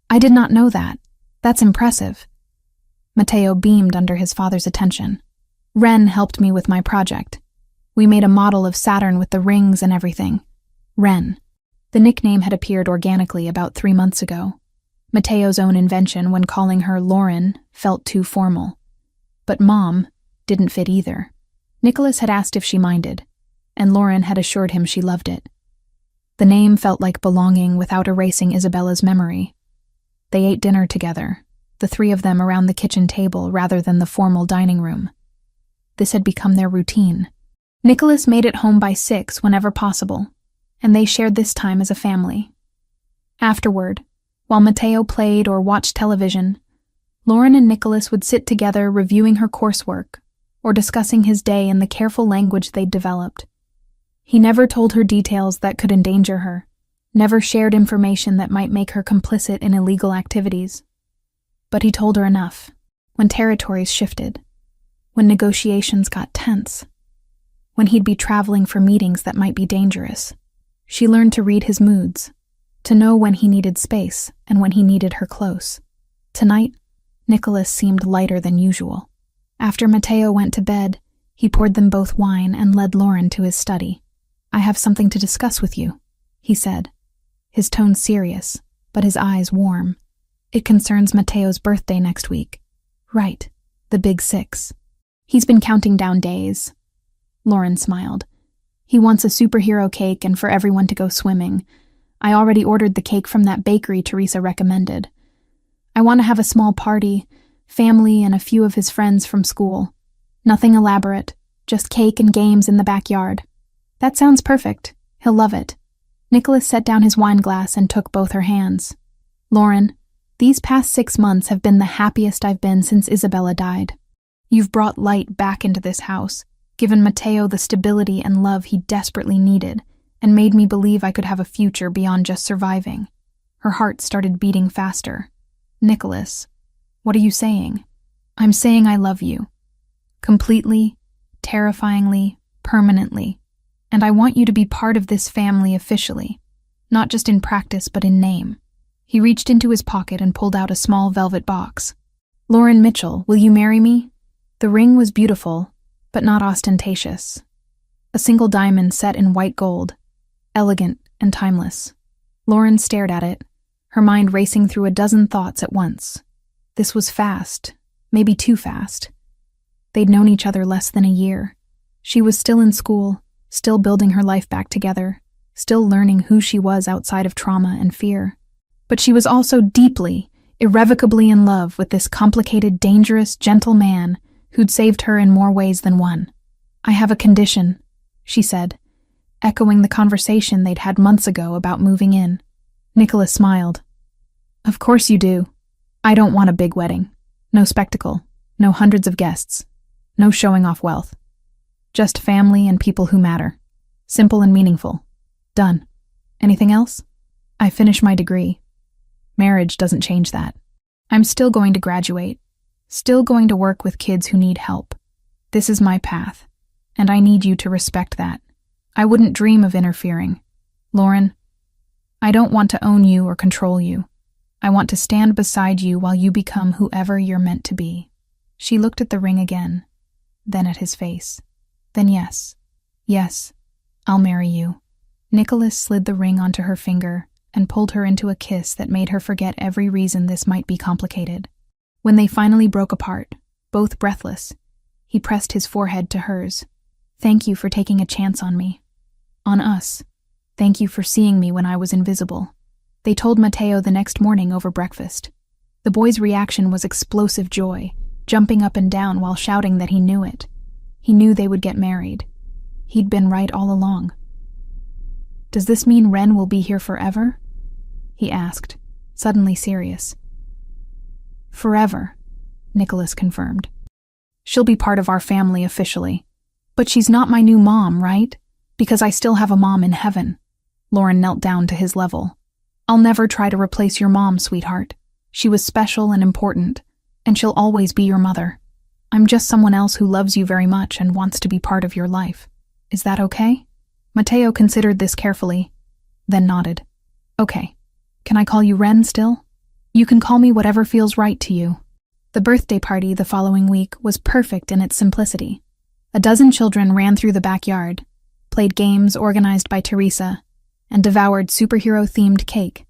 "I did not know that. That's impressive." Matteo beamed under his father's attention. "Ren helped me with my project. We made a model of Saturn with the rings and everything. Ren." The nickname had appeared organically about 3 months ago. Matteo's own invention when calling her Lauren felt too formal. But Mom didn't fit either. Nicholas had asked if she minded, and Lauren had assured him she loved it. The name felt like belonging without erasing Isabella's memory. They ate dinner together, the 3 of them around the kitchen table rather than the formal dining room. This had become their routine. Nicholas made it home by 6 whenever possible, and they shared this time as a family. Afterward, While Matteo played or watched television, Lauren and Nicholas would sit together reviewing her coursework or discussing his day in the careful language they'd developed. He never told her details that could endanger her, never shared information that might make her complicit in illegal activities. But he told her enough, when territories shifted, when negotiations got tense, when he'd be traveling for meetings that might be dangerous. She learned to read his moods, to know when he needed space and when he needed her close. Tonight, Nicholas seemed lighter than usual. After Matteo went to bed, he poured them both wine and led Lauren to his study. "I have something to discuss with you," he said, his tone serious, but his eyes warm. "It concerns Matteo's birthday next week." "Right, the big 6. He's been counting down days." Lauren smiled. "He wants a superhero cake and for everyone to go swimming. I already ordered the cake from that bakery Teresa recommended. I want to have a small party, family and a few of his friends from school. Nothing elaborate, just cake and games in the backyard." "That sounds perfect. He'll love it." Nicholas set down his wine glass and took both her hands. "Lauren, these past 6 months have been the happiest I've been since Isabella died. You've brought light back into this house, given Matteo the stability and love he desperately needed, and made me believe I could have a future beyond just surviving." Her heart started beating faster. "Nicholas, what are you saying?" "I'm saying I love you. Completely, terrifyingly, permanently. And I want you to be part of this family officially, not just in practice but in name." He reached into his pocket and pulled out a small velvet box. "Lauren Mitchell, will you marry me?" The ring was beautiful, but not ostentatious. A single diamond set in white gold, elegant and timeless. Lauren stared at it, her mind racing through a dozen thoughts at once. This was fast, maybe too fast. They'd known each other less than a year. She was still in school, still building her life back together, still learning who she was outside of trauma and fear. But she was also deeply, irrevocably in love with this complicated, dangerous, gentle man who'd saved her in more ways than one. "I have a condition," she said, echoing the conversation they'd had months ago about moving in. Nicholas smiled. "Of course you do. I don't want a big wedding. No spectacle, no hundreds of guests, no showing off wealth. Just family and people who matter. Simple and meaningful. Done. Anything else? I finished my degree. Marriage doesn't change that. I'm still going to graduate. Still going to work with kids who need help. This is my path, and I need you to respect that. I wouldn't dream of interfering. Lauren, I don't want to own you or control you. I want to stand beside you while you become whoever you're meant to be." She looked at the ring again, then at his face. "Then yes, I'll marry you." Nicholas slid the ring onto her finger and pulled her into a kiss that made her forget every reason this might be complicated. When they finally broke apart, both breathless, he pressed his forehead to hers. "Thank you for taking a chance on me. On us. Thank you for seeing me when I was invisible." They told Matteo the next morning over breakfast. The boy's reaction was explosive joy, jumping up and down while shouting that he knew it. He knew they would get married. He'd been right all along. "Does this mean Ren will be here forever?" he asked, suddenly serious. "Forever," Nicholas confirmed. "She'll be part of our family officially. But she's not my new mom, right? Because I still have a mom in heaven." Lauren knelt down to his level. "I'll never try to replace your mom, sweetheart. She was special and important, and she'll always be your mother. I'm just someone else who loves you very much and wants to be part of your life. Is that okay?" Matteo considered this carefully, then nodded. "Okay. Can I call you Ren still?" "You can call me whatever feels right to you." The birthday party the following week was perfect in its simplicity. A dozen children ran through the backyard, played games organized by Teresa, and devoured superhero-themed cake.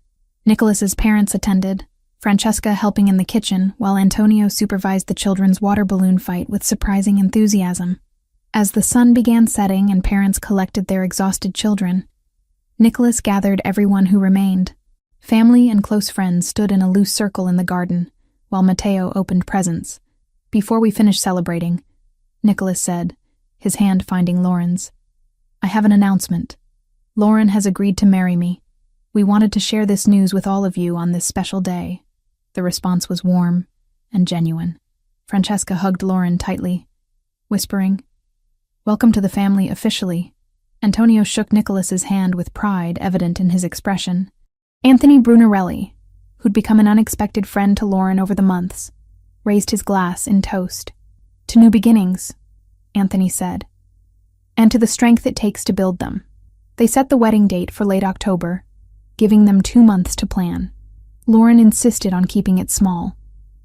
Nicholas's parents attended, Francesca helping in the kitchen, while Antonio supervised the children's water balloon fight with surprising enthusiasm. As the sun began setting and parents collected their exhausted children, Nicholas gathered everyone who remained. Family and close friends stood in a loose circle in the garden, while Matteo opened presents. "Before we finish celebrating," Nicholas said, his hand finding Lauren's, "I have an announcement. Lauren has agreed to marry me. We wanted to share this news with all of you on this special day. The response was warm and genuine. Francesca hugged Lauren tightly, whispering, "Welcome to the family officially." Antonio shook Nicholas's hand with pride evident in his expression. Anthony Brunarelli, who'd become an unexpected friend to Lauren over the months, raised his glass in toast. "To new beginnings," Anthony said, "and to the strength it takes to build them." They set the wedding date for late October, giving them 2 months to plan. Lauren insisted on keeping it small,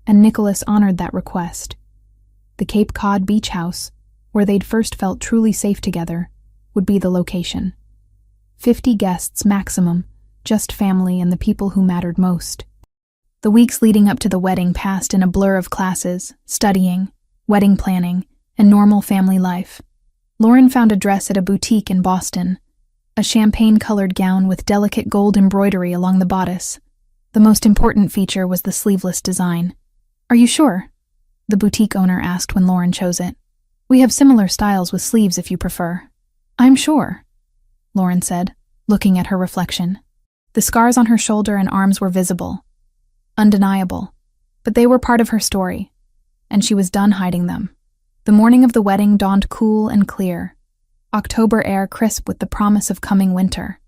and Nicholas honored that request. The Cape Cod beach house, where they'd first felt truly safe together, would be the location. 50 guests maximum, just family and the people who mattered most. The weeks leading up to the wedding passed in a blur of classes, studying, wedding planning, and normal family life. Lauren found a dress at a boutique in Boston, a champagne-colored gown with delicate gold embroidery along the bodice. The most important feature was the sleeveless design. "Are you sure?" the boutique owner asked when Lauren chose it. "We have similar styles with sleeves if you prefer." "I'm sure," Lauren said, looking at her reflection. The scars on her shoulder and arms were visible, undeniable, but they were part of her story, and she was done hiding them. The morning of the wedding dawned cool and clear, October air crisp with the promise of coming winter.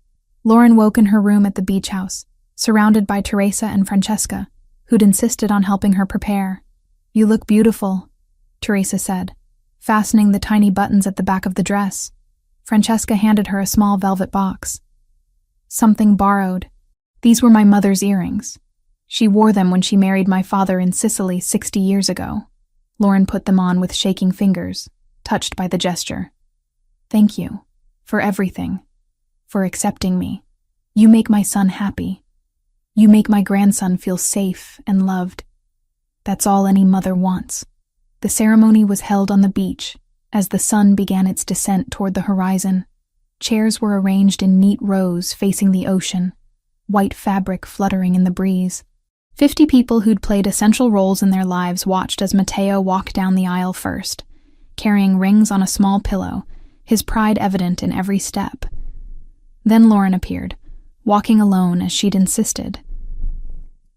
Lauren woke in her room at the beach house, surrounded by Teresa and Francesca, who'd insisted on helping her prepare. "You look beautiful," Teresa said, fastening the tiny buttons at the back of the dress. Francesca handed her a small velvet box. "Something borrowed. These were my mother's earrings. She wore them when she married my father in Sicily 60 years ago." Lauren put them on with shaking fingers, touched by the gesture. "Thank you. For everything. For accepting me. You make my son happy. You make my grandson feel safe and loved. That's all any mother wants." The ceremony was held on the beach as the sun began its descent toward the horizon. Chairs were arranged in neat rows facing the ocean, white fabric fluttering in the breeze. 50 people who'd played essential roles in their lives watched as Matteo walked down the aisle first, carrying rings on a small pillow, his pride evident in every step. Then Lauren appeared, walking alone as she'd insisted.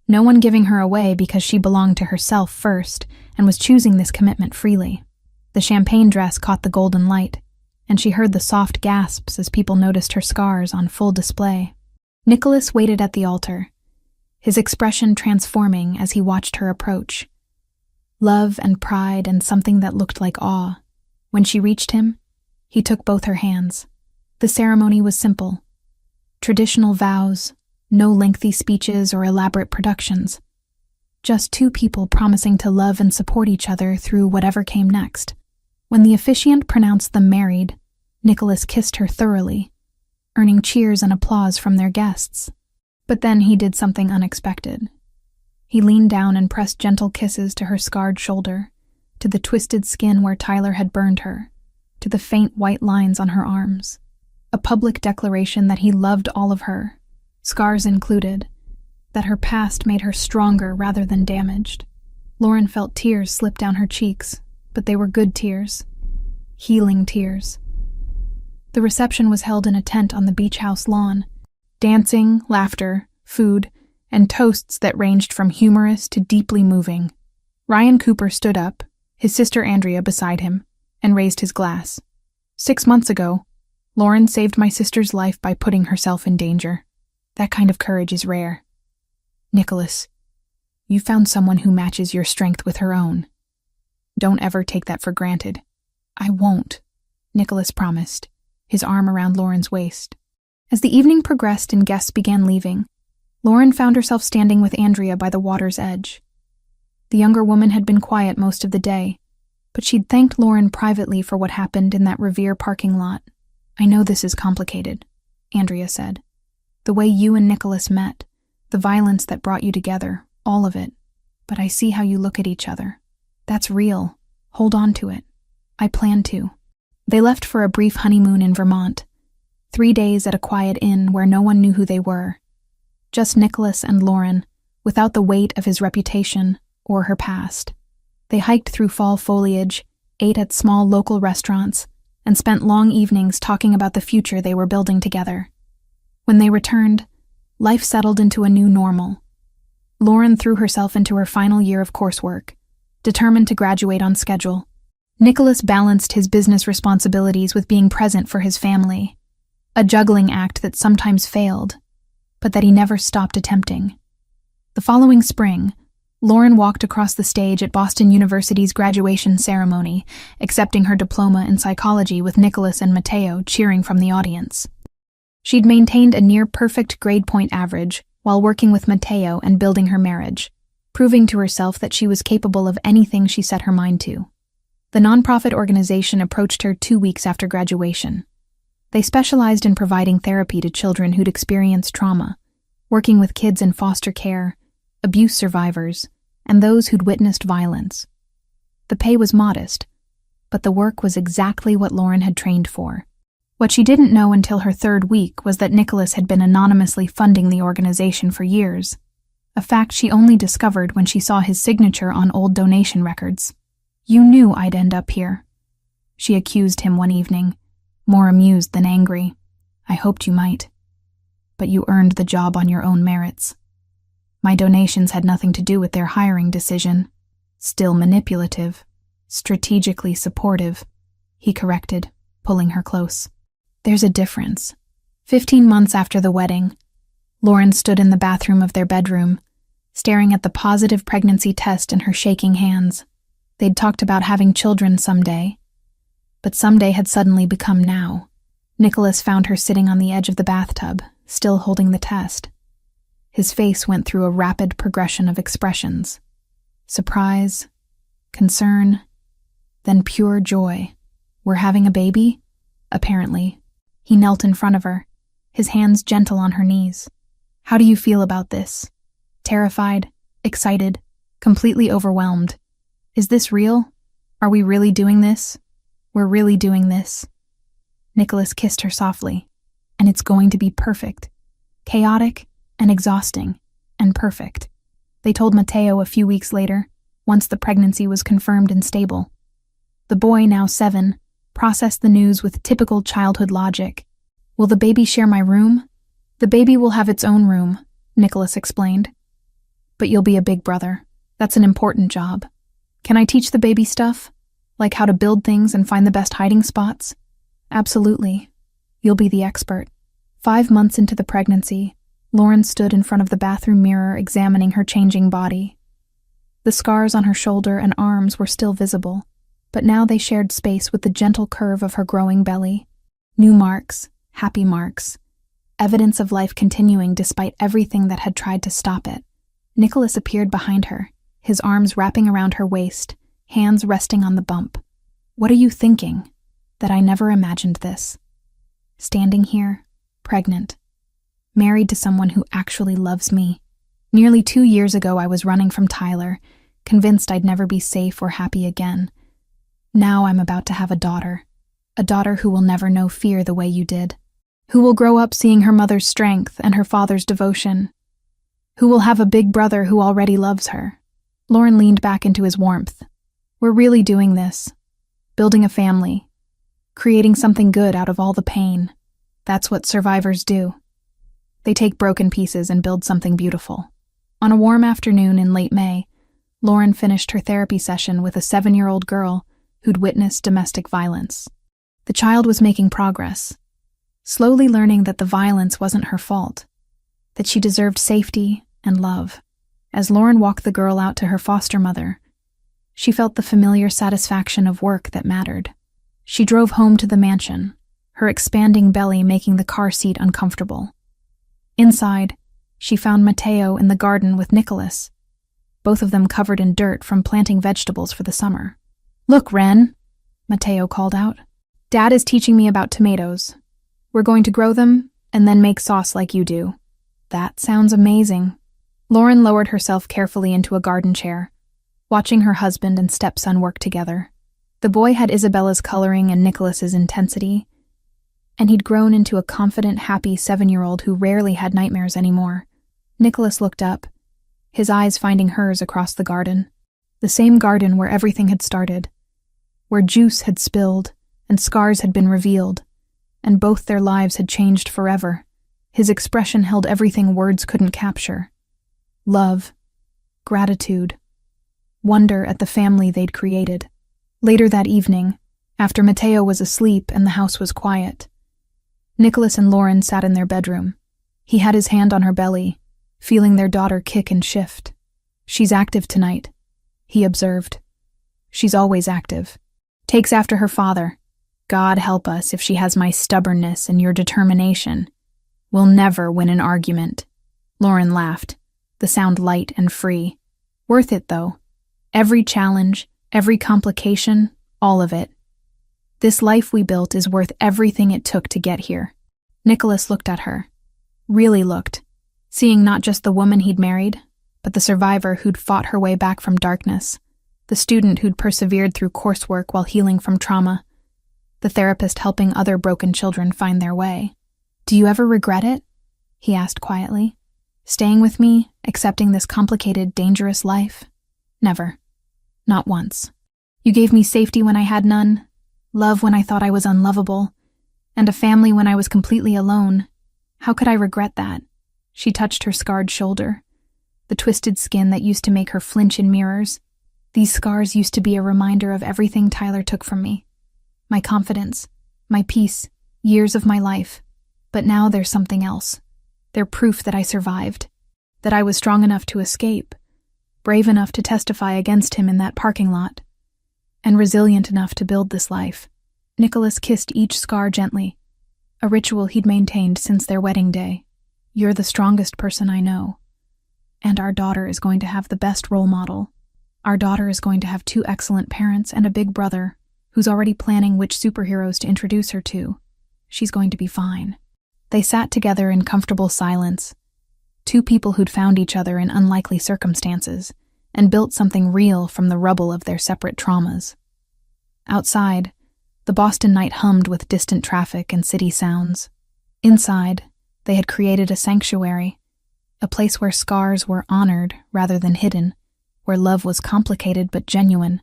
No one giving her away because she belonged to herself first and was choosing this commitment freely. The champagne dress caught the golden light, and she heard the soft gasps as people noticed her scars on full display. Nicholas waited at the altar, his expression transforming as he watched her approach. Love and pride and something that looked like awe. When she reached him, he took both her hands. The ceremony was simple. Traditional vows, no lengthy speeches or elaborate productions. Just 2 people promising to love and support each other through whatever came next. When the officiant pronounced them married, Nicholas kissed her thoroughly, earning cheers and applause from their guests. But then he did something unexpected. He leaned down and pressed gentle kisses to her scarred shoulder, to the twisted skin where Tyler had burned her, to the faint white lines on her arms. A public declaration that he loved all of her, scars included, that her past made her stronger rather than damaged. Lauren felt tears slip down her cheeks, but they were good tears, healing tears. The reception was held in a tent on the beach house lawn. Dancing, laughter, food, and toasts that ranged from humorous to deeply moving. Ryan Cooper stood up, his sister Andrea beside him, and raised his glass. 6 months ago, Lauren saved my sister's life by putting herself in danger. That kind of courage is rare. Nicholas, you found someone who matches your strength with her own. Don't ever take that for granted. I won't, Nicholas promised, his arm around Lauren's waist. As the evening progressed and guests began leaving, Lauren found herself standing with Andrea by the water's edge. The younger woman had been quiet most of the day, but she'd thanked Lauren privately for what happened in that Revere parking lot. "I know this is complicated," Andrea said. "The way you and Nicholas met, the violence that brought you together, all of it. But I see how you look at each other. That's real. Hold on to it. I plan to." They left for a brief honeymoon in Vermont, 3 days at a quiet inn where no one knew who they were. Just Nicholas and Lauren, without the weight of his reputation or her past. They hiked through fall foliage, ate at small local restaurants, and spent long evenings talking about the future they were building together. When they returned, Life settled into a new normal. Lauren threw herself into her final year of coursework, determined to graduate on schedule. Nicholas balanced his business responsibilities with being present for his family, a juggling act that sometimes failed, but that he never stopped attempting. The following spring, Lauren walked across the stage at Boston University's graduation ceremony, accepting her diploma in psychology with Nicholas and Matteo cheering from the audience. She'd maintained a near-perfect grade point average while working with Matteo and building her marriage, proving to herself that she was capable of anything she set her mind to. The nonprofit organization approached her 2 weeks after graduation. They specialized in providing therapy to children who'd experienced trauma, working with kids in foster care, abuse survivors, and those who'd witnessed violence. The pay was modest, but the work was exactly what Lauren had trained for. What she didn't know until her 3rd week was that Nicholas had been anonymously funding the organization for years, a fact she only discovered when she saw his signature on old donation records. "You knew I'd end up here," she accused him one evening, more amused than angry. "I hoped you might. But you earned the job on your own merits. My donations had nothing to do with their hiring decision. Still manipulative, strategically supportive," he corrected, pulling her close. "There's a difference." 15 months after the wedding, Lauren stood in the bathroom of their bedroom, staring at the positive pregnancy test in her shaking hands. They'd talked about having children someday, but someday had suddenly become now. Nicholas found her sitting on the edge of the bathtub, still holding the test. His face went through a rapid progression of expressions. Surprise, concern, then pure joy. "We're having a baby?" Apparently. He knelt in front of her, his hands gentle on her knees. "How do you feel about this?" Terrified, excited, completely overwhelmed. "Is this real? Are we really doing this? We're really doing this." Nicholas kissed her softly. "And it's going to be perfect. Chaotic and exhausting and perfect." They told Matteo a few weeks later, once the pregnancy was confirmed and stable. The boy, now 7, processed the news with typical childhood logic. "Will the baby share my room?" "The baby will have its own room," Nicholas explained. "But you'll be a big brother. That's an important job. Can I teach the baby stuff? Like how to build things and find the best hiding spots?" "Absolutely. You'll be the expert." 5 months into the pregnancy, Lauren stood in front of the bathroom mirror examining her changing body. The scars on her shoulder and arms were still visible, but now they shared space with the gentle curve of her growing belly. New marks, happy marks, evidence of life continuing despite everything that had tried to stop it. Nicholas appeared behind her, his arms wrapping around her waist, hands resting on the bump. "What are you thinking? That I never imagined this. Standing here, pregnant, married to someone who actually loves me. Nearly 2 years ago I was running from Tyler, convinced I'd never be safe or happy again. Now I'm about to have a daughter who will never know fear the way you did, who will grow up seeing her mother's strength and her father's devotion, who will have a big brother who already loves her." Lauren leaned back into his warmth. "We're really doing this. Building a family. Creating something good out of all the pain. That's what survivors do. They take broken pieces and build something beautiful." On a warm afternoon in late May, Lauren finished her therapy session with a 7-year-old girl who'd witnessed domestic violence. The child was making progress, slowly learning that the violence wasn't her fault, that she deserved safety and love. As Lauren walked the girl out to her foster mother, she felt the familiar satisfaction of work that mattered. She drove home to the mansion, her expanding belly making the car seat uncomfortable. Inside, she found Matteo in the garden with Nicholas, both of them covered in dirt from planting vegetables for the summer. "Look, Ren," Matteo called out. "Dad is teaching me about tomatoes. We're going to grow them and then make sauce like you do." "That sounds amazing." Lauren lowered herself carefully into a garden chair, watching her husband and stepson work together. The boy had Isabella's coloring and Nicholas's intensity, and he'd grown into a confident, happy 7-year-old who rarely had nightmares anymore. Nicholas looked up, his eyes finding hers across the garden. The same garden where everything had started, where juice had spilled and scars had been revealed, and both their lives had changed forever. His expression held everything words couldn't capture. Love, gratitude, wonder at the family they'd created. Later that evening, after Matteo was asleep and the house was quiet, Nicholas and Lauren sat in their bedroom. He had his hand on her belly, feeling their daughter kick and shift. "She's active tonight," he observed. "She's always active. Takes after her father. God help us if she has my stubbornness and your determination. We'll never win an argument." Lauren laughed, the sound light and free. "Worth it, though. Every challenge, every complication, all of it. This life we built is worth everything it took to get here." Nicholas looked at her. Really looked, seeing not just the woman he'd married, but the survivor who'd fought her way back from darkness, the student who'd persevered through coursework while healing from trauma, the therapist helping other broken children find their way. "Do you ever regret it?" he asked quietly. "Staying with me, accepting this complicated, dangerous life?" "Never. Not once. You gave me safety when I had none, love when I thought I was unlovable, and a family when I was completely alone. How could I regret that?" She touched her scarred shoulder, the twisted skin that used to make her flinch in mirrors. "These scars used to be a reminder of everything Tyler took from me. My confidence, my peace, years of my life. But now there's something else. They're proof that I survived, that I was strong enough to escape, brave enough to testify against him in that parking lot, and resilient enough to build this life." Nicholas kissed each scar gently, a ritual he'd maintained since their wedding day. "You're the strongest person I know. And our daughter is going to have the best role model. Our daughter is going to have 2 excellent parents and a big brother who's already planning which superheroes to introduce her to. She's going to be fine." They sat together in comfortable silence, 2 people who'd found each other in unlikely circumstances and built something real from the rubble of their separate traumas. Outside, the Boston night hummed with distant traffic and city sounds. Inside, they had created a sanctuary, a place where scars were honored rather than hidden, where love was complicated but genuine,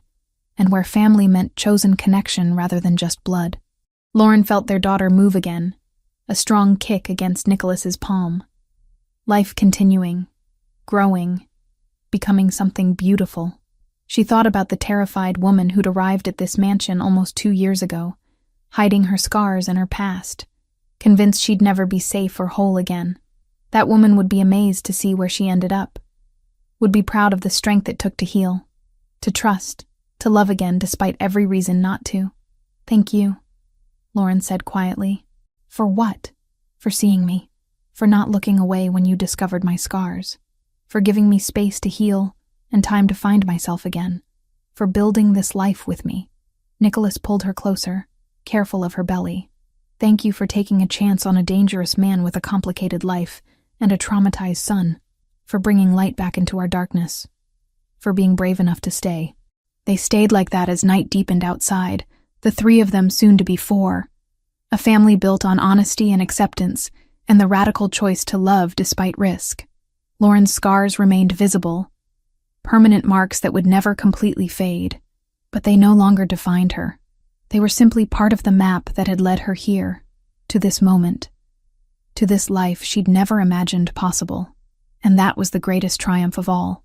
and where family meant chosen connection rather than just blood. Lauren felt their daughter move again, a strong kick against Nicholas's palm. Life continuing, growing, becoming something beautiful. She thought about the terrified woman who'd arrived at this mansion almost 2 years ago, hiding her scars and her past, convinced she'd never be safe or whole again. That woman would be amazed to see where she ended up, would be proud of the strength it took to heal, to trust, to love again despite every reason not to. "Thank you," Lauren said quietly. "For what?" "For seeing me, for not looking away when you discovered my scars, for giving me space to heal and time to find myself again, for building this life with me." Nicholas pulled her closer, careful of her belly. "Thank you for taking a chance on a dangerous man with a complicated life and a traumatized son, for bringing light back into our darkness, for being brave enough to stay." They stayed like that as night deepened outside, the 3 of them soon to be 4, a family built on honesty and acceptance, and the radical choice to love despite risk. Lauren's scars remained visible, permanent marks that would never completely fade, but they no longer defined her. They were simply part of the map that had led her here, to this moment, to this life she'd never imagined possible. And that was the greatest triumph of all.